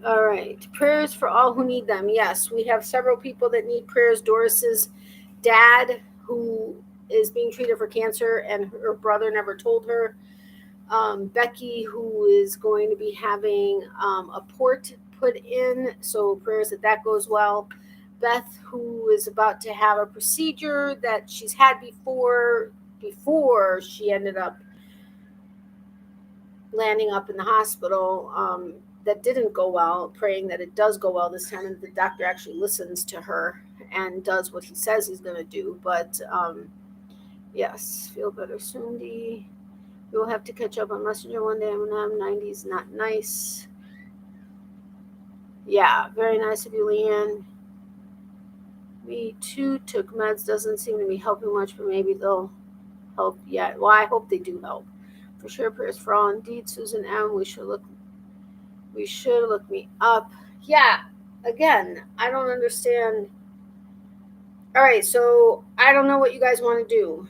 All right. Prayers for all who need them. Yes, we have several people that need prayers. Doris's dad, who is being treated for cancer, and her brother never told her. Becky, who is going to be having a port put in, so prayers that goes well. Beth, who is about to have a procedure that she's had before she ended up landing up in the hospital. That didn't go well, praying that it does go well this time and the doctor actually listens to her and does what he says he's going to do. But yes, feel better soon, D. We'll have to catch up on Messenger one day. I'm 90s, not nice. Yeah, very nice of you, Leanne. Me too, took meds. Doesn't seem to be helping much, but maybe they'll help yet. Well, I hope they do help. For sure, prayers for all. Indeed, Susan M. We should look me up. Yeah, again, I don't understand. All right, so I don't know what you guys want to do.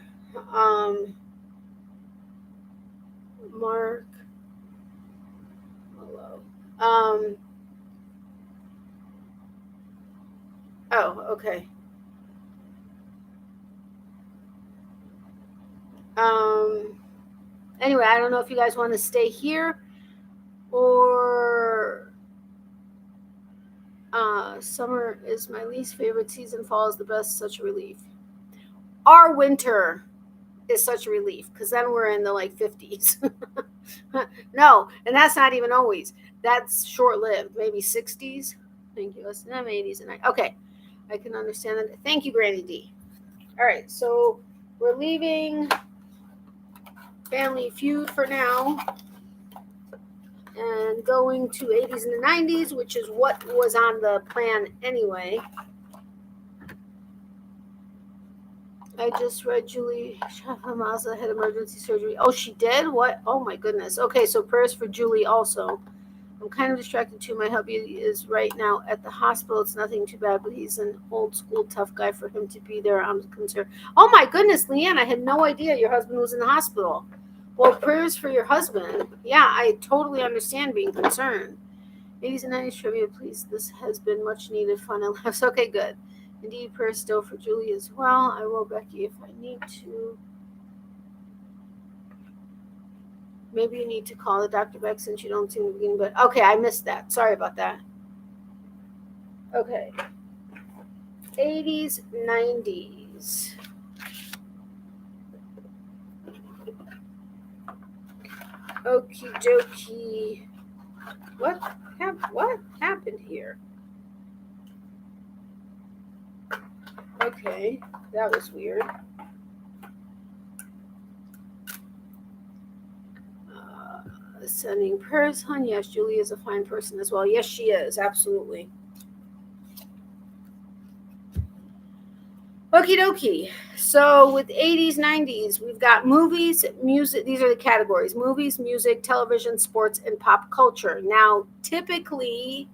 Mark. Hello. Oh, okay. Anyway, I don't know if you guys want to stay here or summer is my least favorite season. Fall is the best, such a relief. Our winter is such a relief, because then we're in the like 50s. No, and that's not even always. That's short-lived, maybe 60s. Thank you. That's not 80s and 90s. Okay, I can understand that. Thank you, Granny D. All right, so we're leaving Family Feud for now and going to 80s and the 90s, which is what was on the plan anyway. I just read Julie Hamaza had emergency surgery. Oh, she did? What? Oh, my goodness. Okay, so prayers for Julie also. I'm kind of distracted too. My hubby is right now at the hospital. It's nothing too bad, but he's an old school tough guy. For him to be there, I'm concerned. Oh, my goodness, Leanne, I had no idea your husband was in the hospital. Well, prayers for your husband. Yeah, I totally understand being concerned. 80s and 90s trivia, please. This has been much needed fun and laughs. Okay, good. Indeed, prayer still for Julie as well. I will, Becky, if I need to. Maybe you need to call the doctor back since you don't seem to be, but okay, I missed that. Sorry about that. Okay. 80s, 90s. Okie dokie. What happened here? Okay, that was weird. Sending prayers, hon. Yes, Julie is a fine person as well. Yes, she is. Absolutely. Okie dokie. So with 80s, 90s, we've got movies, music. These are the categories: movies, music, television, sports, and pop culture. Now, typically,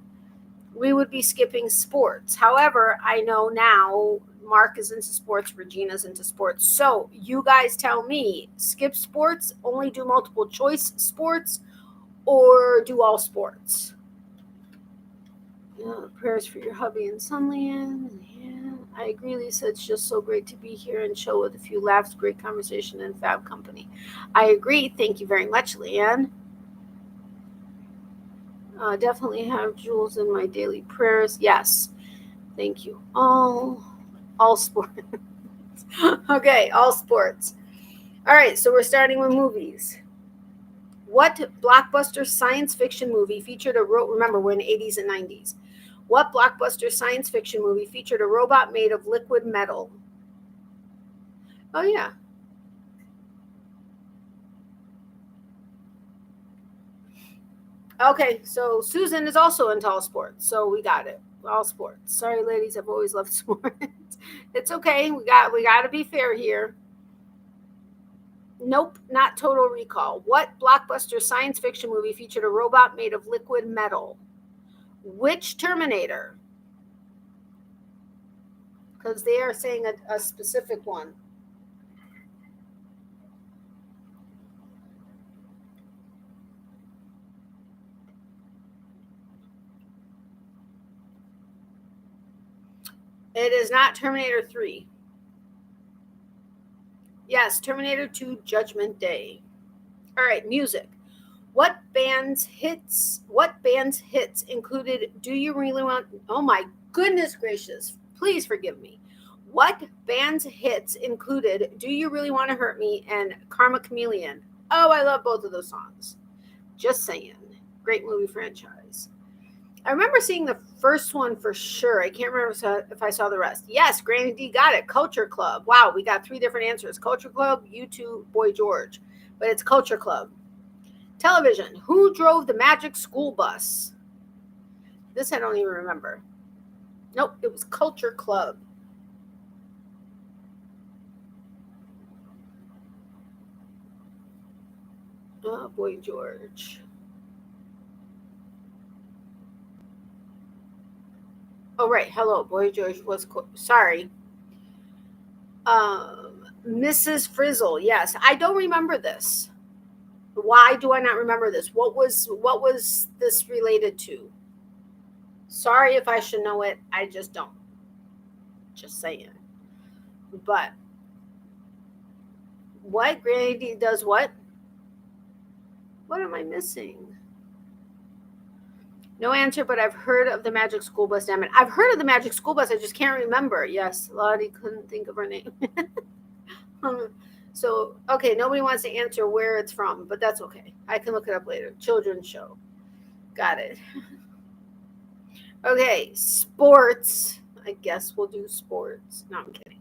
we would be skipping sports. However, I know now Mark is into sports, Regina's into sports. So you guys tell me, skip sports, only do multiple choice sports, or do all sports? Prayers for your hubby and son, Leanne. Yeah, I agree, Lisa. It's just so great to be here and chill with a few laughs, great conversation, and fab company. I agree. Thank you very much, Leanne. Definitely have Jules in my daily prayers. Yes. Thank you. All sports. Okay, all sports. All right, so we're starting with movies. What blockbuster science fiction movie featured remember, we're in the 80s and 90s. What blockbuster science fiction movie featured a robot made of liquid metal? Oh, yeah. Okay, so Susan is also into all sports, so we got it. All sports. Sorry, ladies, I've always loved sports. It's okay. We got to be fair here. Nope, not Total Recall. What blockbuster science fiction movie featured a robot made of liquid metal? Which Terminator? Because they are saying a specific one. It is not Terminator 3. Yes, Terminator 2 Judgment Day. All right, music. What band's hits included Do You Really Want? Oh my goodness gracious. Please forgive me. What band's hits included Do You Really Want to Hurt Me and Karma Chameleon? Oh, I love both of those songs. Just saying. Great movie franchise. I remember seeing the first one for sure. I can't remember if I saw the rest. Yes, Granny D got it. Culture Club. Wow, we got 3 different answers. Culture Club, U2, Boy George. But it's Culture Club. Television. Who drove the Magic School Bus? This I don't even remember. Nope, it was Culture Club. Oh, Boy George. Oh, right. Hello, Boy George was sorry. Mrs. Frizzle. Yes, I don't remember this. Why do I not remember this? What was this related to? Sorry if I should know it. I just don't. Just saying. But what? Granny D does what? What am I missing? No answer, but I've heard of the Magic School Bus. Damn it. I've heard of the Magic School Bus. I just can't remember. Yes, Lottie couldn't think of her name. So, okay, nobody wants to answer where it's from, but that's okay. I can look it up later. Children's show. Got it. Okay, sports. I guess we'll do sports. No, I'm kidding.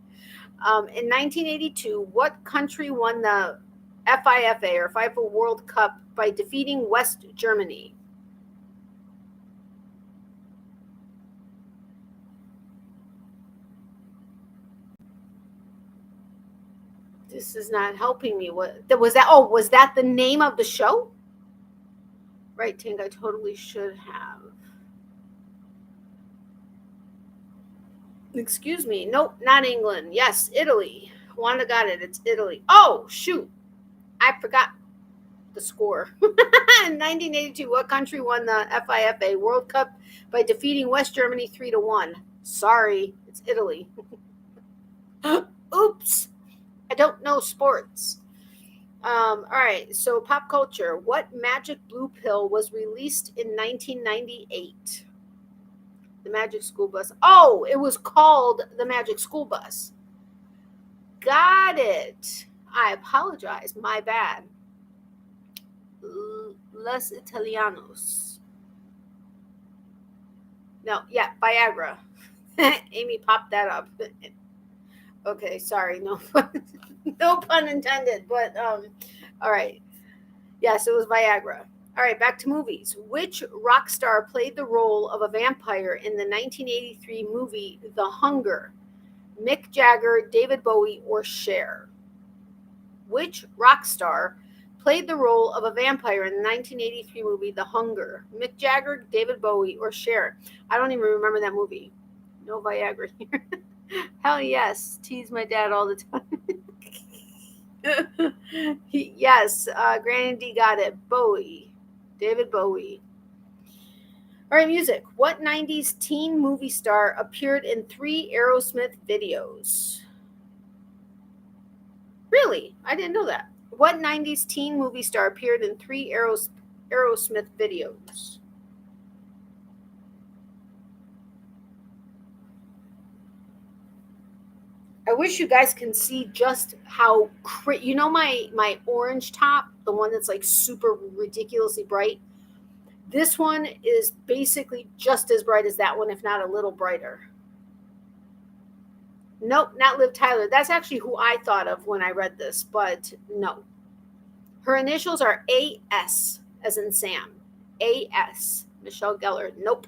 In 1982, what country won the FIFA or FIFA World Cup by defeating West Germany? This is not helping me. What was that? Oh, was that the name of the show? Right, Tink, I totally should have. Excuse me. Nope, not England. Yes, Italy. Wanda got it. It's Italy. Oh, shoot. I forgot the score. In 1982, what country won the FIFA World Cup by defeating West Germany 3-1? Sorry, it's Italy. Oops. I don't know sports. All right, so pop culture. What magic blue pill was released in 1998? The Magic School Bus. Oh, it was called the Magic School Bus. Got it. I apologize. My bad. Los Italianos. No, yeah, Viagra. Amy popped that up. Okay, sorry, no pun intended, but all right. Yes, it was Viagra. All right, back to movies. Which rock star played the role of a vampire in the 1983 movie The Hunger? Mick Jagger, David Bowie, or Cher? Which rock star played the role of a vampire in the 1983 movie The Hunger? Mick Jagger, David Bowie, or Cher? I don't even remember that movie. No Viagra here. Hell yes. Tease my dad all the time. Yes, Granny D got it. Bowie. David Bowie. All right, music. What 90s teen movie star appeared in 3 Aerosmith videos? Really? I didn't know that. What 90s teen movie star appeared in 3 Aerosmith videos? I wish you guys can see just how, you know my orange top, the one that's like super ridiculously bright? This one is basically just as bright as that one, if not a little brighter. Nope, not Liv Tyler. That's actually who I thought of when I read this, but no. Her initials are AS, as in Sam. AS. Michelle Gellar. Nope.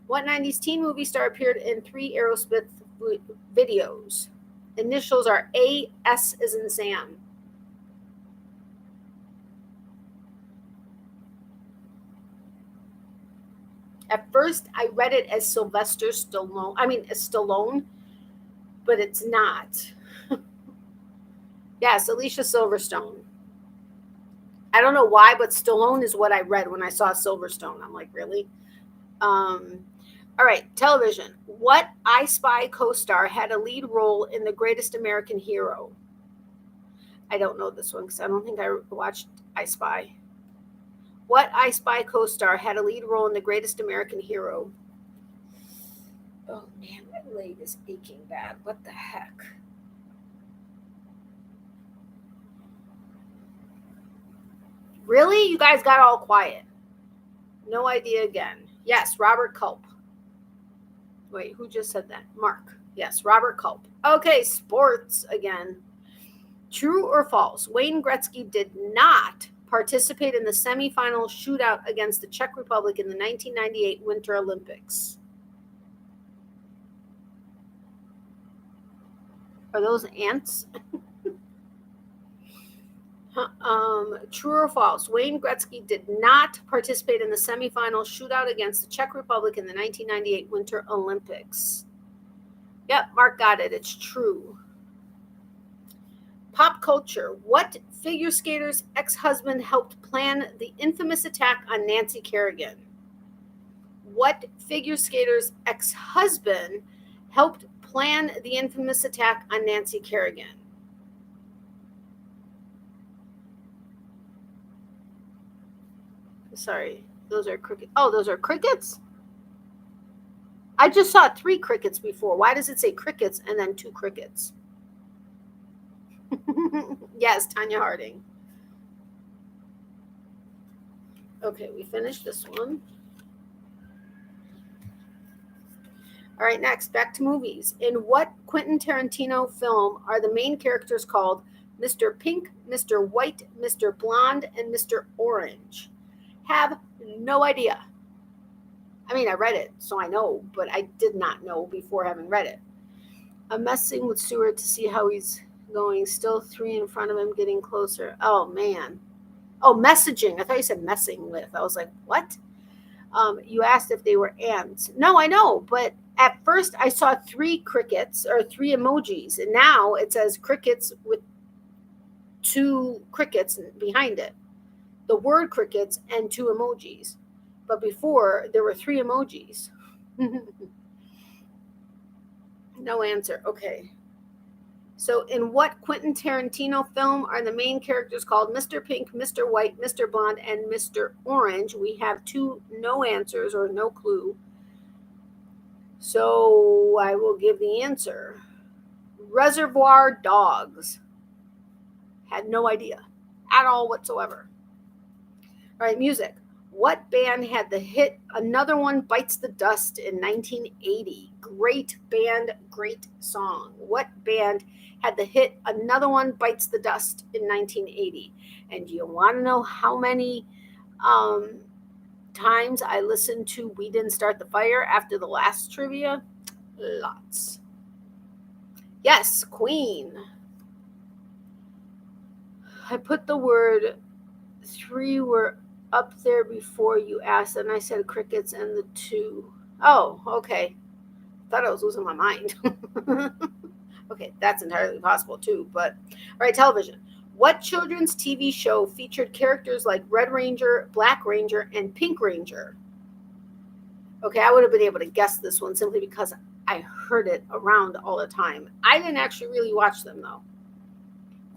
What 90s teen movie star appeared in 3 Aerosmith videos? Initials are AS, as in Sam. At first, I read it as Sylvester Stallone. As Stallone, but it's not. Yes, Alicia Silverstone. I don't know why, but Stallone is what I read when I saw Silverstone. I'm like, really? All right, television. What I Spy co-star had a lead role in The Greatest American Hero? I don't know this one because I don't think I watched I Spy. What I Spy co-star had a lead role in The Greatest American Hero? Oh man, my leg is aching bad. What the heck? Really? You guys got all quiet. No idea again. Yes, Robert Culp. Wait, who just said that? Mark. Yes, Robert Culp. Okay, sports again. True or false? Wayne Gretzky did not participate in the semifinal shootout against the Czech Republic in the 1998 Winter Olympics. Are those ants? True or false? Wayne Gretzky did not participate in the semifinal shootout against the Czech Republic in the 1998 Winter Olympics. Yep, Mark got it. It's true. Pop culture. What figure skater's ex-husband helped plan the infamous attack on Nancy Kerrigan? What figure skater's ex-husband helped plan the infamous attack on Nancy Kerrigan? Sorry, those are crickets. Oh, those are crickets? I just saw 3 crickets before. Why does it say crickets and then 2 crickets? Yes, Tanya Harding. Okay, we finished this one. All right, next, back to movies. In what Quentin Tarantino film are the main characters called Mr. Pink, Mr. White, Mr. Blonde, and Mr. Orange? Have no idea. I mean, I read it, so I know, but I did not know before having read it. I'm messing with Stewart to see how he's going. Still 3 in front of him, getting closer. Oh, man. Oh, messaging. I thought you said messing with. I was like, what? You asked if they were ants. No, I know, but at first I saw 3 crickets or 3 emojis, and now it says crickets with 2 crickets behind it. The word crickets and 2 emojis. But before, there were 3 emojis. No answer. Okay. So in what Quentin Tarantino film are the main characters called Mr. Pink, Mr. White, Mr. Blonde, and Mr. Orange? We have 2 no answers or no clue. So I will give the answer. Reservoir Dogs. Had no idea at all whatsoever. All right, music. What band had the hit Another One Bites the Dust in 1980? Great band, great song. What band had the hit Another One Bites the Dust in 1980? And do you want to know how many times I listened to We Didn't Start the Fire after the last trivia? Lots. Yes, Queen. I put the word 3 were up there before you asked, and I said crickets and the 2. Oh, okay. Thought I was losing my mind. Okay, that's entirely possible too. But all right, television. What children's TV show featured characters like Red Ranger, Black Ranger, and Pink Ranger? Okay, I would have been able to guess this one simply because I heard it around all the time. I didn't actually really watch them though.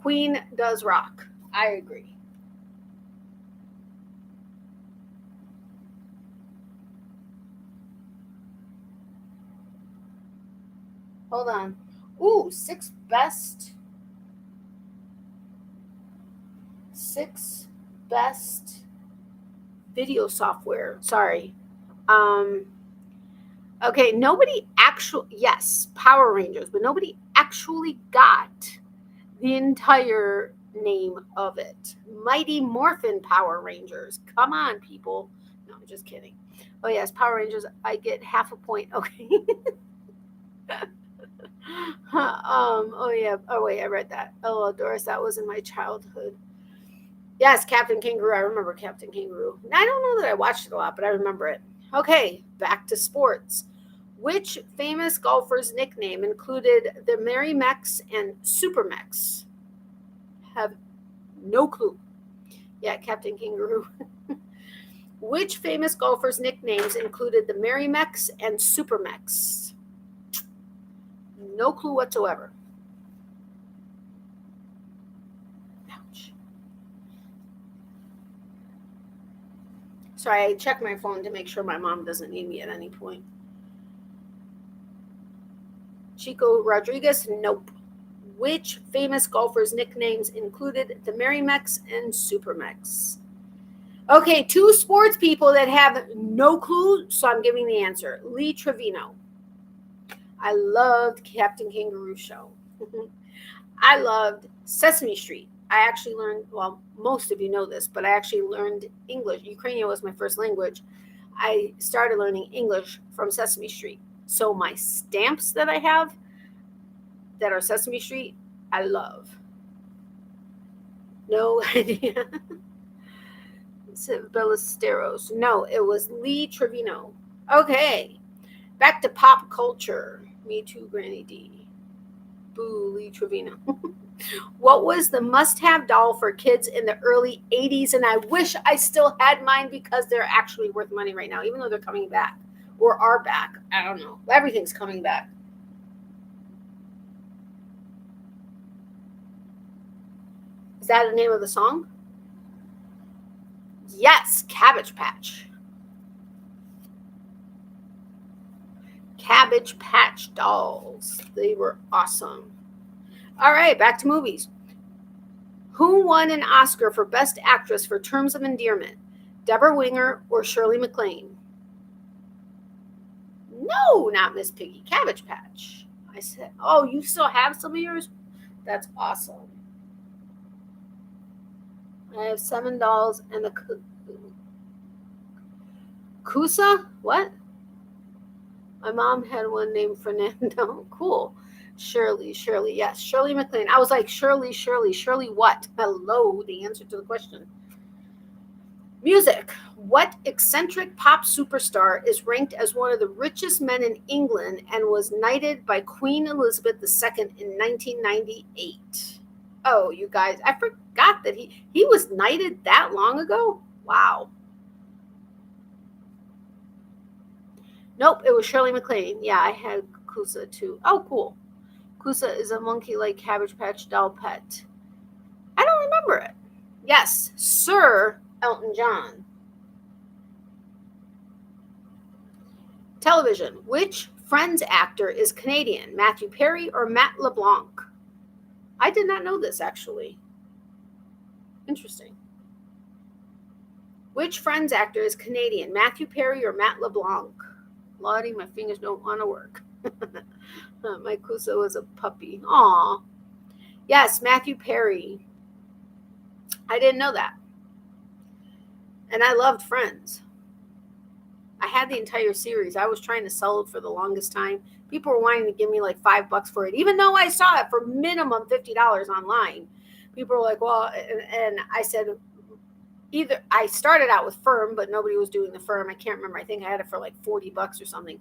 Queen does rock. I agree. Hold on. Ooh, 6 best video software. Sorry. Okay, nobody actually, yes, Power Rangers, but nobody actually got the entire name of it. Mighty Morphin Power Rangers. Come on, people. No, I'm just kidding. Oh, yes, Power Rangers, I get half a point. Okay. Oh yeah. Oh wait, I read that. Oh, Doris, that was in my childhood. Yes, Captain Kangaroo. I remember Captain Kangaroo. I don't know that I watched it a lot, but I remember it. Okay, back to sports. Which famous golfer's nickname included the Merry Mex and Super Mex? Have no clue. Yeah, Captain Kangaroo. Which famous golfer's nicknames included the Merry Mex and Super Mex? No clue whatsoever. Ouch. Sorry, I checked my phone to make sure my mom doesn't need me at any point. Chico Rodriguez, nope. Which famous golfer's nicknames included the Merry Mex and Super Mex? Okay, 2 sports people that have no clue, so I'm giving the answer. Lee Trevino. I loved Captain Kangaroo show. I loved Sesame Street. I actually learned, well, most of you know this, but I actually learned English. Ukrainian was my first language. I started learning English from Sesame Street. So my stamps that I have that are Sesame Street, I love. No idea. Ballesteros. No, it was Lee Trevino. Okay. Back to pop culture. Me too, Granny D. Boo, Lee Trevino. What was the must-have doll for kids in the early 80s? And I wish I still had mine because they're actually worth money right now, even though they're coming back or are back. I don't know. Everything's coming back. Is that the name of the song? Yes, Cabbage Patch. Cabbage Patch Dolls. They were awesome. All right, back to movies. Who won an Oscar for Best Actress for Terms of Endearment? Deborah Winger or Shirley MacLaine? No, not Miss Piggy. Cabbage Patch. I said, oh, you still have some of yours? That's awesome. I have 7 dolls and a Kusa? What? My mom had one named Fernando. Cool. Shirley, yes. Shirley MacLaine. I was like, Shirley what? Hello, the answer to the question. Music. What eccentric pop superstar is ranked as one of the richest men in England and was knighted by Queen Elizabeth II in 1998? Oh, you guys, I forgot that he was knighted that long ago? Wow. Nope, it was Shirley MacLaine. Yeah, I had Kusa too. Oh, cool. Kusa is a monkey-like Cabbage Patch doll pet. I don't remember it. Yes, Sir Elton John. Television. Which Friends actor is Canadian? Matthew Perry or Matt LeBlanc? I did not know this, actually. Interesting. Which Friends actor is Canadian? Matthew Perry or Matt LeBlanc? Lottie, my fingers don't want to work. My Kusa was a puppy. Aw. Yes, Matthew Perry. I didn't know that. And I loved Friends. I had the entire series. I was trying to sell it for the longest time. People were wanting to give me like $5 for it, even though I saw it for minimum $50 online. People were like, well, and I said, either I started out with Firm, but nobody was doing the Firm. I can't remember. I think I had it for like $40 or something.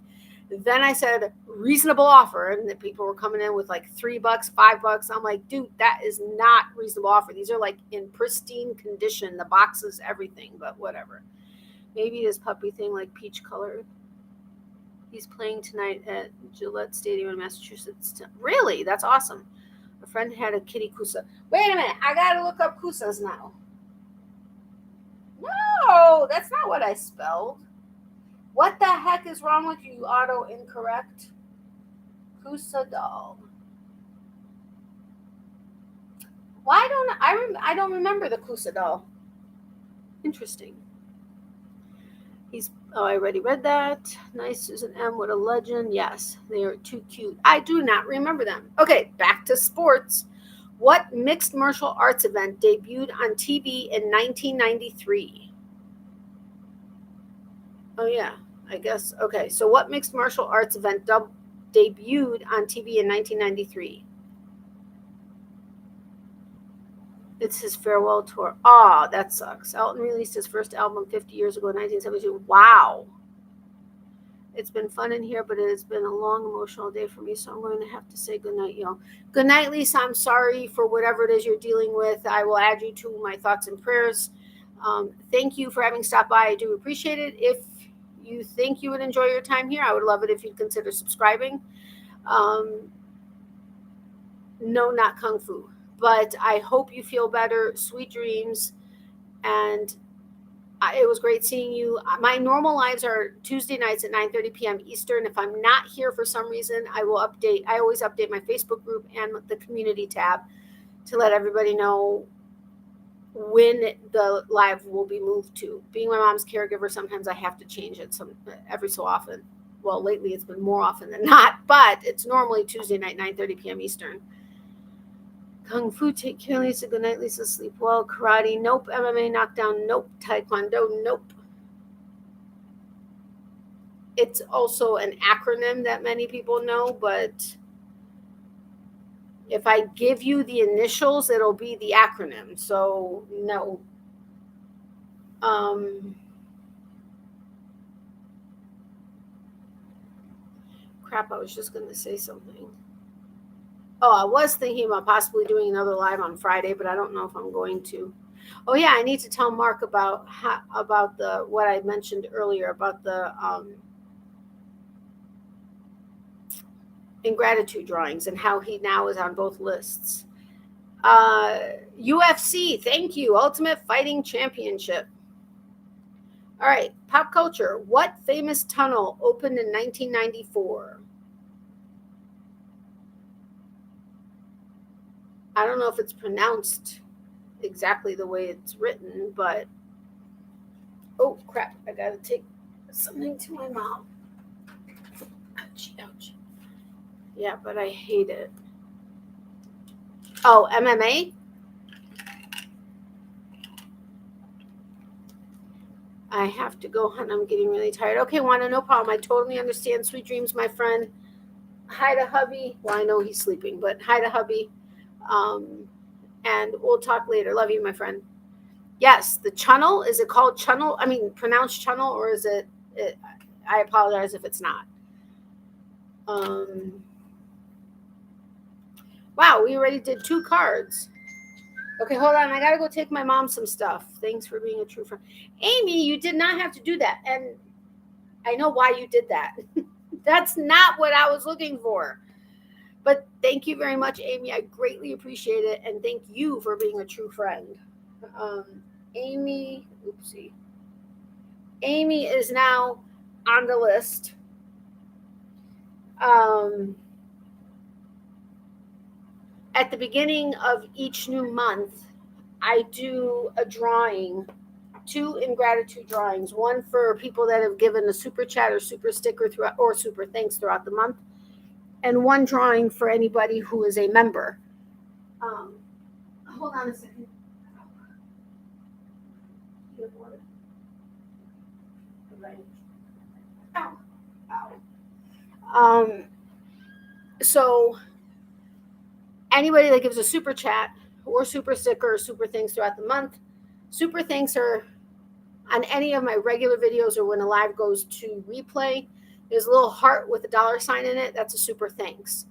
Then I said reasonable offer, and the people were coming in with like $3, $5. I'm like, dude, that is not reasonable offer. These are like in pristine condition, the boxes, everything, but whatever. Maybe this puppy thing like peach colored. He's playing tonight at Gillette Stadium in Massachusetts. Really? That's awesome. A friend had a kitty Kusa. Wait a minute. I got to look up Kusas now. No, that's not what I spelled. What the heck is wrong with you? Auto incorrect. Kusa doll. Why don't I don't remember the Kusa doll. Interesting. I already read that. Nice Susan M. What a legend. Yes, they are too cute. I do not remember them. Okay, back to sports. What mixed martial arts event debuted on TV in 1993? Oh, yeah, I guess. Okay, so what mixed martial arts event debuted on TV in 1993? It's his farewell tour. Oh, that sucks. Elton released his first album 50 years ago in 1972. Wow. It's been fun in here, but it has been a long, emotional day for me, so I'm going to have to say goodnight, y'all. Good night, Lisa. I'm sorry for whatever it is you're dealing with. I will add you to my thoughts and prayers. Thank you for having stopped by. I do appreciate it. If you think you would enjoy your time here, I would love it if you'd consider subscribing. No, not Kung Fu. But I hope you feel better. Sweet dreams. And it was great seeing you. My normal lives are Tuesday nights at 9:30 p.m. Eastern. If I'm not here for some reason, I will update. I always update my Facebook group and the community tab to let everybody know when the live will be moved to. Being my mom's caregiver, sometimes I have to change it every so often. Well, lately it's been more often than not, but it's normally Tuesday night, 9:30 p.m. Eastern. Kung Fu, take care, Lisa. Good night, Lisa. Sleep well. Karate, nope. MMA, knockdown, nope. Taekwondo, nope. It's also an acronym that many people know, but if I give you the initials, it'll be the acronym. So, no. Crap, I was just going to say something. Oh, I was thinking about possibly doing another live on Friday, but I don't know if I'm going to. Oh, yeah, I need to tell Mark about what I mentioned earlier about the ingratitude drawings and how he now is on both lists. UFC, thank you. Ultimate Fighting Championship. All right, pop culture. What famous tunnel opened in 1994? I don't know if it's pronounced exactly the way it's written, but oh crap, I gotta take something to my mouth. Ouch, ouch. Yeah, but I hate it. Oh, MMA? I have to go, hon. I'm getting really tired. Okay, Wanda, no problem. I totally understand. Sweet dreams, my friend. Hi to hubby. Well, I know he's sleeping, but hi to hubby. And we'll talk later. Love you, my friend. Yes, the channel. Is it called channel? I mean, pronounced channel, or is it I apologize if it's not. Wow, we already did 2 cards. Okay, hold on. I got to go take my mom some stuff. Thanks for being a true friend. Amy, you did not have to do that. And I know why you did that. That's not what I was looking for. But thank you very much, Amy. I greatly appreciate it. And thank you for being a true friend. Amy is now on the list. At the beginning of each new month, I do a drawing, 2 ingratitude drawings, one for people that have given a super chat or super sticker throughout, or super thanks throughout the month, and one drawing for anybody who is a member. Hold on a second. So anybody that gives a super chat or super sticker or super thanks throughout the month, super thanks are on any of my regular videos or when a live goes to replay. There's a little heart with a $sign in it. That's a super thanks.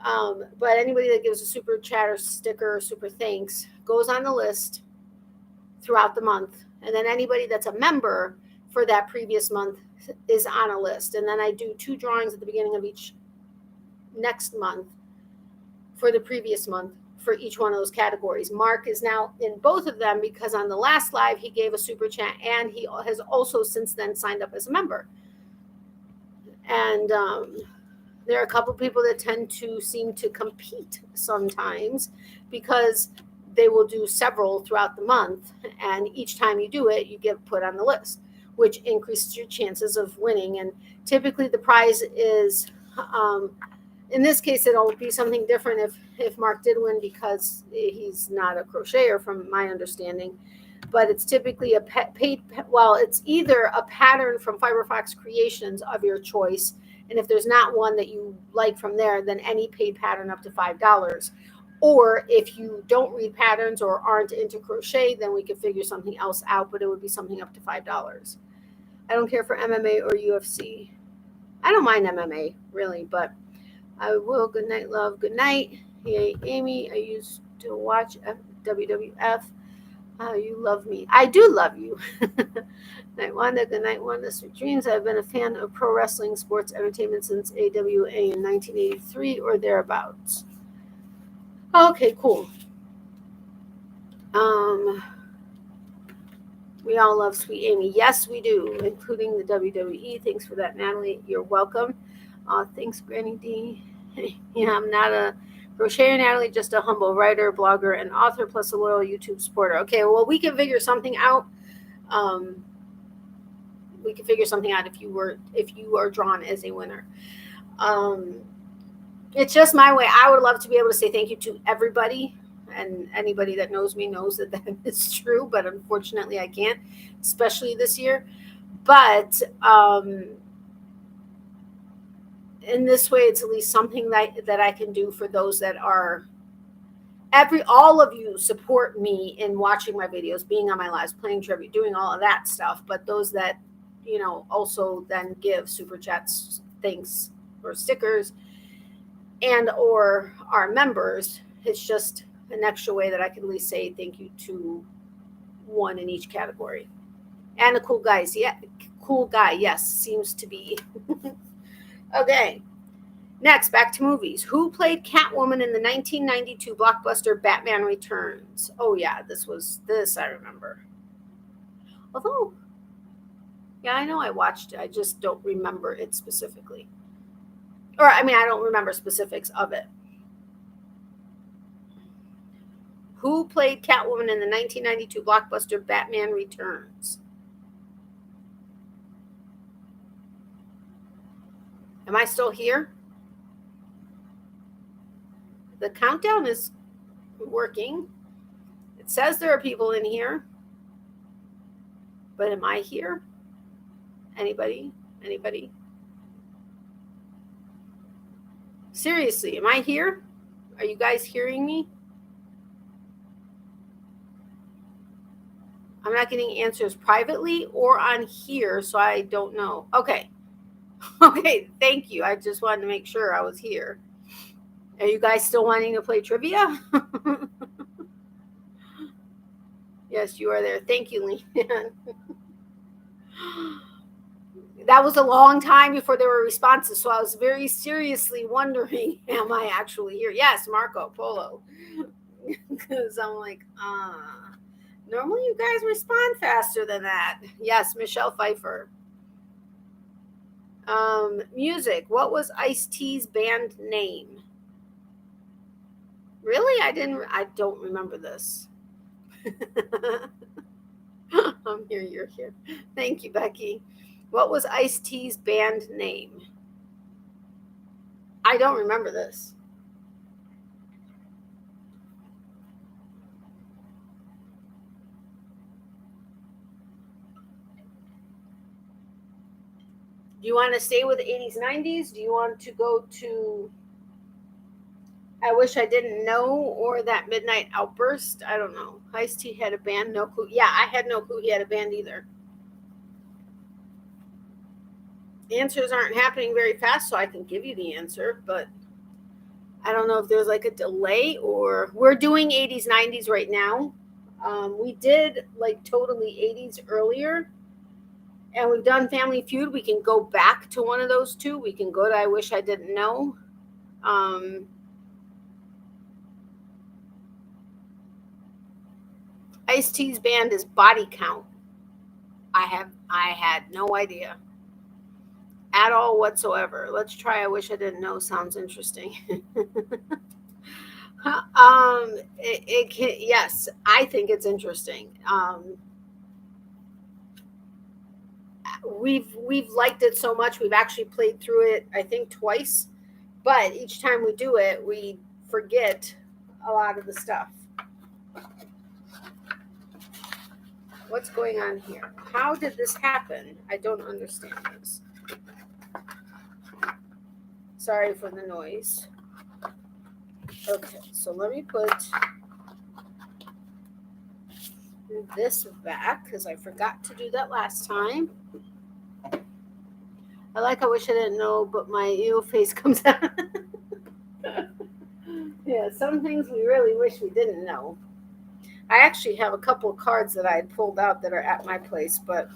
But anybody that gives a super chat or sticker or super thanks goes on the list throughout the month. And then anybody that's a member for that previous month is on a list. And then I do 2 drawings at the beginning of each next month for the previous month for each one of those categories. Mark is now in both of them because on the last live he gave a super chat and he has also since then signed up as a member. And there are a couple people that tend to seem to compete sometimes because they will do several throughout the month, and each time you do it, you get put on the list, which increases your chances of winning. And typically the prize is, in this case, it'll be something different if Mark did win because he's not a crocheter from my understanding, but it's typically a paid, well, it's either a pattern from Fiberfox Creations of your choice, and if there's not one that you like from there, then any paid pattern up to $5. Or if you don't read patterns or aren't into crochet, then we could figure something else out, but it would be something up to $5. I don't care for MMA or UFC. I don't mind MMA, really, but I will. Good night, love. Good night. Hey, Amy, I used to watch WWF. You love me. I do love you. Night Wanda. Good night, Wanda. Sweet dreams. I've been a fan of pro wrestling sports entertainment since AWA in 1983 or thereabouts. Okay, cool. We all love Sweet Amy. Yes, we do, including the WWE. Thanks for that, Natalie. You're welcome. Thanks, Granny D. Yeah, I'm not a crocheter, Natalie, just a humble writer, blogger, and author, plus a loyal YouTube supporter. Okay, well, we can figure something out. We can figure something out if you are drawn as a winner. It's just my way. I would love to be able to say thank you to everybody, and anybody that knows me knows that is true, but unfortunately I can't, especially this year. But in this way, it's at least something that I can do for those that are all of you support me in watching my videos, being on my lives, playing tribute, doing all of that stuff. But those that, also then give super chats, thanks, or stickers, and or are members, it's just an extra way that I can at least say thank you to one in each category. And a cool guy, yes, seems to be. Okay, next, back to movies. Who played Catwoman in the 1992 blockbuster Batman Returns? Oh yeah, this I remember. Although, yeah, I know I watched it, I just don't remember it specifically. I don't remember specifics of it. Who played Catwoman in the 1992 blockbuster Batman Returns? Am I still here? The countdown is working. It says there are people in here. But am I here? Anybody? Anybody? Seriously, am I here? Are you guys hearing me? I'm not getting answers privately or on here, so I don't know. Okay. Okay, thank you. I just wanted to make sure I was here. Are you guys still wanting to play trivia? Yes, you are there. Thank you, Leanne. That was a long time before there were responses, so I was very seriously wondering, am I actually here? Yes, Marco Polo. Because I'm like, normally you guys respond faster than that. Yes, Michelle Pfeiffer. Music. What was Ice-T's band name? Really? I don't remember this. I'm here, you're here. Thank you, Becky. What was Ice-T's band name? I don't remember this. Do you want to stay with the 80s, 90s? Do you want to go to I Wish I Didn't Know or That Midnight Outburst? I don't know. Ice-T had a band, no clue. Yeah, I had no clue he had a band either. Answers aren't happening very fast, so I can give you the answer, but I don't know if there's like a delay or we're doing 80s, 90s right now. We did like totally 80s earlier, and we've done Family Feud. We can go back to one of those two. We can go to I Wish I Didn't Know. Ice-T's band is Body Count. I had no idea at all whatsoever. Let's try I Wish I Didn't Know. Sounds interesting. Yes, I think it's interesting. We've liked it so much. We've actually played through it, I think, twice. But each time we do it, we forget a lot of the stuff. What's going on here? How did this happen? I don't understand this. Sorry for the noise. Okay, so let me put this back because I forgot to do that last time. I wish I didn't know, but my ew face comes out. Yeah, some things we really wish we didn't know. I actually have a couple of cards that I had pulled out that are at my place, but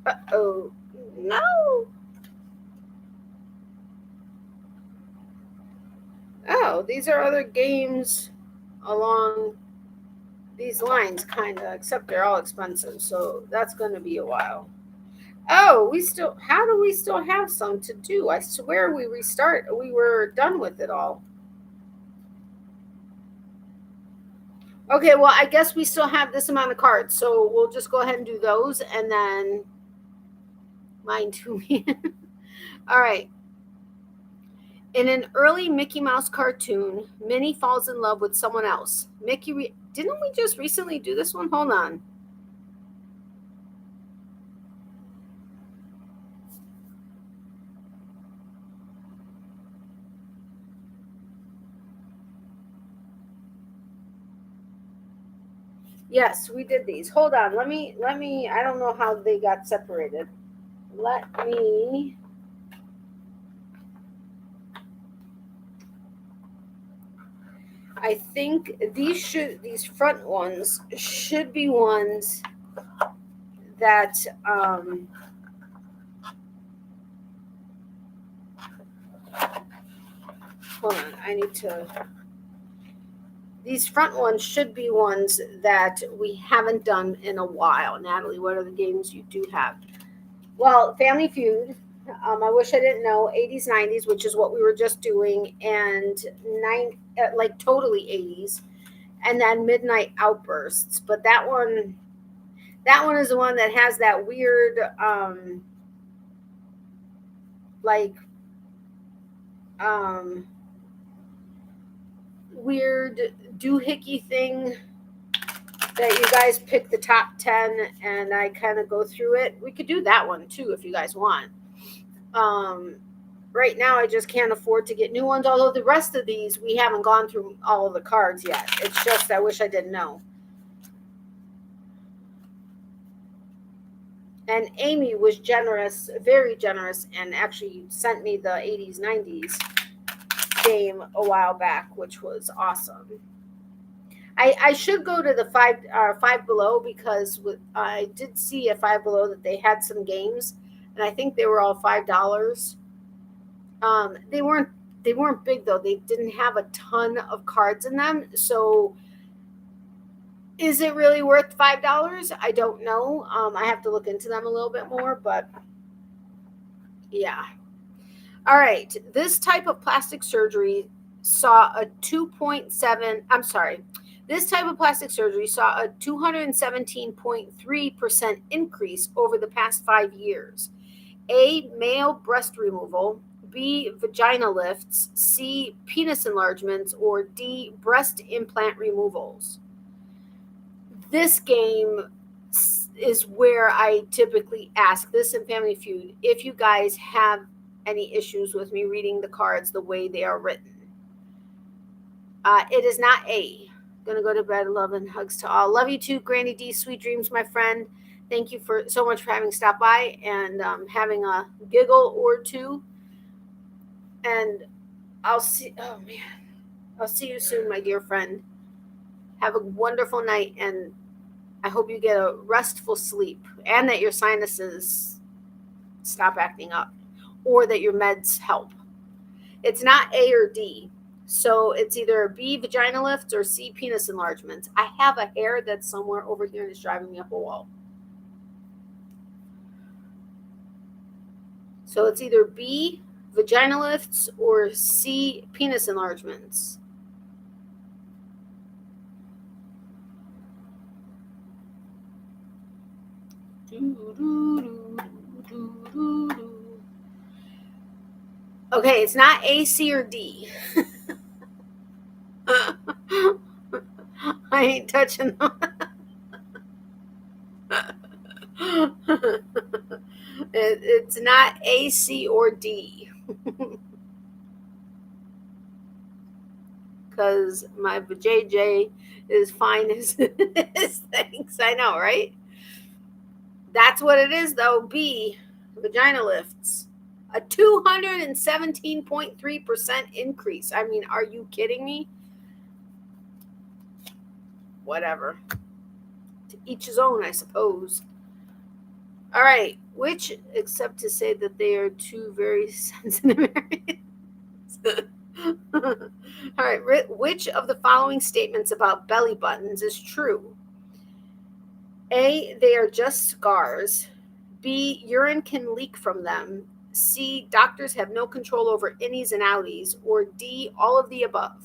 uh-oh, no. Oh, these are other games along these lines, kind of, except they're all expensive, so that's going to be a while. Oh, how do we still have some to do? I swear we were done with it all. Okay, well, I guess we still have this amount of cards, so we'll just go ahead and do those, and then mine too. All right. In an early Mickey Mouse cartoon, Minnie falls in love with someone else. Didn't we just recently do this one? Hold on. Yes, we did these. Hold on. Let me, I don't know how they got separated. I think these front ones should be ones that, hold on, these front ones should be ones that we haven't done in a while. Natalie, what are the games you do have? Well, Family Feud, I Wish I Didn't Know, 80s, 90s, which is what we were just doing, and like totally 80s, and then Midnight Outbursts. But that one is the one that has that weird, like, weird doohickey thing that you guys pick the top 10 and I kind of go through it. We could do that one too if you guys want. Right now I just can't afford to get new ones, although the rest of these we haven't gone through all of the cards yet. It's just I Wish I Didn't Know. And Amy was generous, very generous, and actually sent me the 80s, 90s game a while back, which was awesome. I should go to the Five Below, because I did see at Five Below that they had some games, and I think they were all $5. They weren't big though. They didn't have a ton of cards in them. So is it really worth $5? I don't know. I have to look into them a little bit more, but yeah. All right. This type of plastic surgery saw a 2.7, I'm sorry. This type of plastic surgery saw a 217.3% increase over the past 5 years. A, male breast removal. B, vagina lifts. C, penis enlargements. Or D, breast implant removals. This game is where I typically ask, this in Family Feud, if you guys have any issues with me reading the cards the way they are written. It is not A. Gonna go to bed. Love and hugs to all. Love you too, Granny D. Sweet dreams, my friend. Thank you so much for having stopped by and having a giggle or two. And I'll see. Oh man, I'll see you soon, my dear friend. Have a wonderful night, and I hope you get a restful sleep, and that your sinuses stop acting up, or that your meds help. It's not A or D. So it's either B, vagina lifts, or C, penis enlargements. I have a hair that's somewhere over here and it's driving me up a wall. So it's either B, vagina lifts, or C, penis enlargements. Okay, it's not A, C, or D. I ain't touching them. It's not A, C, or D. Because my JJ is fine as things. I know, right? That's what it is, though. B, vagina lifts. A 217.3% increase. I mean, are you kidding me? Whatever. To each his own, I suppose. All right. Which, except to say that they are two very sensitive areas. All right. Which of the following statements about belly buttons is true? A, they are just scars. B, urine can leak from them. C, doctors have no control over innies and outies. Or D, all of the above.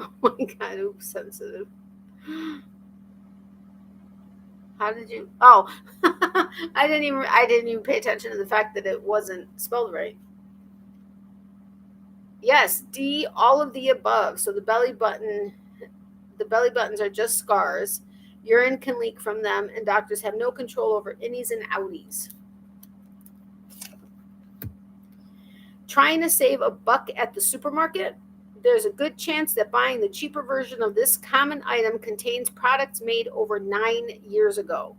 Oh my God, oops, sensitive. How did you? Oh, I didn't even pay attention to the fact that it wasn't spelled right. Yes, D, all of the above. So the belly buttons are just scars. Urine can leak from them, and doctors have no control over innies and outies. Trying to save a buck at the supermarket? There's a good chance that buying the cheaper version of this common item contains products made over 9 years ago.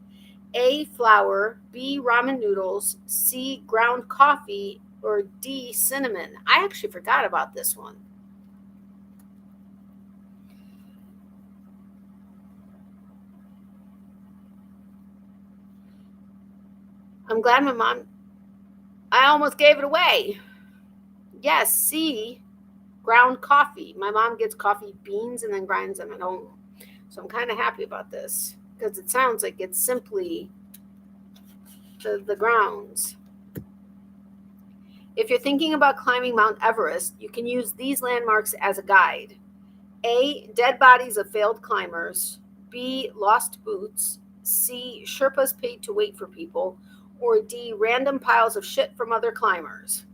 A, flour. B, ramen noodles. C, ground coffee. Or D, cinnamon. I actually forgot about this one. I'm glad my mom, I almost gave it away. Yes, C, ground coffee. My mom gets coffee beans and then grinds them at home. So I'm kind of happy about this because it sounds like it's simply the grounds. If you're thinking about climbing Mount Everest, you can use these landmarks as a guide. A, dead bodies of failed climbers. B, lost boots. C, Sherpas paid to wait for people. Or D, random piles of shit from other climbers.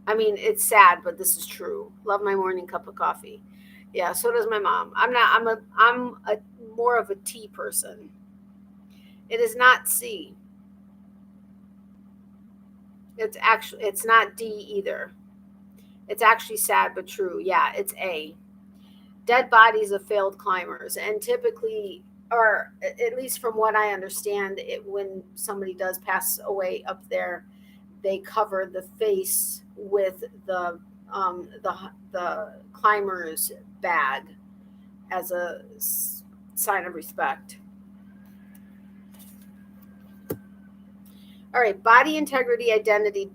I mean, it's sad, but this is true. Love my morning cup of coffee. Yeah, so does my mom. I'm a more of a tea person. It is not C. It's not D either. It's actually sad but true. Yeah, it's A. Dead bodies of failed climbers, and typically, or at least from what I understand, when somebody does pass away up there, they cover the face with the climber's bag as a sign of respect. All right, body integrity identity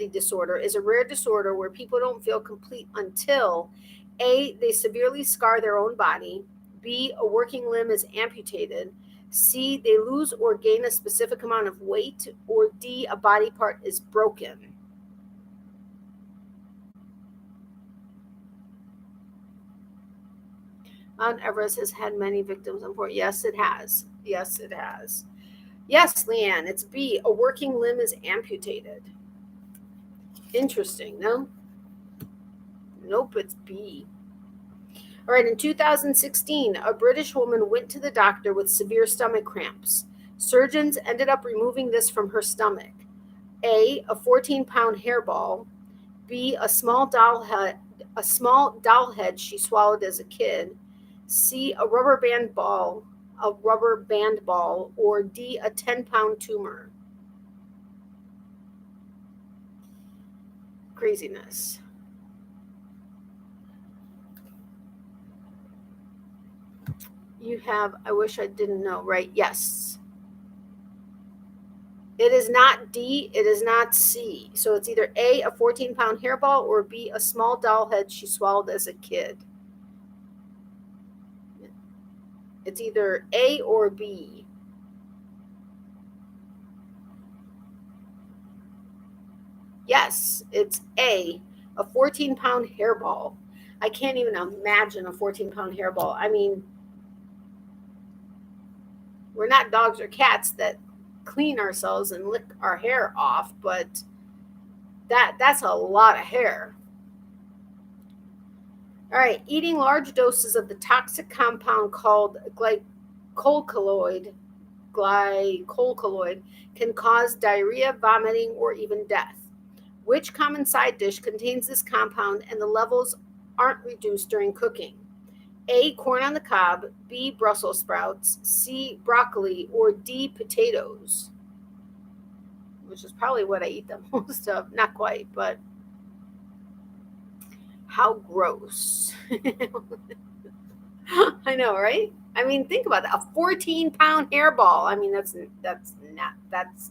disorder is a rare disorder where people don't feel complete until A, they severely scar their own body, B, a working limb is amputated, C, they lose or gain a specific amount of weight, or D, a body part is broken. Mount Everest has had many victims, unfortunately. Yes, it has. Yes, it has. Yes, Leanne, it's B, a working limb is amputated. Interesting, no? Nope, it's B. All right, in 2016, a British woman went to the doctor with severe stomach cramps. Surgeons ended up removing this from her stomach. A 14-pound hairball. B, a small doll head she swallowed as a kid. C, a rubber band ball, or D, a 10-pound tumor. Craziness. You have, I wish I didn't know, right? Yes. It is not D, it is not C. So it's either A, a 14-pound hairball, or B, a small doll head she swallowed as a kid. It's either A or B. Yes, it's A 14-pound hairball. I can't even imagine a 14-pound hairball. I mean, we're not dogs or cats that clean ourselves and lick our hair off, but that's a lot of hair. All right, eating large doses of the toxic compound called glycolloid can cause diarrhea, vomiting, or even death. Which common side dish contains this compound and the levels aren't reduced during cooking? A, corn on the cob, B, Brussels sprouts, C, broccoli, or D, potatoes, which is probably what I eat the most of. Not quite, but how gross. I know, right? I mean, think about that. A 14-pound hairball. I mean, that's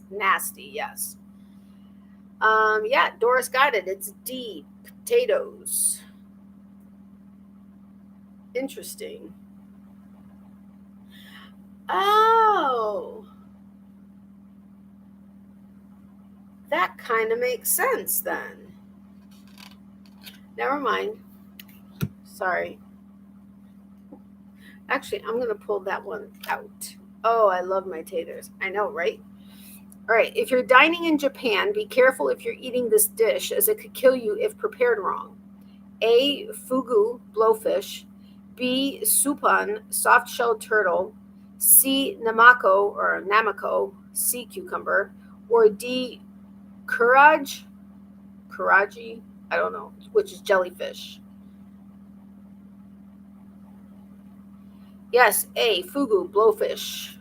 nasty, yes. Yeah, Doris got it. It's D, potatoes. Interesting. Oh, that kind of makes sense then. Never mind. Sorry. Actually, I'm going to pull that one out. Oh, I love my taters. I know, right? All right. If you're dining in Japan, be careful if you're eating this dish, as it could kill you if prepared wrong. A, fugu, blowfish. B, suppan, soft-shelled turtle. C, namako, sea cucumber. Or D, karaji, I don't know, which is jellyfish. Yes, A, fugu, blowfish.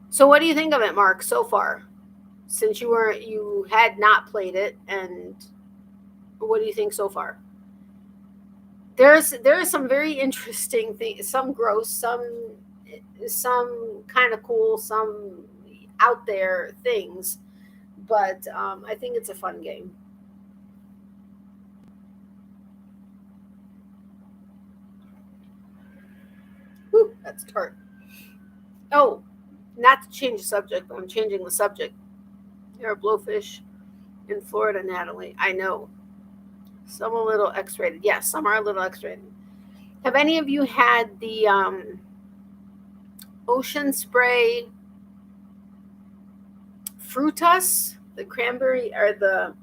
So what do you think of it, Mark, so far? Since you had not played it, and what do you think so far? There are some very interesting things, some gross, some kind of cool, some out there things, but I think it's a fun game. That's tart. Oh, not to change the subject, but I'm changing the subject. There are blowfish in Florida, Natalie. I know. Some a little X-rated. Yes, some are a little X-rated. Have any of you had the Ocean Spray Frutas? The cranberry, or the,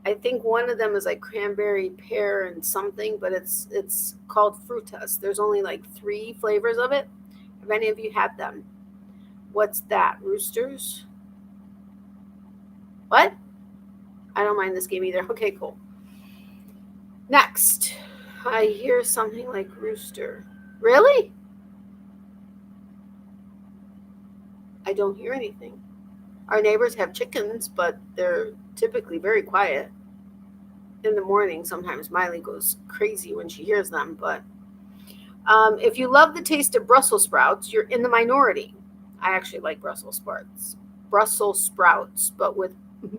I think one of them is like cranberry, pear, and something, but it's called Frutas. There's only like 3 flavors of it. Have any of you had them? What's that? Roosters? What? I don't mind this game either. Okay, cool. Next, I hear something like rooster. Really? I don't hear anything. Our neighbors have chickens, but they're typically very quiet. In the morning, sometimes Miley goes crazy when she hears them. But if you love the taste of Brussels sprouts, you're in the minority. I actually like Brussels sprouts, but with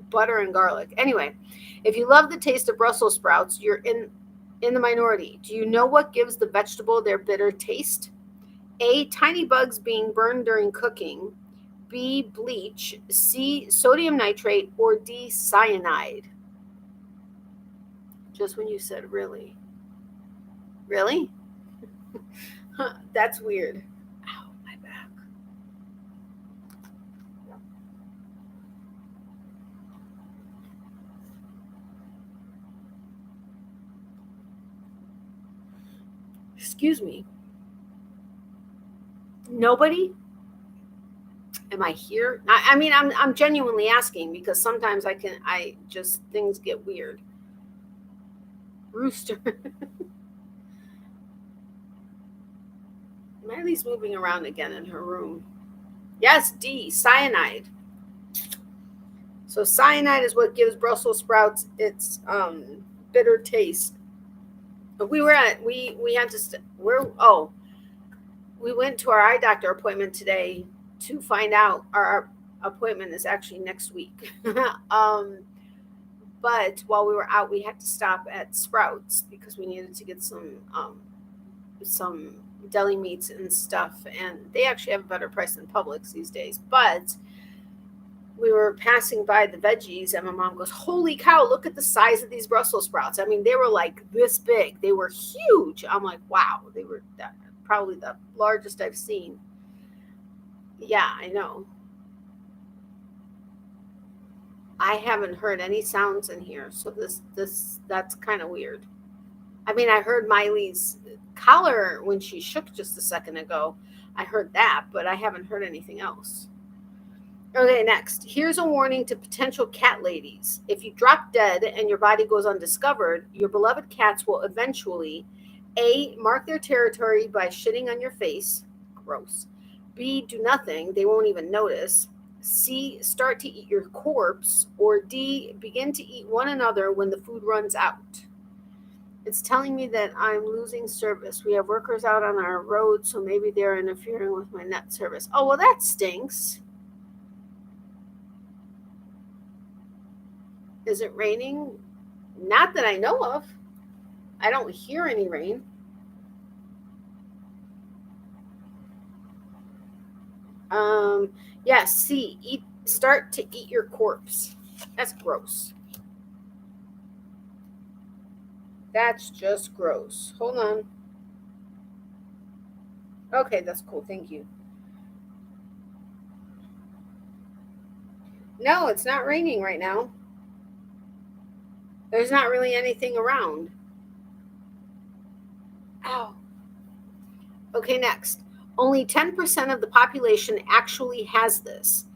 butter and garlic. Anyway, if you love the taste of Brussels sprouts, you're in the minority. Do you know what gives the vegetable their bitter taste? A, tiny bugs being burned during cooking. B, bleach. C, sodium nitrate. Or D, cyanide. Just when you said really. Really? That's weird. Ow, my back. Excuse me. Nobody? Am I here? I mean, I'm genuinely asking because sometimes things get weird. Rooster. Miley's moving around again in her room. Yes, D, cyanide. So cyanide is what gives Brussels sprouts its bitter taste. But we went to our eye doctor appointment today to find out. Our appointment is actually next week. But while we were out, we had to stop at Sprouts because we needed to get some deli meats and stuff, and they actually have a better price than Publix these days. But we were passing by the veggies, and my mom goes, "Holy cow, look at the size of these Brussels sprouts." I mean, they were like this big. They were huge. I'm like, wow, they were probably the largest I've seen. Yeah, I know. I haven't heard any sounds in here, so that's kind of weird. I mean, I heard Miley's collar when she shook just a second ago. I heard that, but I haven't heard anything else. Okay, next. Here's a warning to potential cat ladies. If you drop dead and your body goes undiscovered, your beloved cats will eventually A, mark their territory by shitting on your face. Gross. B, do nothing. They won't even notice. C, start to eat your corpse. Or D, begin to eat one another when the food runs out. It's telling me that I'm losing service. We have workers out on our road, so maybe they're interfering with my net service. Oh, well, that stinks. Is it raining? Not that I know of. I don't hear any rain. Yes, C, start to eat your corpse. That's gross. That's just gross. Hold on. Okay, that's cool. Thank you. No, it's not raining right now. There's not really anything around. Ow. Okay, next. Only 10% of the population actually has this.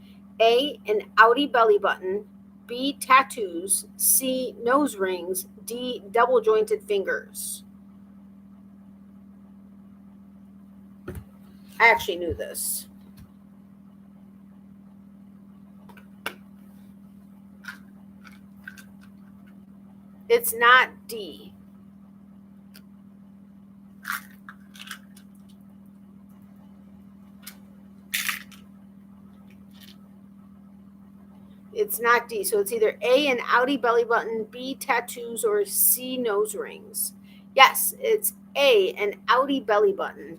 A, an outie belly button. B, tattoos. C, nose rings. D, double jointed fingers. I actually knew this. It's not D. It's not D. So it's either A, an outie belly button, B, tattoos, or C, nose rings. Yes, it's A, an outie belly button.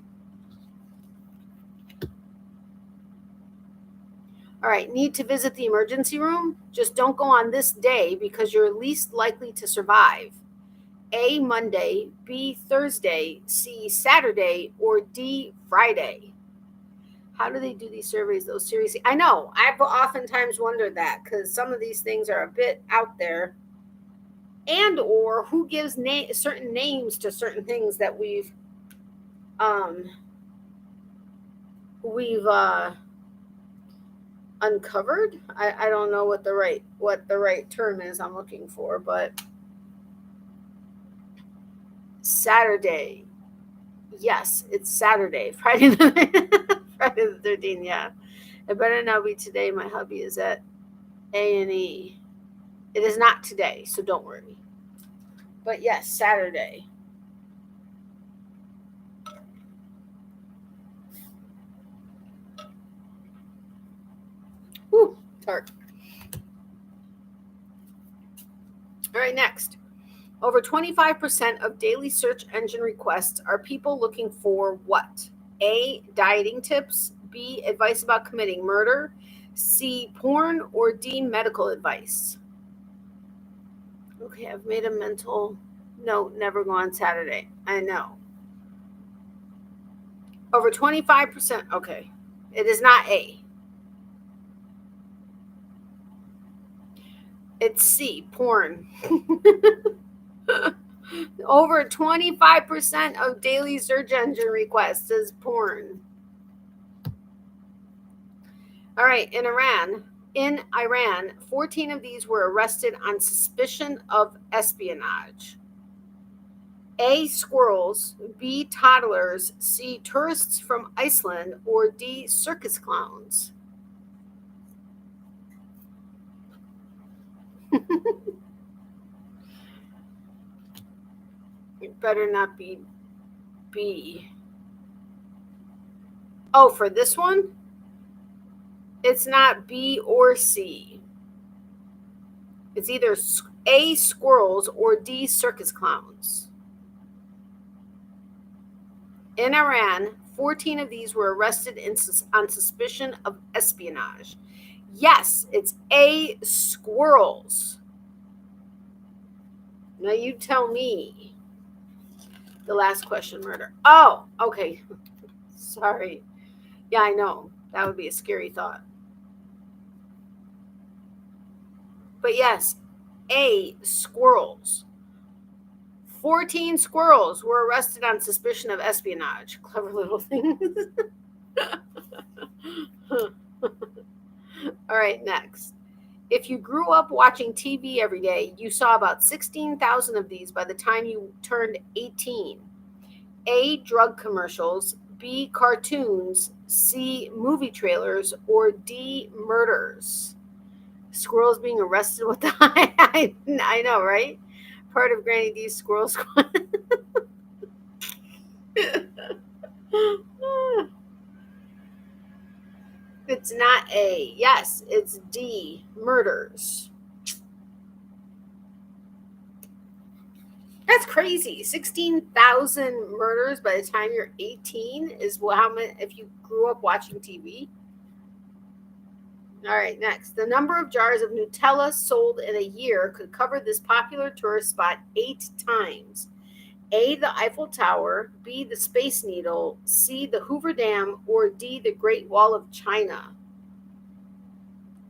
All right, need to visit the emergency room? Just don't go on this day because you're least likely to survive. A, Monday, B, Thursday, C, Saturday, or D, Friday. How do they do these surveys, though? Seriously, I know. I've oftentimes wondered that because some of these things are a bit out there. And or who gives certain names to certain things that we've uncovered. I don't know what the right term is I'm looking for, but Saturday. Yes, it's Saturday. Friday the 13th, yeah. It better not be today. My hubby is at A&E. It is not today, so don't worry. But yes, Saturday. Whew, tart. All right, next. Over 25% of daily search engine requests are people looking for what? A, dieting tips, B, advice about committing murder, C, porn, or D, medical advice. Okay, I've made a mental note, never go on Saturday. I know. Over 25%, okay. It is not A. It's C, porn. Over 25% of daily search engine requests is porn. All right, in Iran, 14 of these were arrested on suspicion of espionage. A, squirrels, B, toddlers, C, tourists from Iceland, or D, circus clowns. It better not be B. Oh, for this one? It's not B or C. It's either A, squirrels, or D, circus clowns. In Iran, 14 of these were arrested on suspicion of espionage. Yes, it's A, squirrels. Now you tell me. The last question, murder. Oh, okay. Sorry. Yeah, I know. That would be a scary thought. But yes, A, squirrels. 14 squirrels were arrested on suspicion of espionage. Clever little things. All right, next. If you grew up watching TV every day, you saw about 16,000 of these by the time you turned 18. A, drug commercials, B, cartoons, C, movie trailers, or D, murders. Squirrels being arrested with the I know, right? Part of Granny D's Squirrel Squad. It's not A. Yes, it's D, murders. That's crazy. 16,000 murders by the time you're 18 is how many if you grew up watching TV. All right, next. The number of jars of Nutella sold in a year could cover this popular tourist spot 8 times. A, the Eiffel Tower, B, the Space Needle, C, the Hoover Dam, or D, the Great Wall of China.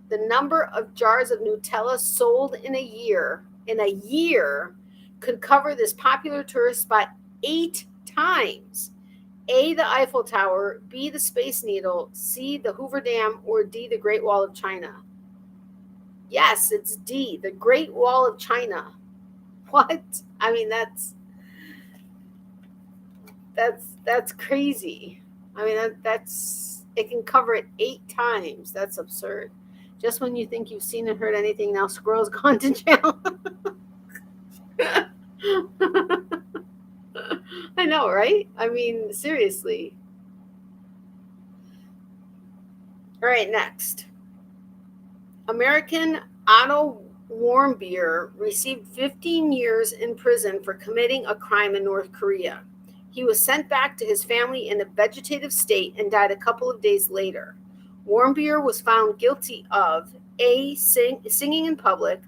The number of jars of Nutella sold in a year could cover this popular tourist spot 8 times. A, the Eiffel Tower, B, the Space Needle, C, the Hoover Dam, or D, the Great Wall of China. Yes, it's D, the Great Wall of China. What? I mean, that's crazy. I mean, that's it can cover it 8 times. That's absurd. Just when you think you've seen and heard anything, now squirrel's gone to jail. I know, right? I mean, seriously. All right, next. American Otto Warmbier received 15 years in prison for committing a crime in North Korea. He was sent back to his family in a vegetative state and died a couple of days later. Warmbier was found guilty of A, singing in public,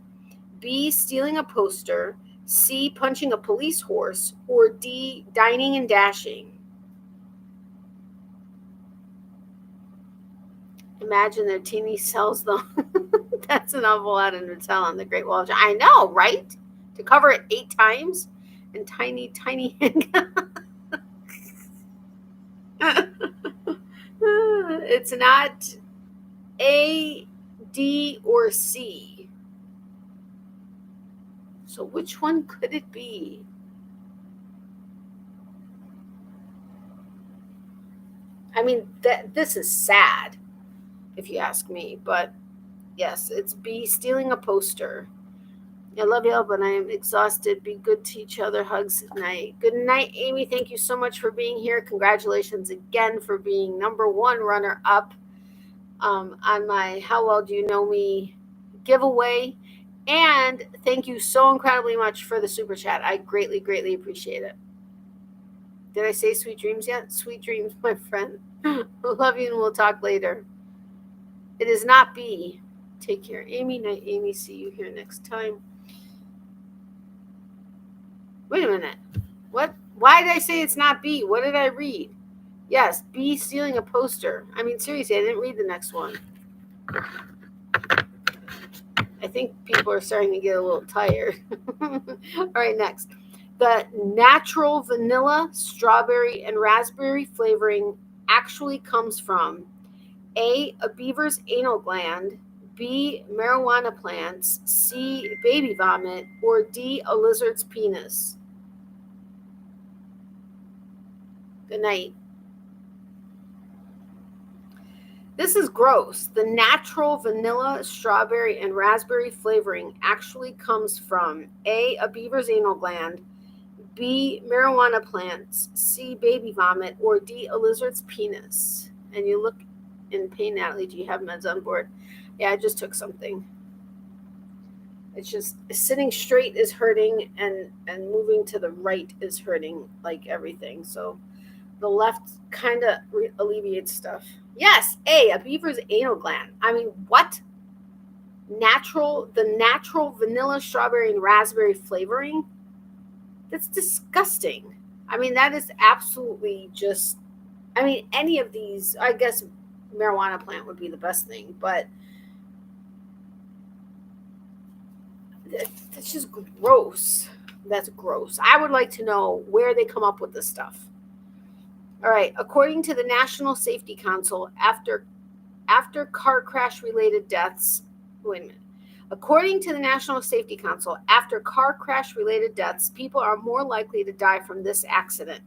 B, stealing a poster, C, punching a police horse, or D, dining and dashing. Imagine their teeny sells them. That's an awful lot of Nutella on the Great Wall of China. I know, right? To cover it 8 times and tiny, tiny. It's not A, D, or C. So which one could it be? I mean, this is sad, if you ask me. But yes, it's B, stealing a poster. I love y'all, but I am exhausted. Be good to each other. Hugs at night. Good night, Amy. Thank you so much for being here. Congratulations again for being number 1 runner-up on my How Well Do You Know Me giveaway. And thank you so incredibly much for the super chat. I greatly, greatly appreciate it. Did I say sweet dreams yet? Sweet dreams, my friend. Love you, and we'll talk later. It is not B. Take care, Amy. Night, Amy. See you here next time. Wait a minute. What? Why did I say it's not B? What did I read? Yes, B, stealing a poster. I mean, seriously, I didn't read the next one. I think people are starting to get a little tired. All right, next. The natural vanilla, strawberry, and raspberry flavoring actually comes from A, a beaver's anal gland, B, marijuana plants, C, baby vomit, or D, a lizard's penis. Good night. This is gross. The natural vanilla, strawberry, and raspberry flavoring actually comes from A, a beaver's anal gland, B, marijuana plants, C, baby vomit, or D, a lizard's penis. And you look in pain, Natalie. Do you have meds on board? Yeah, I just took something. It's just sitting straight is hurting, and moving to the right is hurting, like everything. So the left kind of alleviates stuff. Yes, a beaver's anal gland. I mean, what? The natural vanilla, strawberry, and raspberry flavoring? That's disgusting. I mean, that is absolutely just, I mean, any of these, I guess marijuana plant would be the best thing, but that's just gross. That's gross. I would like to know where they come up with this stuff. All right. According to the National Safety Council, after car crash related deaths, wait a minute. According to the National Safety Council, after car crash related deaths, people are more likely to die from this accident.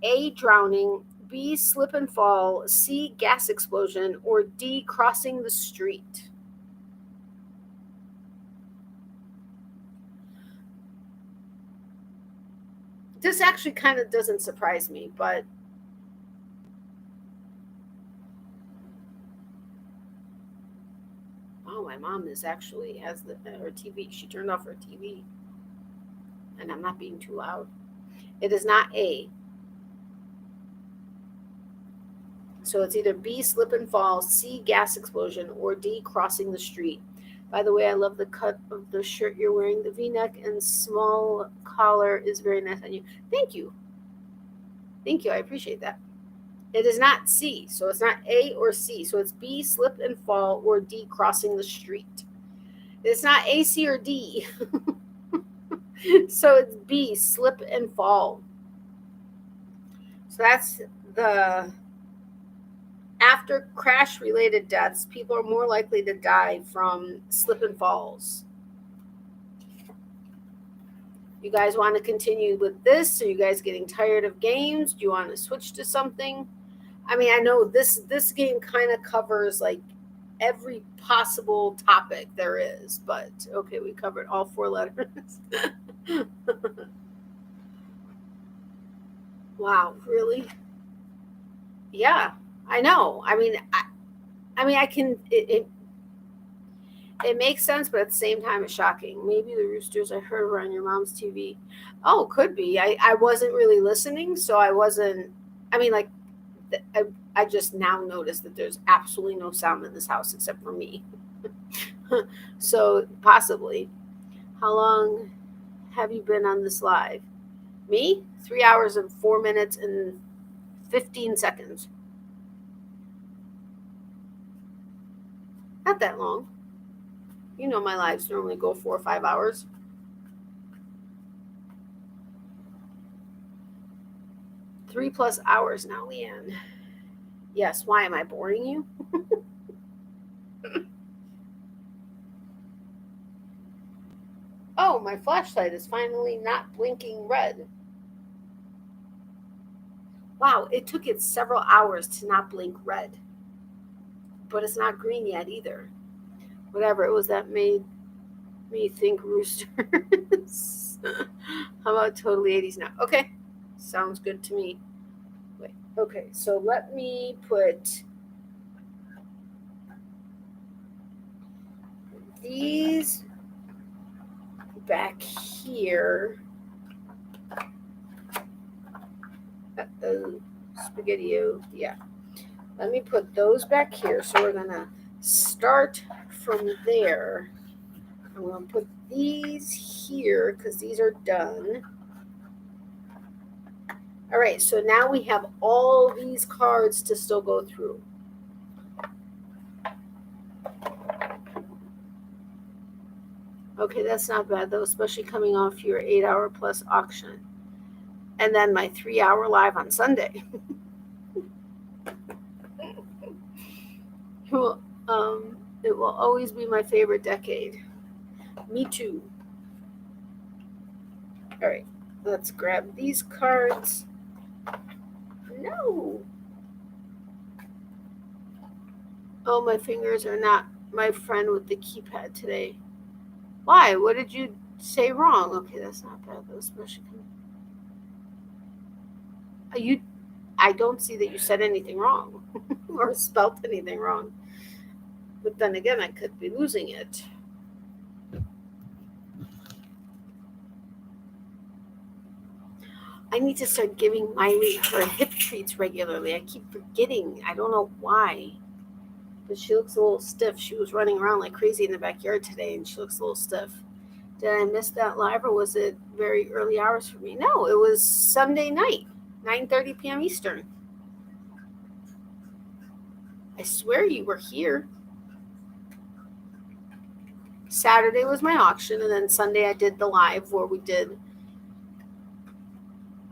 A, drowning, B, slip and fall, C, gas explosion, or D, crossing the street. This actually kind of doesn't surprise me, but oh, my mom has her TV. She turned off her TV, and I'm not being too loud. It is not A. So it's either B, slip and fall, C, gas explosion, or D, crossing the street. By the way, I love the cut of the shirt you're wearing. The V-neck and small collar is very nice on you. Thank you. Thank you. I appreciate that. It is not C, so it's not A or C. So it's B, slip and fall, or D, crossing the street. It's not A, C, or D. So it's B, slip and fall. So that's the after crash-related deaths, people are more likely to die from slip and falls. You guys want to continue with this? Are you guys getting tired of games? Do you want to switch to something? I mean, I know this game kind of covers like every possible topic there is, but okay, we covered all 4 letters. Wow, really? Yeah, I know. I mean, I can. It makes sense, but at the same time, it's shocking. Maybe the roosters I heard were on your mom's TV. Oh, could be. I wasn't really listening, so I wasn't. I mean, like, I just now noticed that there's absolutely no sound in this house except for me. So possibly. How long have you been on this live? Me? 3 hours and 4 minutes and 15 seconds. Not that long. You know my lives normally go 4 or 5 hours. Three plus hours now, Leanne. Yes, why am I boring you? Oh, my flashlight is finally not blinking red. Wow, it took it several hours to not blink red. But it's not green yet either. Whatever it was that made me think roosters. How about totally 80s now? Okay, sounds good to me. Wait, okay, so let me put these back here. Spaghetti-o, yeah. Let me put those back here. So we're gonna start from there. I'm gonna put these here because these are done. All right, so now we have all these cards to still go through. Okay, that's not bad though, especially coming off your 8-hour plus auction. And then my 3-hour live on Sunday. It will always be my favorite decade. Me too. All right, let's grab these cards. No. Oh, my fingers are not my friend with the keypad today. Why? What did you say wrong? Okay, that's not bad though, especially. I don't see that you said anything wrong or spelt anything wrong. But then again, I could be losing it. I need to start giving Miley her hip treats regularly. I keep forgetting. I don't know why. But she looks a little stiff. She was running around like crazy in the backyard today, and she looks a little stiff. Did I miss that live, or was it very early hours for me? No, it was Sunday night, 9:30 p.m. Eastern. I swear you were here. Saturday was my auction, and then Sunday I did the live where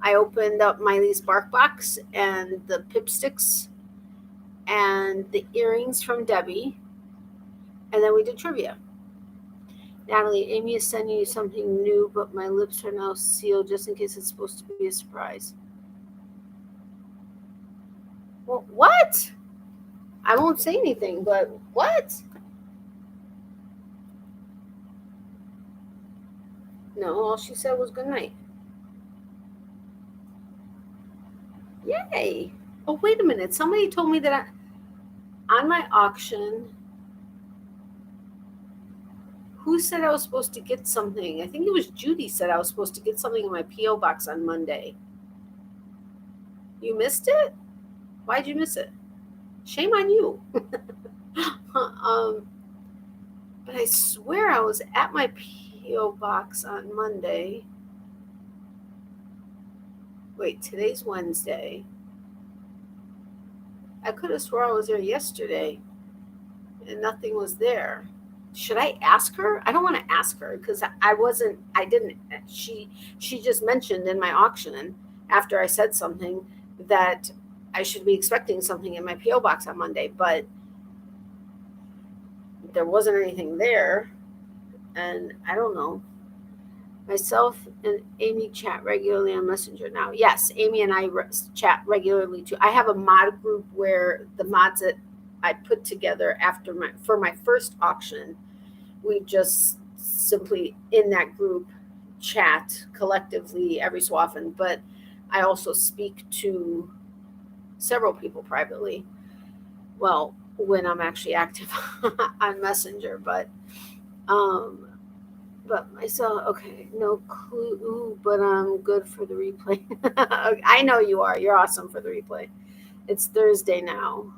I opened up Miley's bark box and the pipsticks and the earrings from Debbie, and then we did trivia. Natalie, Amy is sending you something new, but my lips are now sealed just in case it's supposed to be a surprise. Well, what? I won't say anything, but what? No, all she said was good night. Yay. Oh, wait a minute. Somebody told me that on my auction, who said I was supposed to get something? I think it was Judy said I was supposed to get something in my P.O. box on Monday. You missed it? Why'd you miss it? Shame on you. But I swear I was at my P.O. box on Monday. Wait, today's Wednesday. I could have swore I was there yesterday and nothing was there. Should I ask her? I don't want to ask her because she just mentioned in my auction after I said something that I should be expecting something in my P.O. box on Monday, but there wasn't anything there. And I don't know. Myself and Amy chat regularly on Messenger now. Yes, Amy and I chat regularly too. I have a mod group where the mods that I put together for my first auction, we just simply in that group chat collectively every so often. But I also speak to several people privately. Well, when I'm actually active on Messenger, but myself, okay, no clue, but I'm good for the replay. I know you are. You're awesome for the replay. It's Thursday now.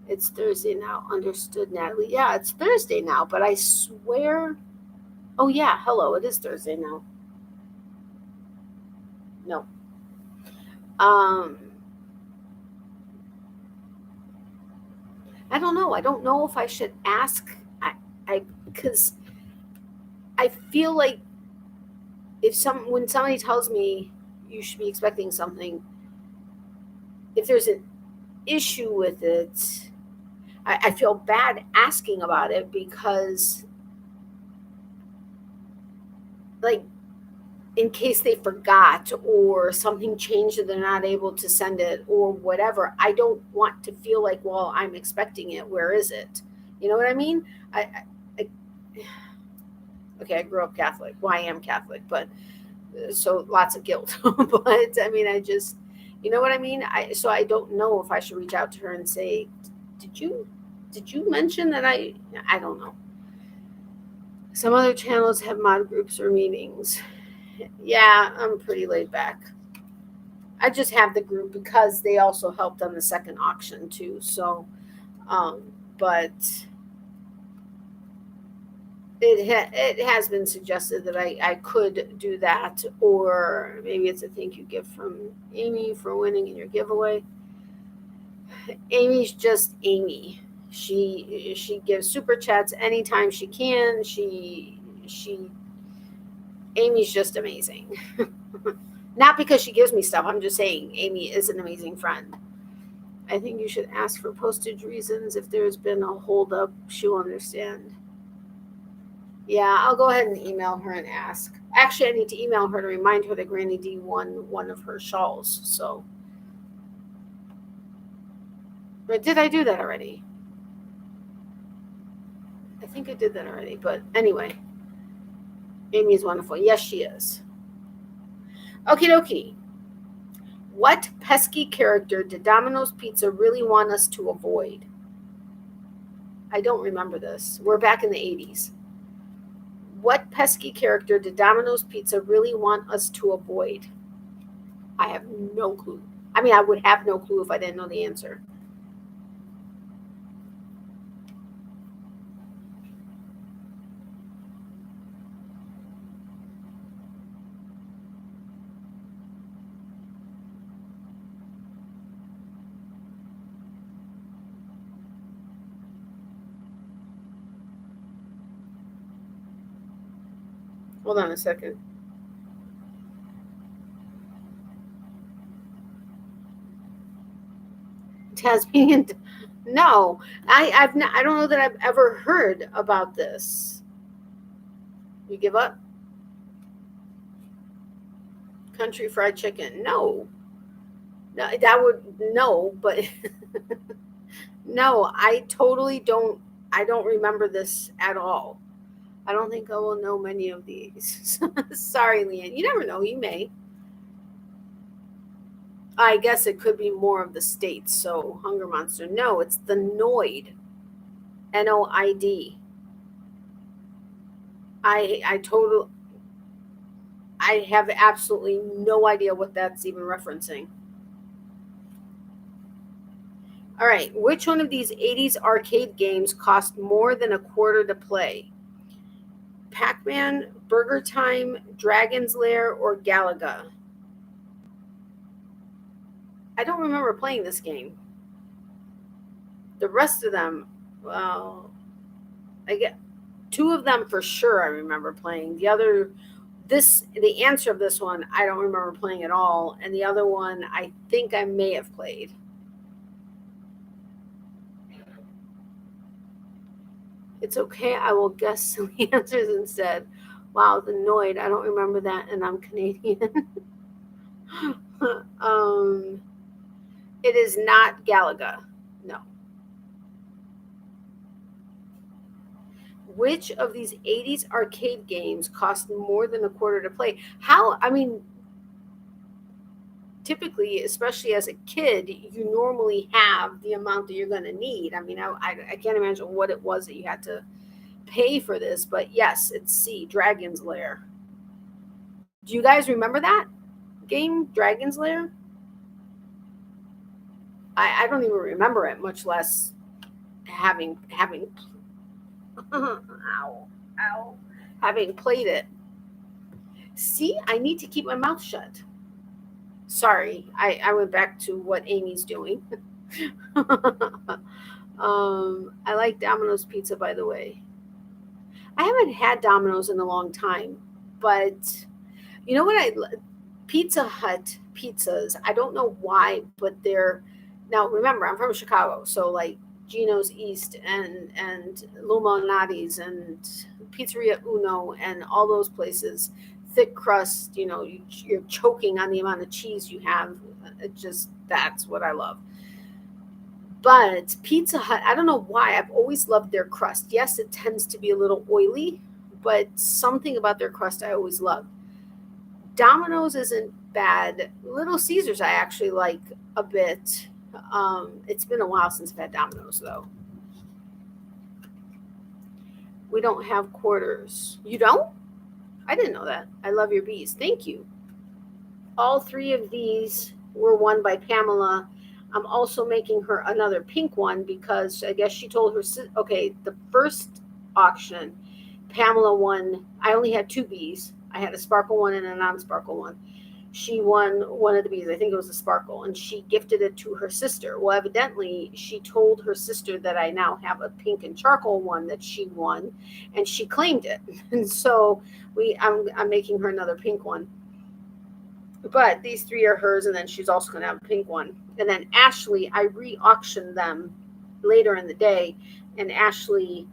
It's Thursday now. Understood, Natalie. Yeah, it's Thursday now, but I swear. Oh, yeah. Hello. It is Thursday now. No. I don't know. I don't know if I should ask. Because I feel like when somebody tells me you should be expecting something, if there's an issue with it, I feel bad asking about it because, like, in case they forgot or something changed and they're not able to send it or whatever, I don't want to feel like, well, I'm expecting it. Where is it? You know what I mean? Okay, I grew up Catholic. Well, I am Catholic, but so lots of guilt. But I mean, you know what I mean? So I don't know if I should reach out to her and say, did you mention that I don't know. Some other channels have mod groups or meetings. Yeah, I'm pretty laid back. I just have the group because they also helped on the second auction too. So, but it has been suggested that I could do that, or maybe it's a thank you gift from Amy for winning in your giveaway. Amy's just Amy. She gives super chats anytime she can. Amy's just amazing. Not because she gives me stuff. I'm just saying Amy is an amazing friend. I think you should ask for postage reasons. If there's been a holdup, she'll understand. Yeah, I'll go ahead and email her and ask. Actually, I need to email her to remind her that Granny D won one of her shawls. So, but did I do that already? I think I did that already. But anyway, Amy is wonderful. Yes, she is. Okie dokie. What pesky character did Domino's Pizza really want us to avoid? I don't remember this. We're back in the 80s. What pesky character did Domino's Pizza really want us to avoid? I have no clue. I mean, I would have no clue if I didn't know the answer. Hold on a second. Tasmanian. No, I don't know that I've ever heard about this. You give up? Country Fried Chicken? No, that would no, but no, I totally don't. I don't remember this at all. I don't think I will know many of these. Sorry, Leanne. You never know. You may. I guess it could be more of the states. So Hunger Monster. No, it's the Noid. Noid. I have absolutely no idea what that's even referencing. All right, which one of these 80s arcade games cost more than $0.25 to play? Pac-Man, Burger Time, Dragon's Lair, or Galaga? I don't remember playing this game. The rest of them, well, I get 2 of them for sure I remember playing. The answer of this one, I don't remember playing at all. And the other one, I think I may have played. It's okay. I will guess the answers instead. Wow, the Noid. I don't remember that, and I'm Canadian. It is not Galaga. No. Which of these 80s arcade games cost more than $0.25 to play? Typically, especially as a kid, you normally have the amount that you're going to need. I can't imagine what it was that you had to pay for this, but yes, it's C, Dragon's Lair. Do you guys remember that game, Dragon's Lair? I don't even remember it, much less having ow, ow, having played it. See, I need to keep my mouth shut. Sorry, I went back to what Amy's doing. I like Domino's pizza, by the way. I haven't had Domino's in a long time, but you know what Pizza Hut pizzas. I don't know why, but they're now. Remember, I'm from Chicago, so like Gino's East and Luma Nati's and Pizzeria Uno and all those places, thick crust. You're choking on the amount of cheese you have. It just that's what I love. But Pizza Hut, I don't know why. I've always loved their crust. Yes, it tends to be a little oily, but something about their crust I always loved. Domino's isn't bad. Little Caesars I actually like a bit. It's been a while since I've had Domino's though. We don't have quarters. You don't? I didn't know that. I love your bees. Thank you. All three of these were won by Pamela. I'm also making her another pink one because I guess she told her, okay, the first auction, Pamela won. I only had two bees. I had a sparkle one and a non-sparkle one. She won one of the bees. I think it was a sparkle, and she gifted it to her sister. Well, evidently, she told her sister that I now have a pink and charcoal one that she won, and she claimed it. And so I'm making her another pink one. But these three are hers, and then she's also going to have a pink one. And then Ashley, I re-auctioned them later in the day, and Ashley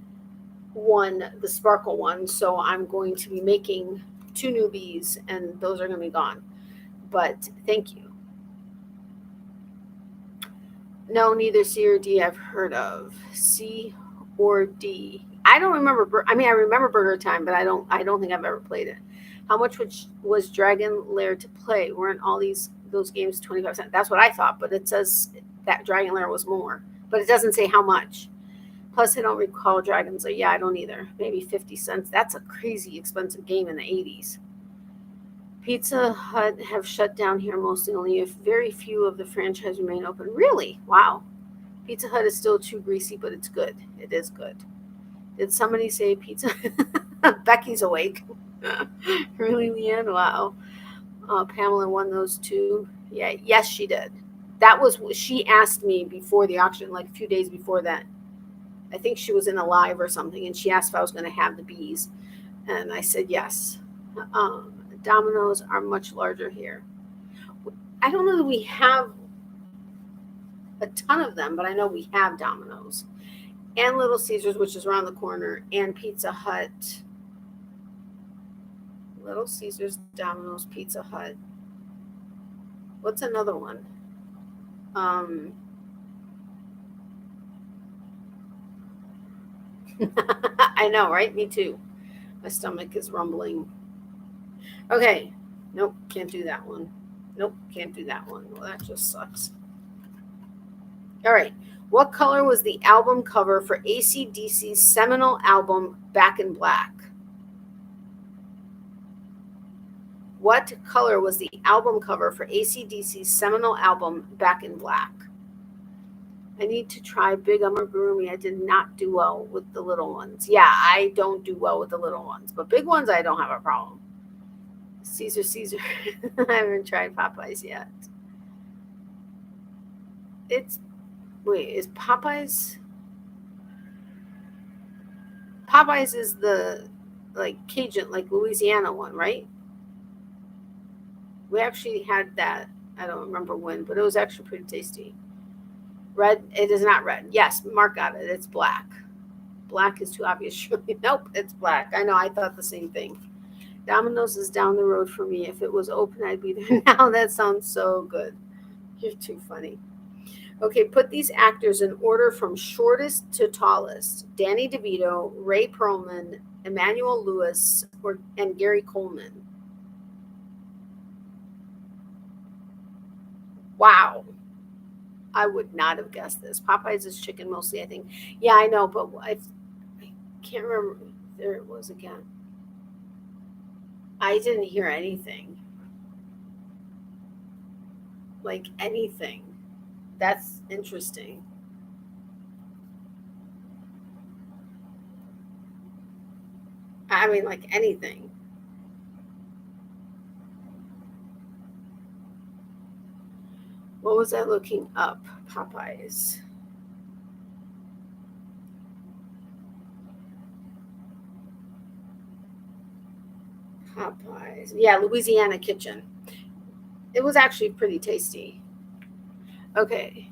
won the sparkle one. So I'm going to be making two new bees, and those are going to be gone. But thank you. No, neither C or D I've heard of. C or D. I don't remember. I remember Burger Time, but I don't think I've ever played it. How much was Dragon Lair to play? Weren't all those games 25 cents? That's what I thought, but it says that Dragon Lair was more. But it doesn't say how much. Plus, I don't recall Dragon's Lair. Yeah, I don't either. Maybe 50 cents. That's a crazy expensive game in the 80s. Pizza Hut have shut down here mostly. Only a very few of the franchise remain open. Really? Wow. Pizza Hut is still too greasy, but it's good. It is good. Did somebody say pizza? Becky's awake. Really, Leanne? Wow. Pamela won those two. Yeah, yes, she did. That was what she asked me before the auction, like a few days before that. I think she was in a live or something, and she asked if I was going to have the bees, and I said yes. Dominoes are much larger here. I don't know that we have a ton of them, but I know we have Dominoes and Little Caesars, which is around the corner, and Pizza Hut. Little Caesars, Domino's, Pizza Hut. What's another one? I know, right? Me too. My stomach is rumbling. Okay. Nope, can't do that one. Nope, can't do that one. Well, that just sucks. All right. What color was the album cover for AC/DC's Seminole album Back in Black? What color was the album cover for AC/DC's Seminole album Back in Black? I need to try big amigurumi. I did not do well with the little ones. Yeah, I don't do well with the little ones, but big ones I don't have a problem. Caesar. I haven't tried Popeyes yet. Is Popeyes? Popeyes is the Cajun, Louisiana one, right? We actually had that. I don't remember when, but it was actually pretty tasty. Red, it is not red. Yes, Mark got it. It's black. Black is too obvious. Nope, it's black. I know, I thought the same thing. Domino's is down the road for me. If it was open, I'd be there now. That sounds so good. You're too funny. Okay, put these actors in order from shortest to tallest. Danny DeVito, Ray Perlman, Emmanuel Lewis, and Gary Coleman. Wow. I would not have guessed this. Popeyes is chicken mostly, I think. Yeah, I know, but I can't remember. There it was again. I didn't hear anything. Anything. That's interesting. I mean, like anything. What was I looking up? Popeyes. Popeyes. Yeah, Louisiana Kitchen. It was actually pretty tasty. Okay.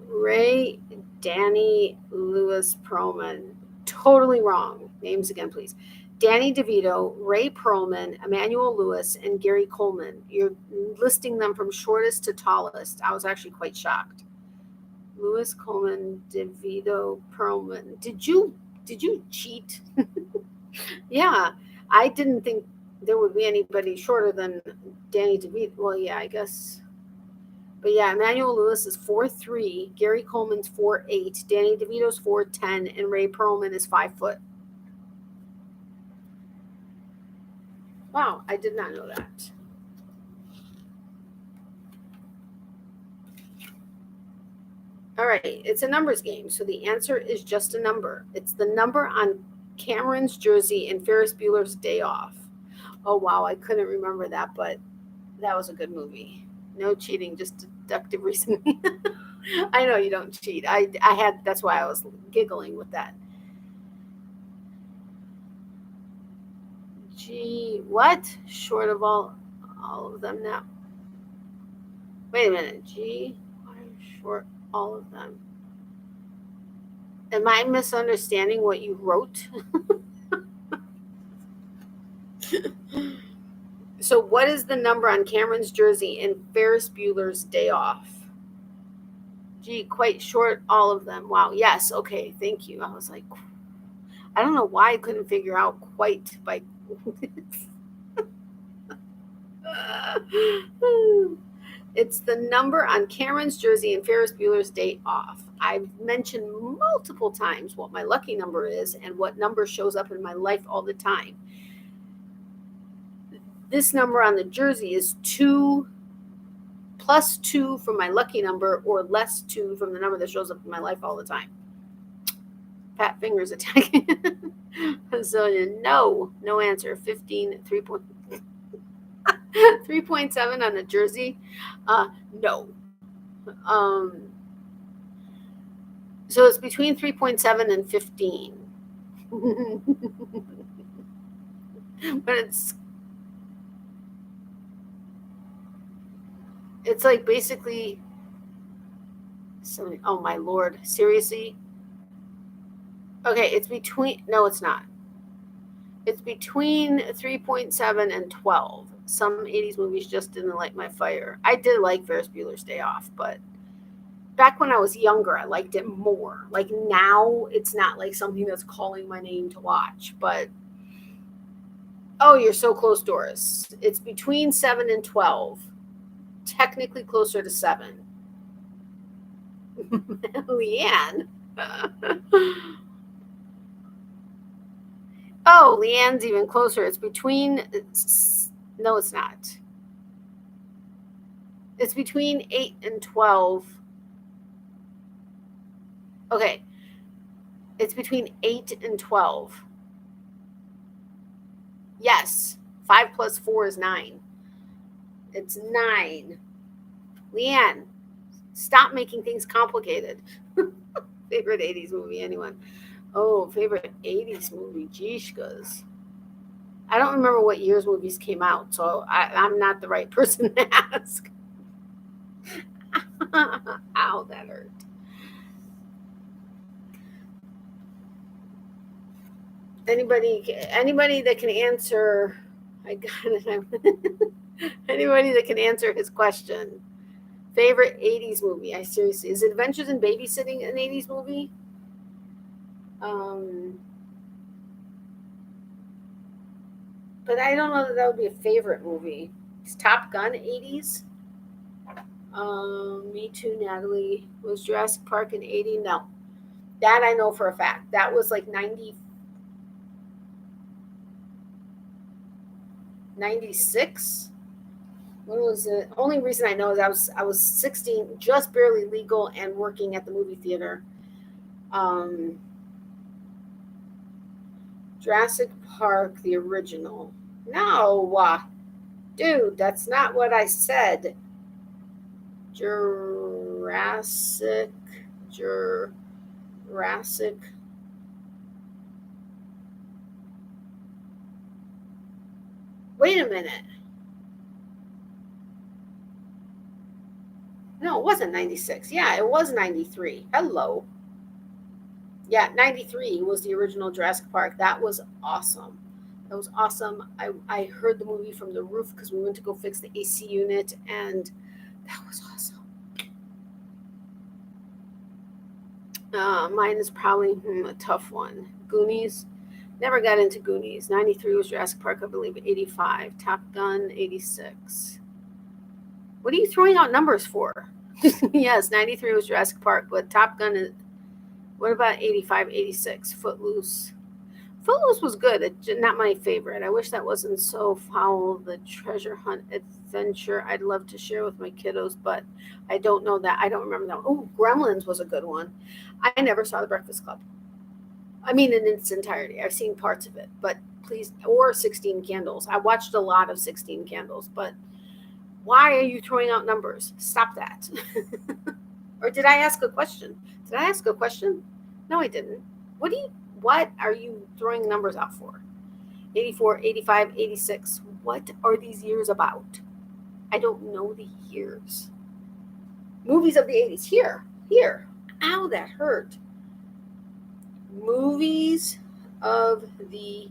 Ray, Danny, Lewis, Perlman. Totally wrong. Names again, please. Danny DeVito, Ray Perlman, Emmanuel Lewis, and Gary Coleman. You're listing them from shortest to tallest. I was actually quite shocked. Lewis, Coleman, DeVito, Perlman. Did you cheat? Yeah, I didn't think there would be anybody shorter than Danny DeVito. Well, yeah, I guess. But yeah, Emmanuel Lewis is 4'3", Gary Coleman's 4'8", Danny DeVito's 4'10", and Ray Perlman is 5 foot. Wow, I did not know that. All right, it's a numbers game, so the answer is just a number. It's the number on Cameron's jersey in Ferris Bueller's Day Off. Oh wow, I couldn't remember that, but that was a good movie. No cheating, just deductive reasoning. I know you don't cheat. I had, that's why I was giggling with that. Gee, what? Short of all of them now. Wait a minute. Gee, why short all of them? Am I misunderstanding what you wrote? So what is the number on Cameron's jersey in Ferris Bueller's Day Off? Gee, quite short all of them. Wow. Yes. Okay. Thank you. I was like, I don't know why I couldn't figure out quite by. It's the number on Cameron's jersey in Ferris Bueller's Day Off. I've mentioned multiple times what my lucky number is and what number shows up in my life all the time. This number on the jersey is 2 plus 2 from my lucky number or less 2 from the number that shows up in my life all the time. Fat fingers attacking. So no answer. 15, 3.7 on the jersey. No. So it's between 3.7 and 15. But it's like basically, oh my Lord, seriously? Okay, it's between, no, it's not. It's between 3.7 and 12. Some 80s movies just didn't light my fire. I did like Ferris Bueller's Day Off, but back when I was younger, I liked it more. Like now, it's not like something that's calling my name to watch, but oh, you're so close, Doris. It's between 7 and 12. Technically closer to 7. Leanne. Oh, Leanne's even closer. It's between, no, it's not. It's between 8 and 12. Okay. It's between 8 and 12. Yes. 5 plus 4 is 9. It's 9. Leanne, stop making things complicated. Favorite 80s movie, anyone? Oh, favorite 80s movie, Jeeshkas. I don't remember what year's movies came out, so I'm not the right person to ask. Ow, that hurt. Anybody that can answer, I got it. Anybody that can answer his question. Favorite 80s movie? I seriously, is Adventures in Babysitting an 80s movie? But I don't know that would be a favorite movie. Is Top Gun 80s? Me too, Natalie. Was Jurassic Park in 80? No. That I know for a fact. That was like 96? What was it? Only reason I know is I was 16, just barely legal, and working at the movie theater. Um, Jurassic Park, the original. No, dude, that's not what I said. Jurassic, Jurassic. Wait a minute. No, it wasn't 96. Yeah, it was 93. Hello. Yeah, 93 was the original Jurassic Park. That was awesome. That was awesome. I heard the movie from the roof because we went to go fix the AC unit, and that was awesome. Mine is probably a tough one. Goonies. Never got into Goonies. 93 was Jurassic Park, I believe. 85. Top Gun, 86. What are you throwing out numbers for? Yes, 93 was Jurassic Park, but Top Gun is. What about 85, 86? Footloose. Footloose was good. It's not my favorite. I wish that wasn't so foul. The treasure hunt adventure I'd love to share with my kiddos, but I don't know that. I don't remember that. Oh, Gremlins was a good one. I never saw The Breakfast Club. I mean, in its entirety. I've seen parts of it, but please, or 16 Candles. I watched a lot of 16 Candles, but why are you throwing out numbers? Stop that. Or did I ask a question? Did I ask a question? No, I didn't. What are you throwing numbers out for? 84, 85, 86. What are these years about? I don't know the years. Movies of the 80s. Here. Ow, that hurt. Movies of the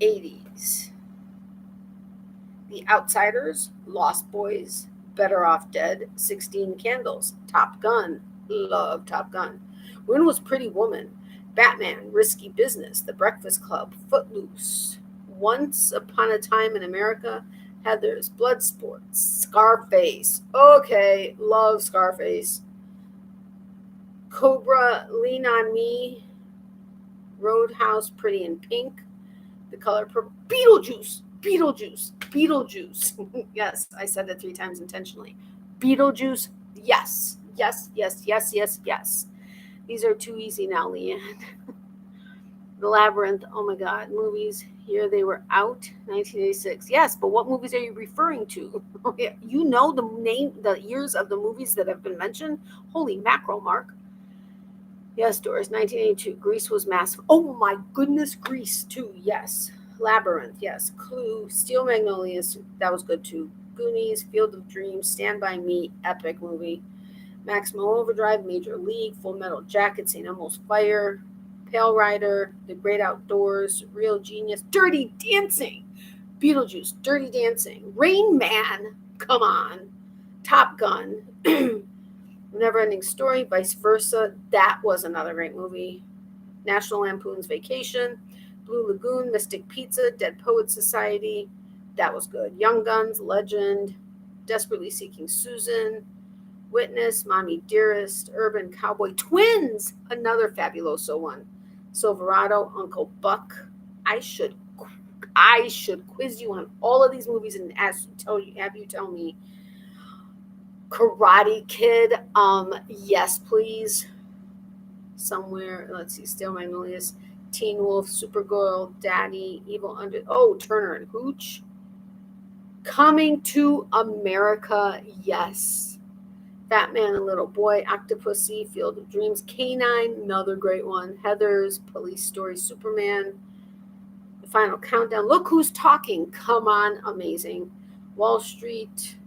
80s. The Outsiders, Lost Boys, Better Off Dead, 16 Candles, Top Gun. Love Top Gun. When Was Pretty Woman? Batman, Risky Business, The Breakfast Club, Footloose, Once Upon a Time in America, Heathers, Bloodsport, Scarface. Okay, love Scarface. Cobra, Lean on Me, Roadhouse, Pretty in Pink, The Color Purple, Beetlejuice. Yes, I said it 3 times intentionally. Beetlejuice, yes. These are too easy now, Leanne. The Labyrinth, oh my God, movies. Here they were out, 1986. Yes, but what movies are you referring to? You know the years of the movies that have been mentioned? Holy mackerel, Mark. Yes, Doris, 1982. Grease was massive. Oh my goodness, Grease too. Yes. Labyrinth, yes. Clue, Steel Magnolias, that was good too. Goonies, Field of Dreams, Stand By Me, epic movie. Maximum Overdrive, Major League, Full Metal Jacket, St. Elmo's Fire, Pale Rider, The Great Outdoors, Real Genius, Dirty Dancing, Beetlejuice, Dirty Dancing, Rain Man, come on, Top Gun, Never Ending Story, Vice Versa, that was another great movie. National Lampoon's Vacation, Blue Lagoon, Mystic Pizza, Dead Poets Society, that was good. Young Guns, Legend, Desperately Seeking Susan, Witness, Mommy Dearest, Urban Cowboy, Twins, another fabuloso one. Silverado, Uncle Buck. I should quiz you on all of these movies and have you tell me. Karate Kid, yes, please. Somewhere, let's see, Steel Magnolias, Teen Wolf, Supergirl, Daddy, Evil Under. Oh, Turner and Hooch. Coming to America, yes. Batman and Little Boy, Octopussy, Field of Dreams, Canine, another great one. Heathers, Police Story, Superman, The Final Countdown. Look Who's Talking. Come on, amazing. Wall Street,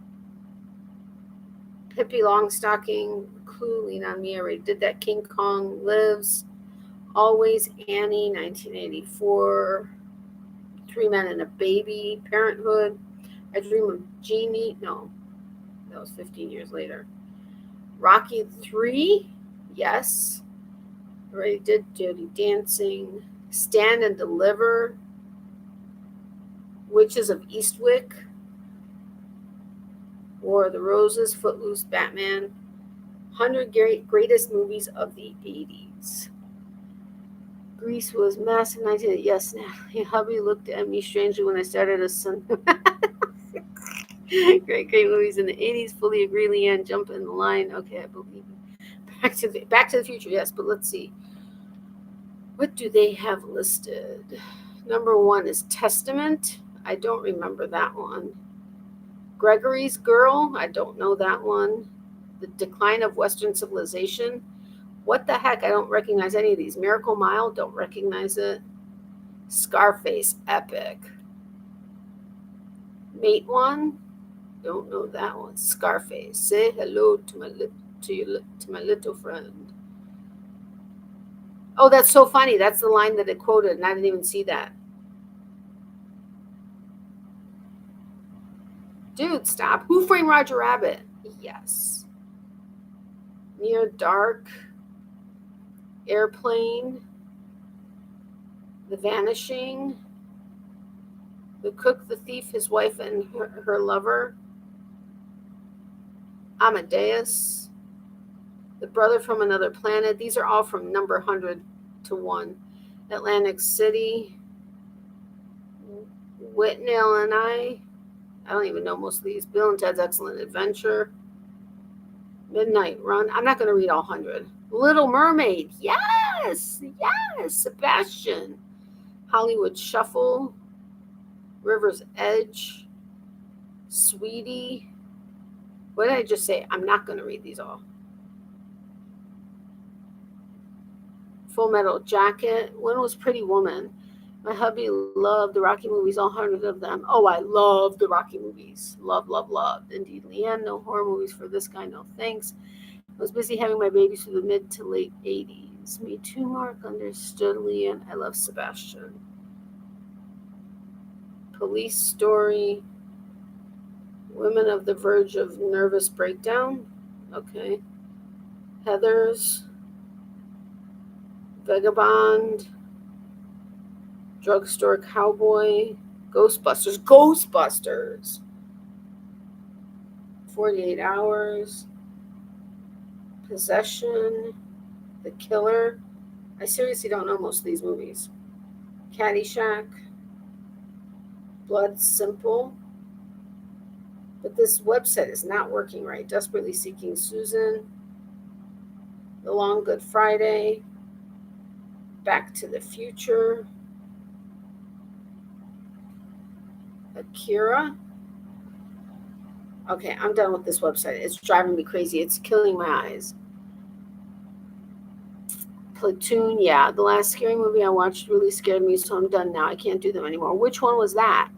Pippi Longstocking, Clue, Lean on Me, I already did that. King Kong Lives, Always Annie, 1984, Three Men and a Baby, Parenthood, I Dream of Jeannie. No, that was 15 years later. Rocky 3, yes. Already did Dirty Dancing. Stand and Deliver. Witches of Eastwick. War of the Roses, Footloose, Batman. 100 greatest movies of the 80s. Grease was massive. 19. Yes, Natalie. Hubby looked at me strangely when I started a son. Great movies in the 80s. Fully agree, Leanne. Jump in the line. Okay, I believe it. Back to the Future, yes, but let's see. What do they have listed? Number 1 is Testament. I don't remember that one. Gregory's Girl. I don't know that one. The Decline of Western Civilization. What the heck? I don't recognize any of these. Miracle Mile. Don't recognize it. Scarface. Epic. Mate One. Don't know that one. Scarface. Say hello to my little friend. Oh, that's so funny. That's the line that it quoted, and I didn't even see that. Dude, stop. Who Framed Roger Rabbit? Yes. Near Dark. Airplane. The Vanishing. The Cook, the Thief, His Wife, and her Lover. Amadeus. The Brother from Another Planet. These are all from number 100 to 1. Atlantic City. Whitnell and I don't even know most of these. Bill and Ted's Excellent Adventure. Midnight Run. I'm not going to read all 100. Little Mermaid. Yes. Sebastian. Hollywood Shuffle. River's Edge. Sweetie. What did I just say? I'm not going to read these all. Full Metal Jacket. When was Pretty Woman? My hubby loved the Rocky movies, all 100 of them. Oh, I love the Rocky movies. Love. Indeed, Leanne, no horror movies for this guy, no thanks. I was busy having my babies through the mid to late 80s. Me too, Mark. Understood, Leanne. I love Sebastian. Police Story. Women of the Verge of Nervous Breakdown. Okay. Heathers. Vagabond. Drugstore Cowboy. Ghostbusters. 48 Hours. Possession. The Killer. I seriously don't know most of these movies. Caddyshack. Blood Simple. But this website is not working right. Desperately Seeking Susan. The Long Good Friday. Back to the Future. Akira. Okay, I'm done with this website. It's driving me crazy. It's killing my eyes. Platoon, yeah. The last scary movie I watched really scared me, so I'm done now. I can't do them anymore. Which one was that?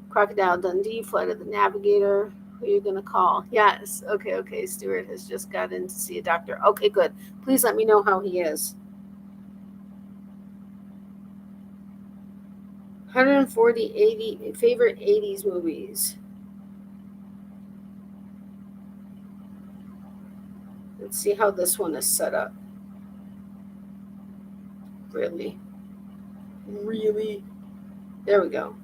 Crocodile Dundee, Flight of the Navigator. Who are you going to call? Yes. Okay. Stuart has just got in to see a doctor. Okay, good. Please let me know how he is. 140 favorite 80s movies. Let's see how this one is set up. Really? There we go.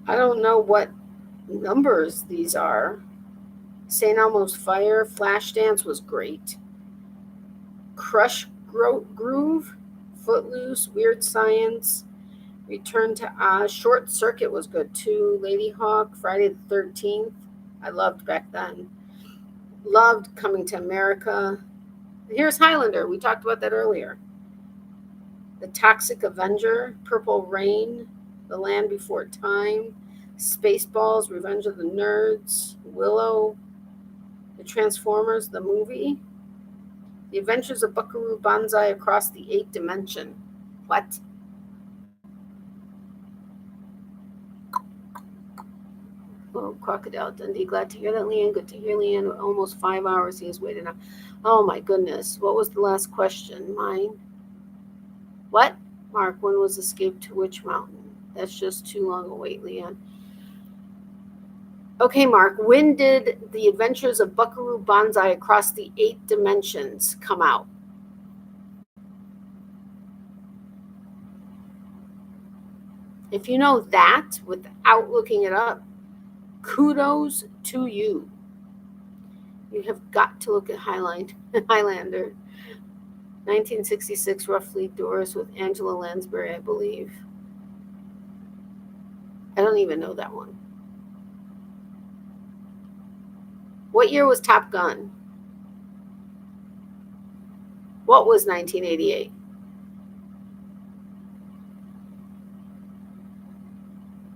I don't know what numbers these are. St. Elmo's Fire, Flashdance was great. Crush Groove, Footloose, Weird Science, Return to Oz, Short Circuit was good too. Lady Hawk, Friday the 13th, I loved back then. Loved Coming to America. Here's Highlander, we talked about that earlier. The Toxic Avenger, Purple Rain, The Land Before Time, Spaceballs, Revenge of the Nerds, Willow, The Transformers, the movie, The Adventures of Buckaroo Banzai Across the 8th Dimension. What? Oh, Crocodile Dundee. Glad to hear that, Leanne. Good to hear, Leanne. Almost 5 hours he has waited now. Oh, my goodness. What was the last question? Mine? What? Mark, when was Escape to Witch Mountain? That's just too long a wait, Leanne. Okay, Mark, when did The Adventures of Buckaroo Banzai Across the 8 Dimensions come out? If you know that without looking it up, kudos to you. You have got to look at Highlander. 1966, roughly, Doris with Angela Lansbury, I believe. I don't even know that one. What year was Top Gun? What was 1988?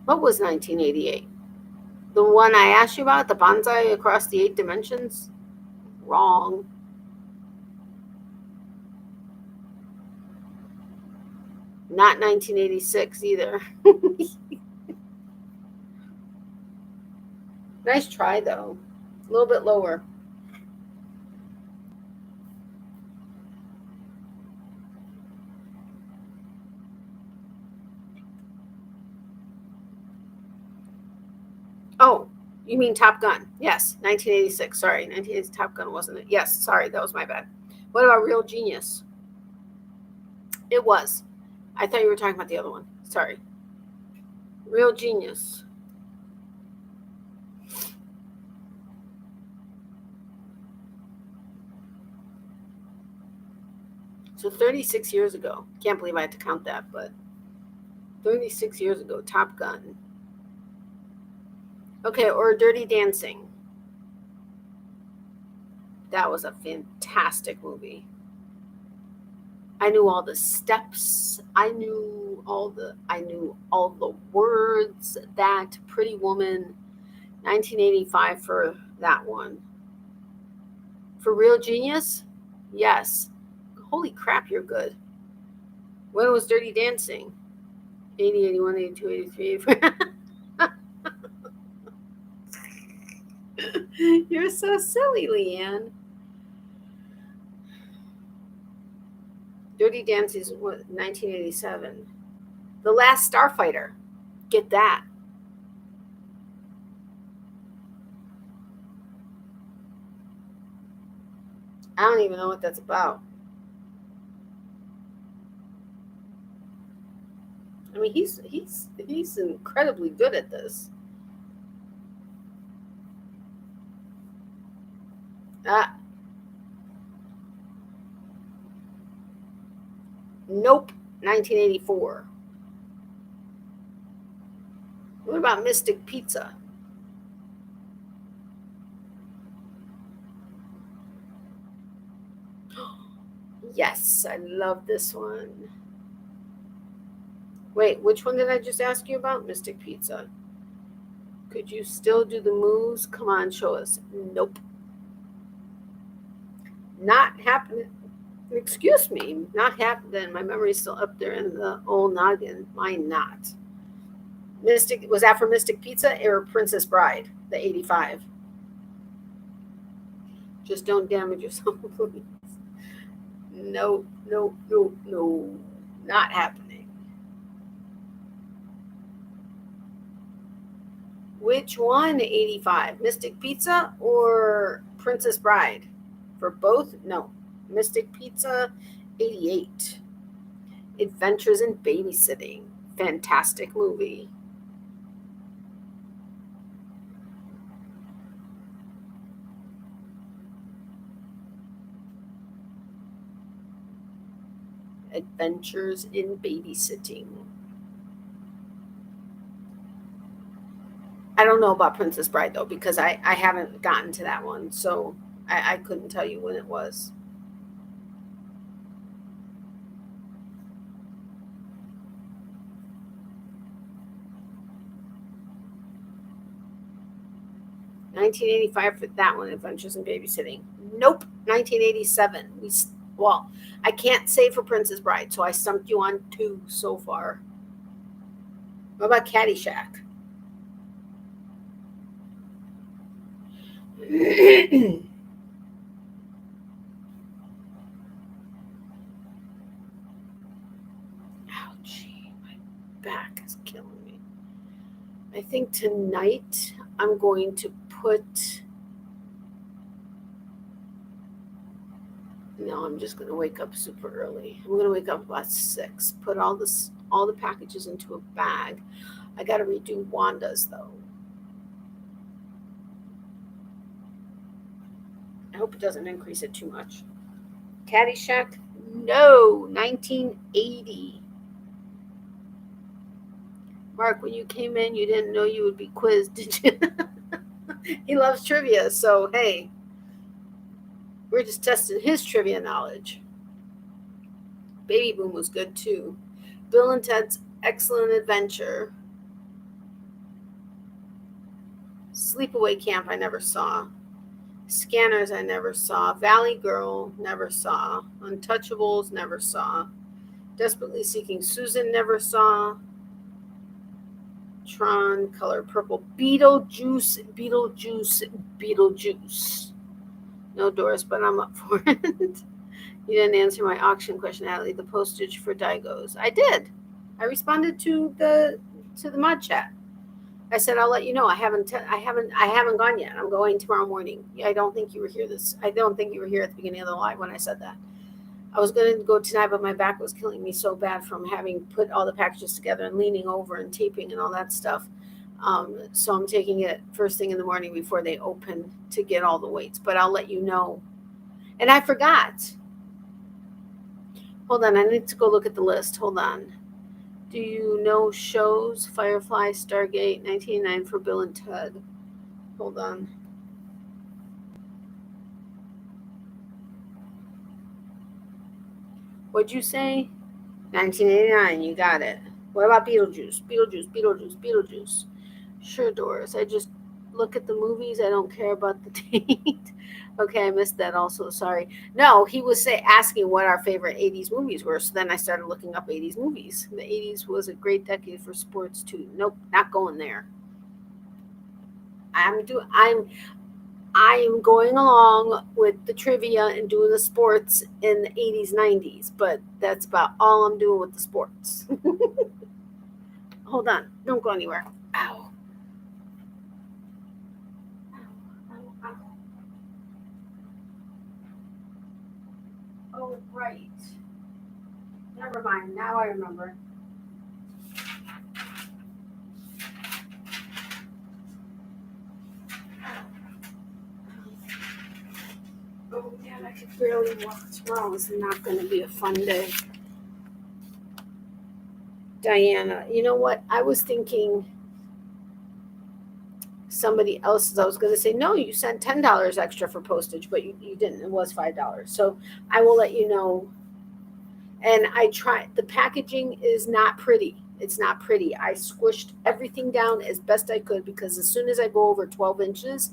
What was 1988? The one I asked you about, the bonsai across the 8 dimensions? Wrong. Not 1986 either. Nice try, though. A little bit lower. Oh, you mean Top Gun? Yes, 1986. Sorry, 1986 Top Gun, wasn't it? Yes, sorry, that was my bad. What about Real Genius? It was. I thought you were talking about the other one. Sorry. Real Genius. So 36 years ago. Can't believe I had to count that, but 36 years ago, Top Gun. Okay, or Dirty Dancing. That was a fantastic movie. I knew all the steps. I knew all the words. That Pretty Woman. 1985 for that one. For Real Genius? Yes. Holy crap, you're good. When was Dirty Dancing? 80, 81, 82, 83, 84. You're so silly, Leanne. Dirty Dancing is 1987. The Last Starfighter. Get that. I don't even know what that's about. I mean, he's incredibly good at this. Nope, 1984. What about Mystic Pizza? Yes, I love this one. Wait, which one did I just ask you about? Mystic Pizza. Could you still do the moves? Come on, show us. Nope. Not happening. Excuse me, not happening. My memory's still up there in the old noggin. Mine not. Mystic, was that for Mystic Pizza or Princess Bride, the 85? Just don't damage yourself, please. No, no, no, no. Not happening. Which one, 85? Mystic Pizza or Princess Bride? For both? No. Mystic Pizza, 88. Adventures in Babysitting. Fantastic movie. Adventures in Babysitting. I don't know about Princess Bride, though, because I haven't gotten to that one, so I couldn't tell you when it was. $1985 for that one, Adventures in Babysitting. Nope, 1987. Well, I can't say for Princess Bride, so I stumped you on 2 so far. What about Caddyshack? Ouch, my back is killing me. I think tonight I'm going to put... No, I'm just going to wake up super early. I'm going to wake up about 6. Put all the packages into a bag. I got to redo Wanda's, though. I hope it doesn't increase it too much. Caddyshack? No, 1980. Mark, when you came in, you didn't know you would be quizzed, did you? He loves trivia, so hey, we're just testing his trivia knowledge. Baby Boom was good too. Bill and Ted's Excellent Adventure. Sleepaway Camp I never saw. Scanners I never saw. Valley Girl never saw. Untouchables never saw. Desperately Seeking Susan never saw. Tron, Color Purple. Beetlejuice. No, Doris, but I'm up for it. You didn't answer my auction question, Natalie. The postage for Daigos. I did. I responded to the mod chat. I said I'll let you know. I haven't gone yet. I'm going tomorrow morning. I don't think you were here I don't think you were here at the beginning of the live when I said that. I was going to go tonight, but my back was killing me so bad from having put all the packages together and leaning over and taping and all that stuff. So I'm taking it first thing in the morning before they open to get all the weights. But I'll let you know. And I forgot. Hold on. I need to go look at the list. Hold on. Do you know shows? Firefly, Stargate, 1989 for Bill and Ted. Hold on. What'd you say? 1989. You got it. What about Beetlejuice? Beetlejuice. Sure, Doris. I just look at the movies. I don't care about the date. Okay, I missed that also. Sorry. No, he was asking what our favorite 80s movies were. So then I started looking up 80s movies. The 80s was a great decade for sports too. Nope, not going there. I am going along with the trivia and doing the sports in the 80s, 90s, but that's about all I'm doing with the sports. Hold on. Don't go anywhere. Ow. Oh, right. Never mind. Now I remember. Oh, man, I could barely walk tomorrow. It's not going to be a fun day. Diana, you know what? I was thinking somebody else's. I was going to say, no, you sent $10 extra for postage, but you didn't. It was $5. So I will let you know. And I tried. The packaging is not pretty. It's not pretty. I squished everything down as best I could because as soon as I go over 12 inches,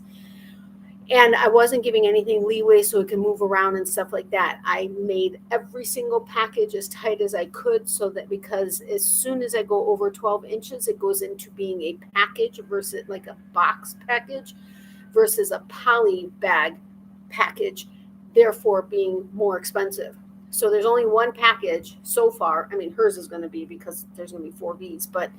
and I wasn't giving anything leeway so it can move around and stuff like that. I made every single package as tight as I could so that because as soon as I go over 12 inches, it goes into being a package versus like a box package versus a poly bag package, therefore being more expensive. So there's only one package so far. I mean, hers is going to be because there's going to be 4 Bs, but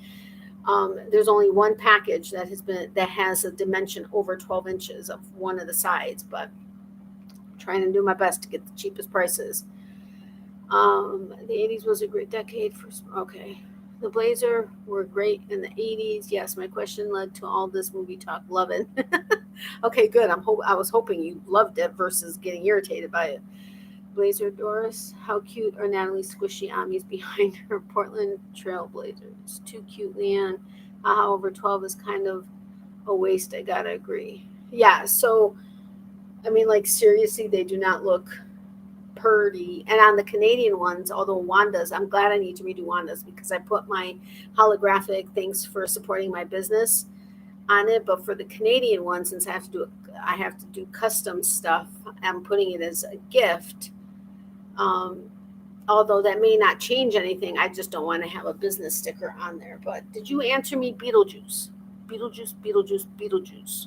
there's only one package that has a dimension over 12 inches of one of the sides, but I'm trying to do my best to get the cheapest prices. The 80s was a great decade for, okay. The Blazer were great in the 80s. Yes, my question led to all this movie talk. Love it. Okay, good. I was hoping you loved it versus getting irritated by it. Blazer Doris, how cute are Natalie's squishy Amis behind her Portland Trail Blazers? Too cute, Leanne. Over 12 is kind of a waste. I gotta agree. Yeah, so I mean, like seriously, they do not look pretty. And on the Canadian ones, although Wanda's, I'm glad I need to redo Wanda's because I put my holographic thanks for supporting my business on it. But for the Canadian one, since I have to do custom stuff, I'm putting it as a gift. Although that may not change anything, I just don't want to have a business sticker on there. But did you answer me Beetlejuice? Beetlejuice.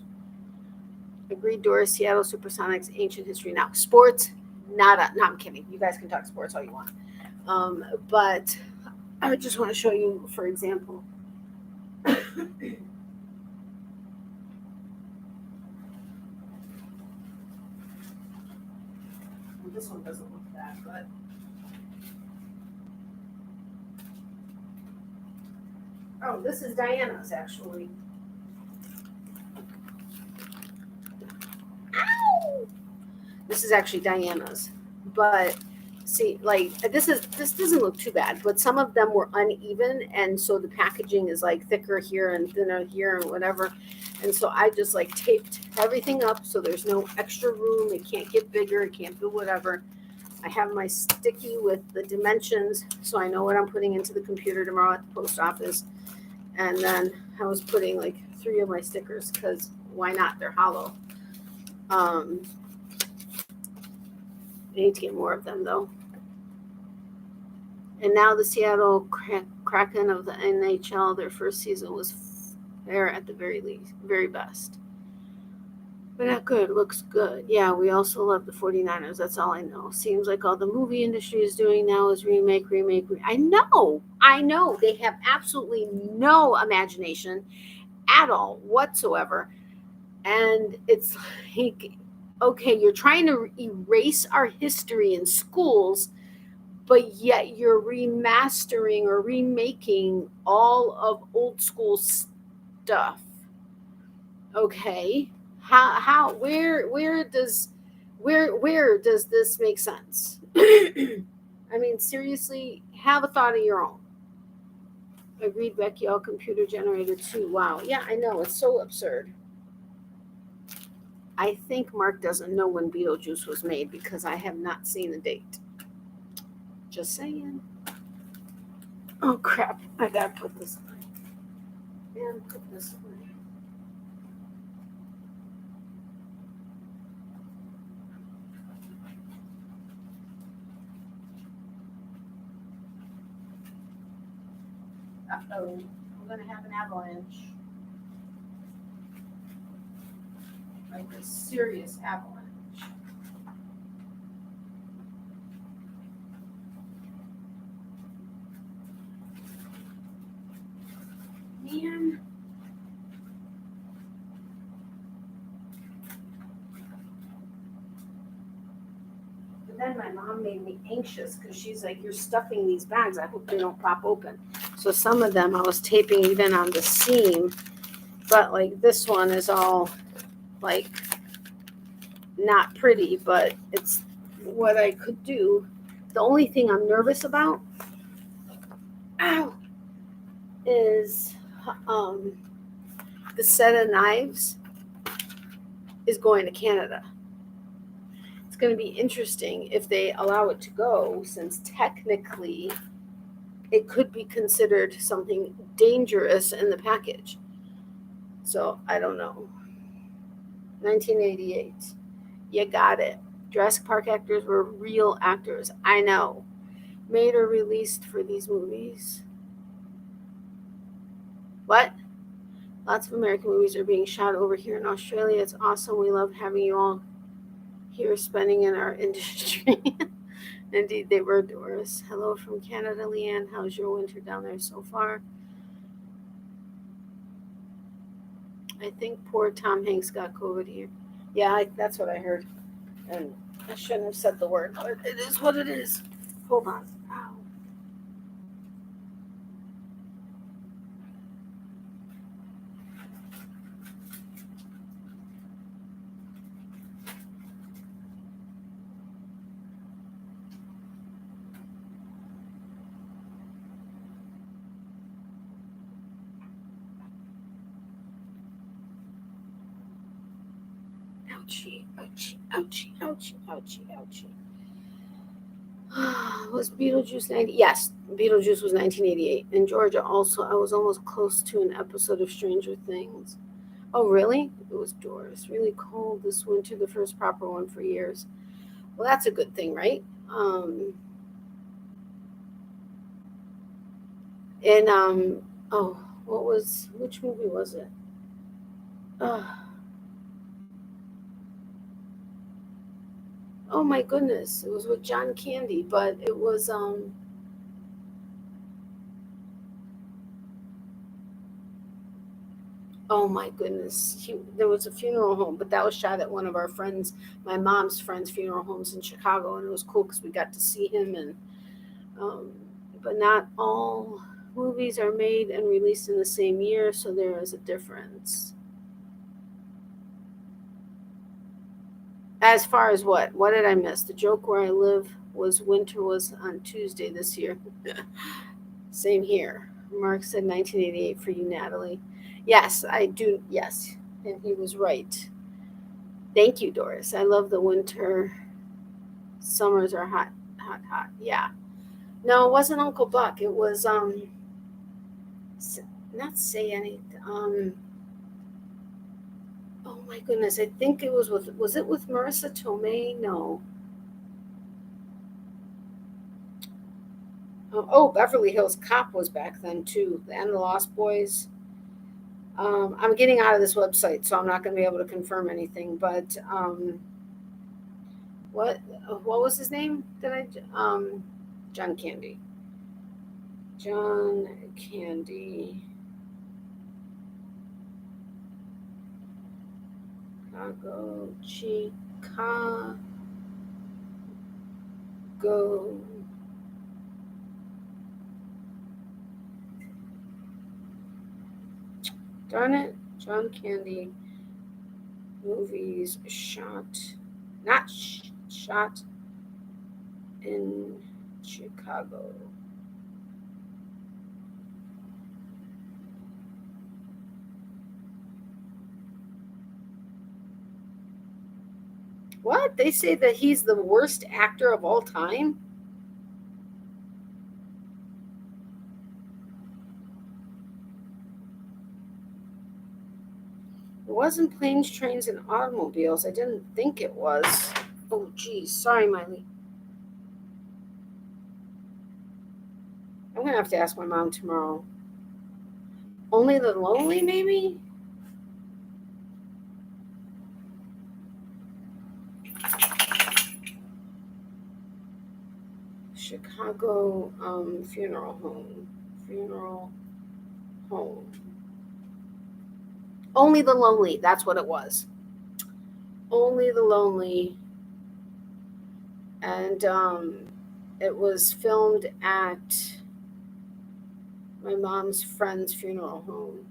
Agreed, Doris. Seattle Supersonics, ancient history. Now, sports, no, I'm kidding. You guys can talk sports all you want. But I just want to show you, for example. This one doesn't look bad, but oh, this is Diana's actually. Ow! This is actually Diana's, but See, like this doesn't look too bad, but some of them were uneven, and so the packaging is like thicker here and thinner here and whatever. And so I just like taped everything up so there's no extra room. It can't get bigger, it can't do whatever. I have my sticky with the dimensions so I know what I'm putting into the computer tomorrow at the post office. And then I was putting like 3 of my stickers because why not? They're hollow. I need to get more of them though. And now the Seattle Kraken of the NHL, their first season was fair at the very best. But not good, looks good. Yeah, we also love the 49ers. That's all I know. Seems like all the movie industry is doing now is remake. I know. They have absolutely no imagination at all whatsoever. And it's like, okay, you're trying to erase our history in schools, but yet you're remastering or remaking all of old school stuff. Okay. Where does this make sense? I mean, seriously, have a thought of your own. Agreed, Becky, all computer generated too. Wow. Yeah, I know. It's so absurd. I think Mark doesn't know when Beetlejuice was made because I have not seen the date. Just saying. Oh, crap. I gotta put this away. And put this away. Uh-oh. We're going to have an avalanche. Like a serious avalanche. Man. But then my mom made me anxious because she's like, you're stuffing these bags. I hope they don't pop open. So some of them I was taping even on the seam. But like this one is all like not pretty, but it's what I could do. The only thing I'm nervous about is the set of knives is going to Canada. It's going to be interesting if they allow it to go, since technically it could be considered something dangerous in the package. So I don't know. 1988. You got it. Jurassic Park actors were real actors. I know. Made or released for these movies. What? Lots of American movies are being shot over here in Australia. It's awesome. We love having you all here spending in our industry. Indeed, they were, Doris. Hello from Canada, Leanne. How's your winter down there so far? I think poor Tom Hanks got COVID here. Yeah, that's what I heard. And I shouldn't have said the word, but it is what it is. Hold on. Ow. Ouchie, ouchie, ouchie, ouchie, ouchie, ouchie. Was Beetlejuice 90? Yes, Beetlejuice was 1988. In Georgia also, I was almost close to an episode of Stranger Things. Oh, really? It was Doris. Really cold this winter, the first proper one for years. Well, that's a good thing, right? Which movie was it? Oh my goodness, it was with John Candy, but it was oh my goodness, there was a funeral home, but that was shot at one of our friends, my mom's friends' funeral homes in Chicago, and it was cool because we got to see him. And but not all movies are made and released in the same year, so there is a difference. As far as what did I miss? The joke where I live winter was on Tuesday this year. Same here. Mark said 1988 for you, Natalie. Yes, I do. Yes, and he was right. Thank you, Doris. I love the winter. Summers are hot, hot, hot. Yeah. No, it wasn't Uncle Buck. It was not say anything. Oh my goodness, I think it was it with Marissa Tomei? No. Beverly Hills Cop was back then too. And the Lost Boys. I'm getting out of this website, so I'm not going to be able to confirm anything. But what was his name? John Candy. John Candy. Chicago. Darn it, John Candy movies shot in Chicago. What? They say that he's the worst actor of all time? It wasn't Planes, Trains, and Automobiles. I didn't think it was. Oh, geez. Sorry, Miley. I'm going to have to ask my mom tomorrow. Only the Lonely, maybe? Chicago funeral home. Only the Lonely. That's what it was. Only the Lonely. And it was filmed at my mom's friend's funeral home.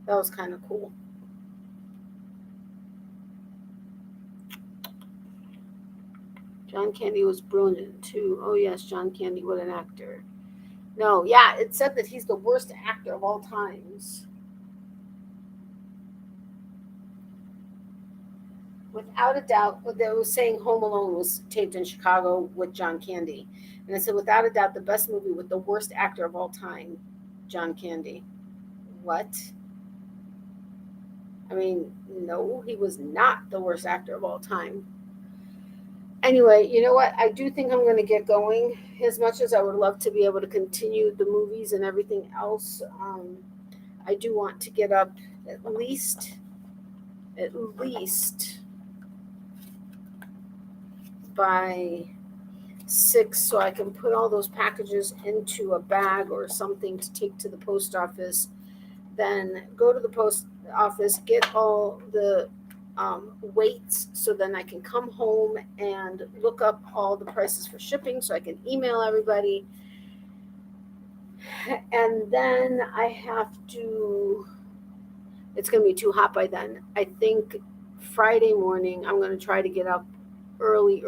That was kind of cool. John Candy was brilliant too. Oh yes, John Candy, what an actor. No, yeah, it said that he's the worst actor of all times. Without a doubt, they were saying Home Alone was taped in Chicago with John Candy. And I said, without a doubt, the best movie with the worst actor of all time, John Candy. What? I mean, no, he was not the worst actor of all time. Anyway, you know what? I do think I'm going to get going. As much as I would love to be able to continue the movies and everything else, I do want to get up at least by 6 so I can put all those packages into a bag or something to take to the post office. Then go to the post office, get all the weights, so then I can come home and look up all the prices for shipping so I can email everybody. And then I have to, it's going to be too hot by then. I think Friday morning I'm going to try to get up early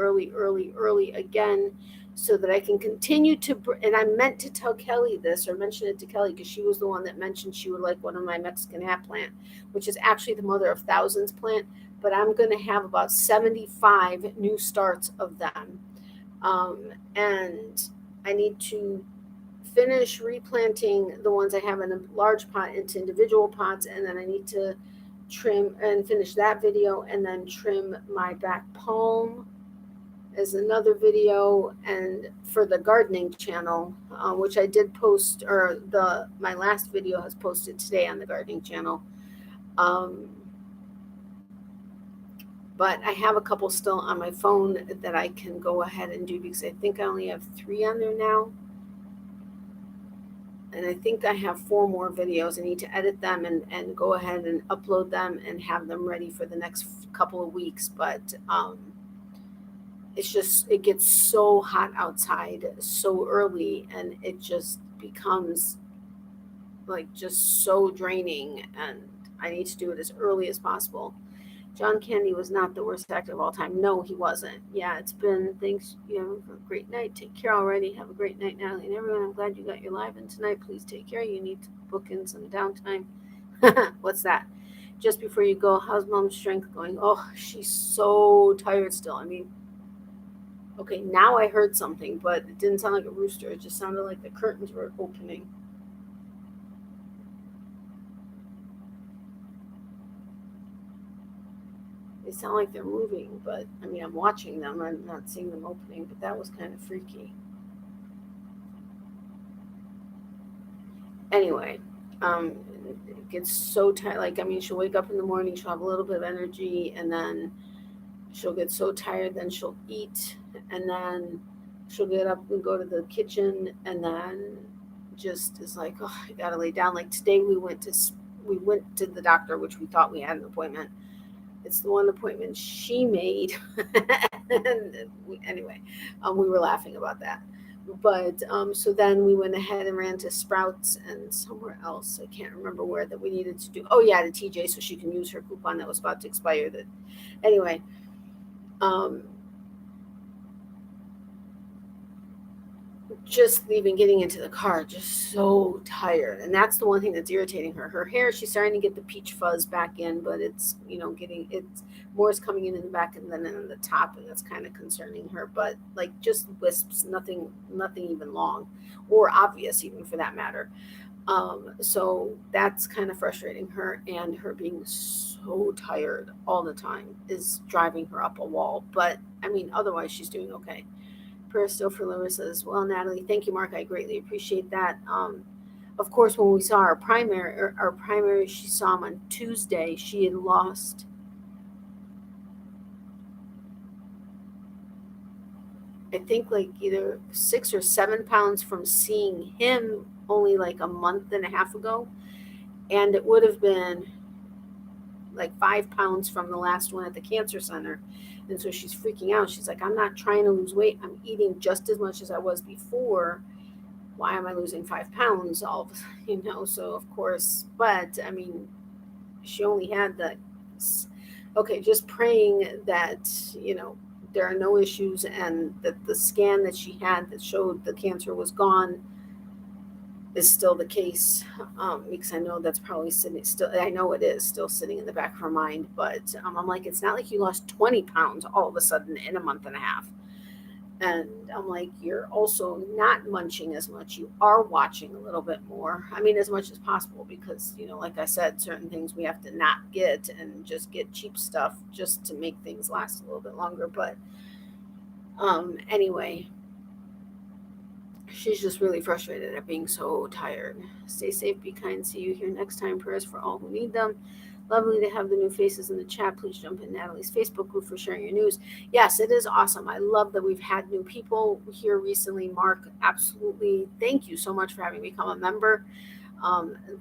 again so that I can continue to, and I meant to tell Kelly this or mention it to Kelly because she was the one that mentioned she would like one of my Mexican hat plant, which is actually the mother of thousands plant, but I'm going to have about 75 new starts of them. And I need to finish replanting the ones I have in a large pot into individual pots, and then I need to trim and finish that video, and then trim my back palm is another video, and for the gardening channel, which I did post, or my last video has posted today on the gardening channel. But I have a couple still on my phone that I can go ahead and do because I think I only have 3 on there now. And I think I have 4 more videos. I need to edit them and go ahead and upload them and have them ready for the next couple of weeks. But it's just, it gets so hot outside so early, and it just becomes like just so draining, and I need to do it as early as possible. John Candy was not the worst actor of all time. No, he wasn't. Yeah, it's been, thanks. You have a great night. Take care already. Have a great night, Natalie. And everyone, I'm glad you got your live in tonight. Please take care. You need to book in some downtime. What's that? Just before you go, how's mom's strength going? Oh, she's so tired still. I mean, okay, now I heard something, but it didn't sound like a rooster. It just sounded like the curtains were opening. They sound like they're moving, but I mean, I'm watching them. I'm not seeing them opening, but that was kind of freaky. Anyway, it gets so tired. Like, I mean, she'll wake up in the morning, she'll have a little bit of energy, and then she'll get so tired, then she'll eat, and then she'll get up and go to the kitchen, and then just is like, oh, I gotta lay down. Like today, we went to the doctor, which we thought we had an appointment. It's the one appointment she made. Anyway, we were laughing about that. But so then we went ahead and ran to Sprouts and somewhere else. I can't remember where that we needed to do. Oh yeah, to TJ so she can use her coupon that was about to expire. That anyway. Um, just leaving, getting into the car, just so tired. And that's the one thing that's irritating her. Her hair, she's starting to get the peach fuzz back in, but it's, it's more is coming in the back and then in the top, and that's kind of concerning her. But like just wisps, nothing even long or obvious, even for that matter. So that's kind of frustrating her, and her being so tired all the time is driving her up a wall. But I mean, otherwise, she's doing okay. Prayer still for Larissa as well. Natalie, thank you, Mark. I greatly appreciate that. Of course, when we saw our primary, she saw him on Tuesday. She had lost, I think, like either 6 or 7 pounds from seeing him only like a month and a half ago, and it would have been like 5 pounds from the last one at the cancer center. And so she's freaking out. She's like, I'm not trying to lose weight. I'm eating just as much as I was before. Why am I losing 5 pounds? So of course, but I mean, she only had okay, just praying that, there are no issues and that the scan that she had that showed the cancer was gone is still the case, because I know that's probably sitting still. I know it is still sitting in the back of her mind, but I'm like, it's not like you lost 20 pounds all of a sudden in a month and a half. And I'm like, you're also not munching as much. You are watching a little bit more. I mean, as much as possible, because, like I said, certain things we have to not get and just get cheap stuff just to make things last a little bit longer. But anyway, she's just really frustrated at being so tired. Stay safe, be kind. See you here next time. Prayers for all who need them. Lovely to have the new faces in the chat. Please jump in Natalie's Facebook group for sharing your news. Yes, it is awesome. I love that we've had new people here recently. Mark, absolutely. Thank you so much for having become a member.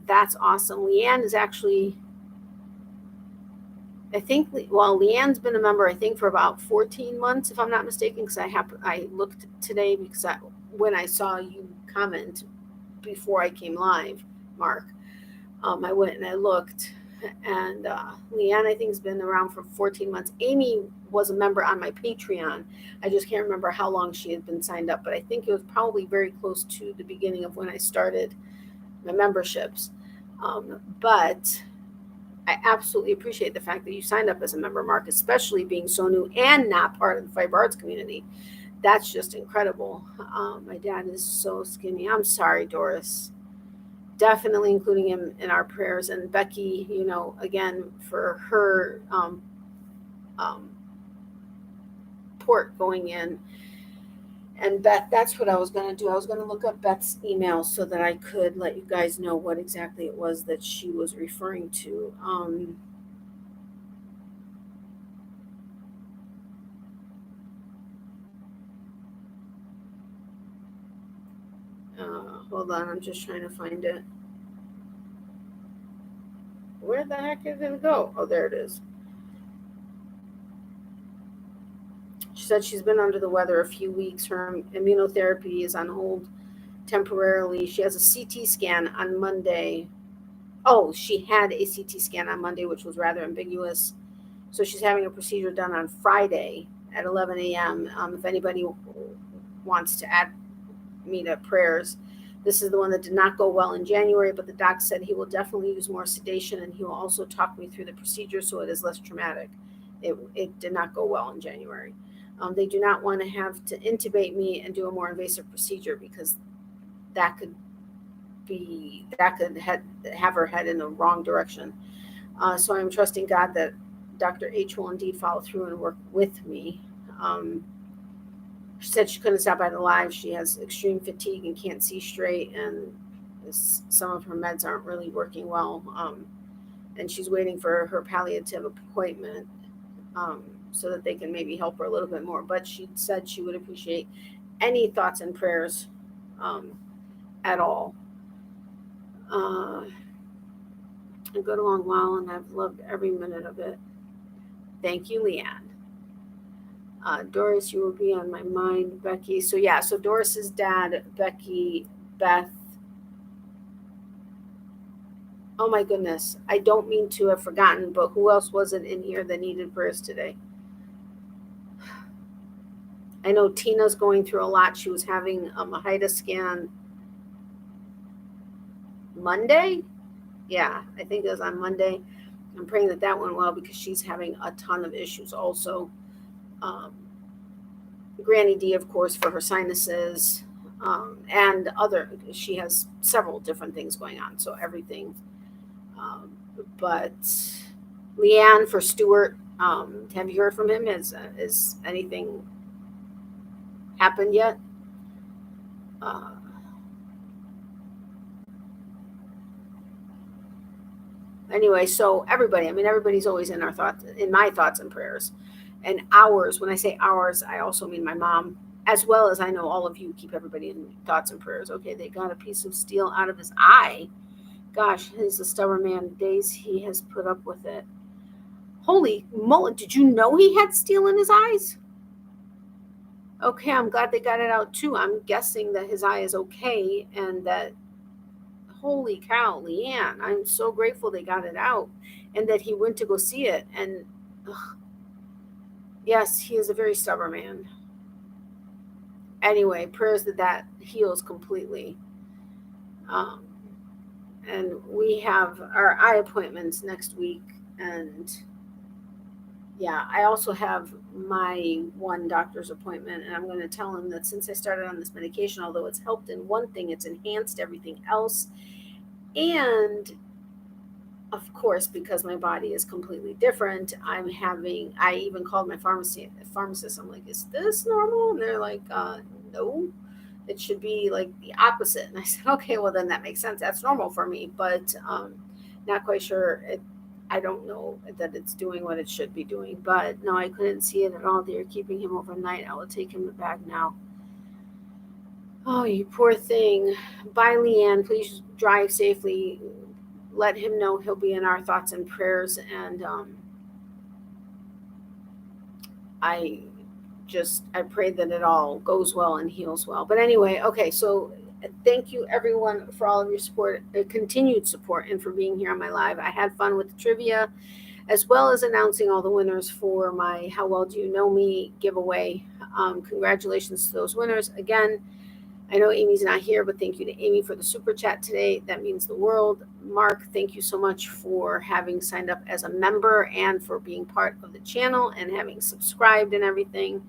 That's awesome. Leanne is actually, Leanne's been a member, I think, for about 14 months, if I'm not mistaken, because I looked today because when I saw you comment before I came live, Mark, I went and I looked, and Leanne, I think, has been around for 14 months. Amy was a member on my Patreon. I just can't remember how long she had been signed up, but I think it was probably very close to the beginning of when I started my memberships. But I absolutely appreciate the fact that you signed up as a member, Mark, especially being so new and not part of the fiber arts community. That's just incredible. My dad is so skinny. I'm sorry, Doris. Definitely including him in our prayers. And Becky, again, for her port going in. And Beth, that's what I was going to do. I was going to look up Beth's email so that I could let you guys know what exactly it was that she was referring to. Hold on, I'm just trying to find it. Where the heck did it go? Oh, there it is. She said she's been under the weather a few weeks. Her immunotherapy is on hold temporarily. She has a CT scan on Monday. Oh, she had a CT scan on Monday, which was rather ambiguous. So she's having a procedure done on Friday at 11 a.m. If anybody wants to add me to prayers. This is the one that did not go well in January, but the doc said he will definitely use more sedation, and he will also talk me through the procedure so it is less traumatic. It did not go well in January. They do not want to have to intubate me and do a more invasive procedure because that could have her head in the wrong direction. So I'm trusting God that Dr. H will indeed follow through and work with me. She said she couldn't stop by the live. She has extreme fatigue and can't see straight, and some of her meds aren't really working well. And she's waiting for her palliative appointment so that they can maybe help her a little bit more. But she said she would appreciate any thoughts and prayers at all. It got along well, and I've loved every minute of it. Thank you, Leanne. Doris, you will be on my mind, Becky. So yeah, so Doris's dad, Becky, Beth. Oh my goodness, I don't mean to have forgotten, but who else was it in here that needed prayers today? I know Tina's going through a lot. She was having a HIDA scan Monday. Yeah, I think it was on Monday. I'm praying that went well because she's having a ton of issues also. Granny D, of course, for her sinuses, and she has several different things going on, so everything. But Leanne for Stuart, have you heard from him? Is anything happened yet? Anyway, so everybody's always in my thoughts and prayers. And ours, when I say ours, I also mean my mom, as well as I know all of you keep everybody in thoughts and prayers. Okay, they got a piece of steel out of his eye. Gosh, he's a stubborn man. Days he has put up with it. Holy moly, did you know he had steel in his eyes? Okay, I'm glad they got it out too. I'm guessing that his eye is okay, and that, holy cow, Leanne, I'm so grateful they got it out and that he went to go see it. And yes, he is a very stubborn man. Anyway, prayers that heals completely. And we have our eye appointments next week. And yeah, I also have my one doctor's appointment, and I'm going to tell him that since I started on this medication, although it's helped in one thing, it's enhanced everything else. And of course, because my body is completely different, I even called my pharmacist. I'm like, is this normal? And they're like, no, it should be like the opposite. And I said, okay, well then that makes sense. That's normal for me, but not quite sure. I don't know that it's doing what it should be doing, but no, I couldn't see it at all. They're keeping him overnight. I will take him back now. Oh, you poor thing. Bye, Leanne. Please drive safely. Let him know he'll be in our thoughts and prayers. And I pray that it all goes well and heals well. But anyway, okay, so thank you everyone for all of your support, continued support, and for being here on my live. I had fun with the trivia, as well as announcing all the winners for my How Well Do You Know Me giveaway. Congratulations to those winners. Again, I know Amy's not here, but thank you to Amy for the super chat today. That means the world. Mark, thank you so much for having signed up as a member and for being part of the channel and having subscribed and everything.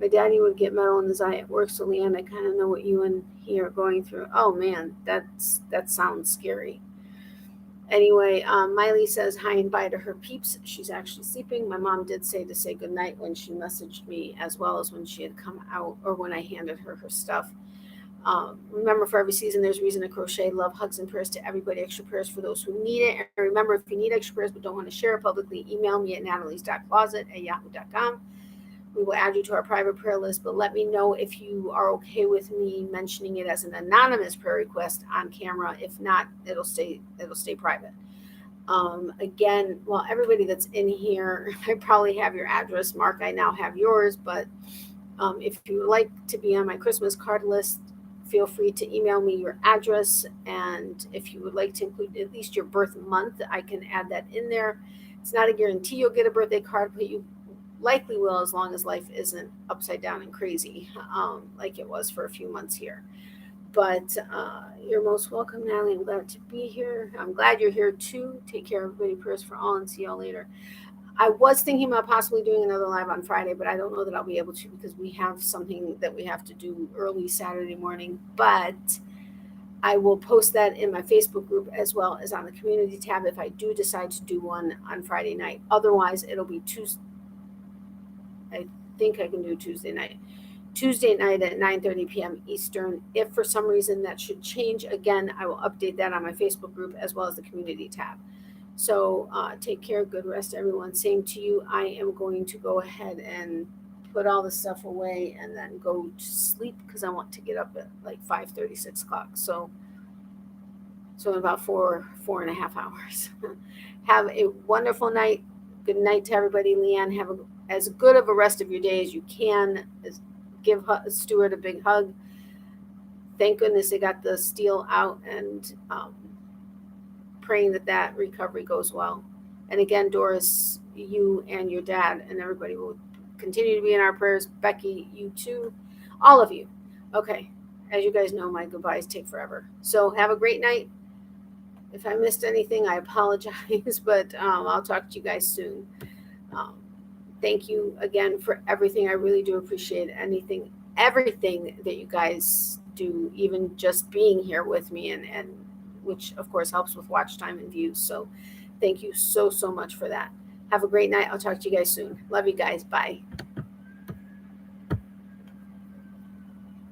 My daddy would get metal in his eye at work, so Leanne, I kind of know what you and he are going through. Oh man, that sounds scary. Anyway, Miley says hi and bye to her peeps. She's actually sleeping. My mom did say to say goodnight when she messaged me, as well as when she had come out or when I handed her stuff. Remember, for every season, there's a reason to crochet. Love, hugs, and prayers to everybody. Extra prayers for those who need it. And remember, if you need extra prayers but don't want to share it publicly, email me at natalies.closet@yahoo.com. We will add you to our private prayer list, but let me know if you are okay with me mentioning it as an anonymous prayer request on camera. If not, it'll stay private. Again, well, everybody that's in here, I probably have your address. Mark, I now have yours, but if you would like to be on my Christmas card list, feel free to email me your address. And if you would like to include at least your birth month, I can add that in there. It's not a guarantee you'll get a birthday card, but you likely will, as long as life isn't upside down and crazy like it was for a few months here. But you're most welcome, Natalie. I'm glad to be here. I'm glad you're here too. Take care, everybody. Prayers for all, and see y'all later. I was thinking about possibly doing another live on Friday, but I don't know that I'll be able to because we have something that we have to do early Saturday morning. But I will post that in my Facebook group as well as on the community tab if I do decide to do one on Friday night. Otherwise, it'll be Tuesday. I think I can do Tuesday night at 9:30 p.m. Eastern. If for some reason that should change, again, I will update that on my Facebook group as well as the community tab. So take care. Good rest, everyone. Same to you. I am going to go ahead and put all the stuff away and then go to sleep because I want to get up at like 5:30, 6 o'clock. So in about 4.5 hours. Have a wonderful night. Good night to everybody. Leanne, have as good of a rest of your day as you can. Give Stuart a big hug. Thank goodness they got the steel out, and praying that recovery goes well. And again, Doris, you and your dad and everybody will continue to be in our prayers. Becky, you too. All of you. Okay. As you guys know, my goodbyes take forever. So have a great night. If I missed anything, I apologize, but I'll talk to you guys soon. Thank you again for everything. I really do appreciate everything that you guys do, even just being here with me, and which of course helps with watch time and views. So thank you so much for that. Have a great night. I'll talk to you guys soon. Love you guys. Bye.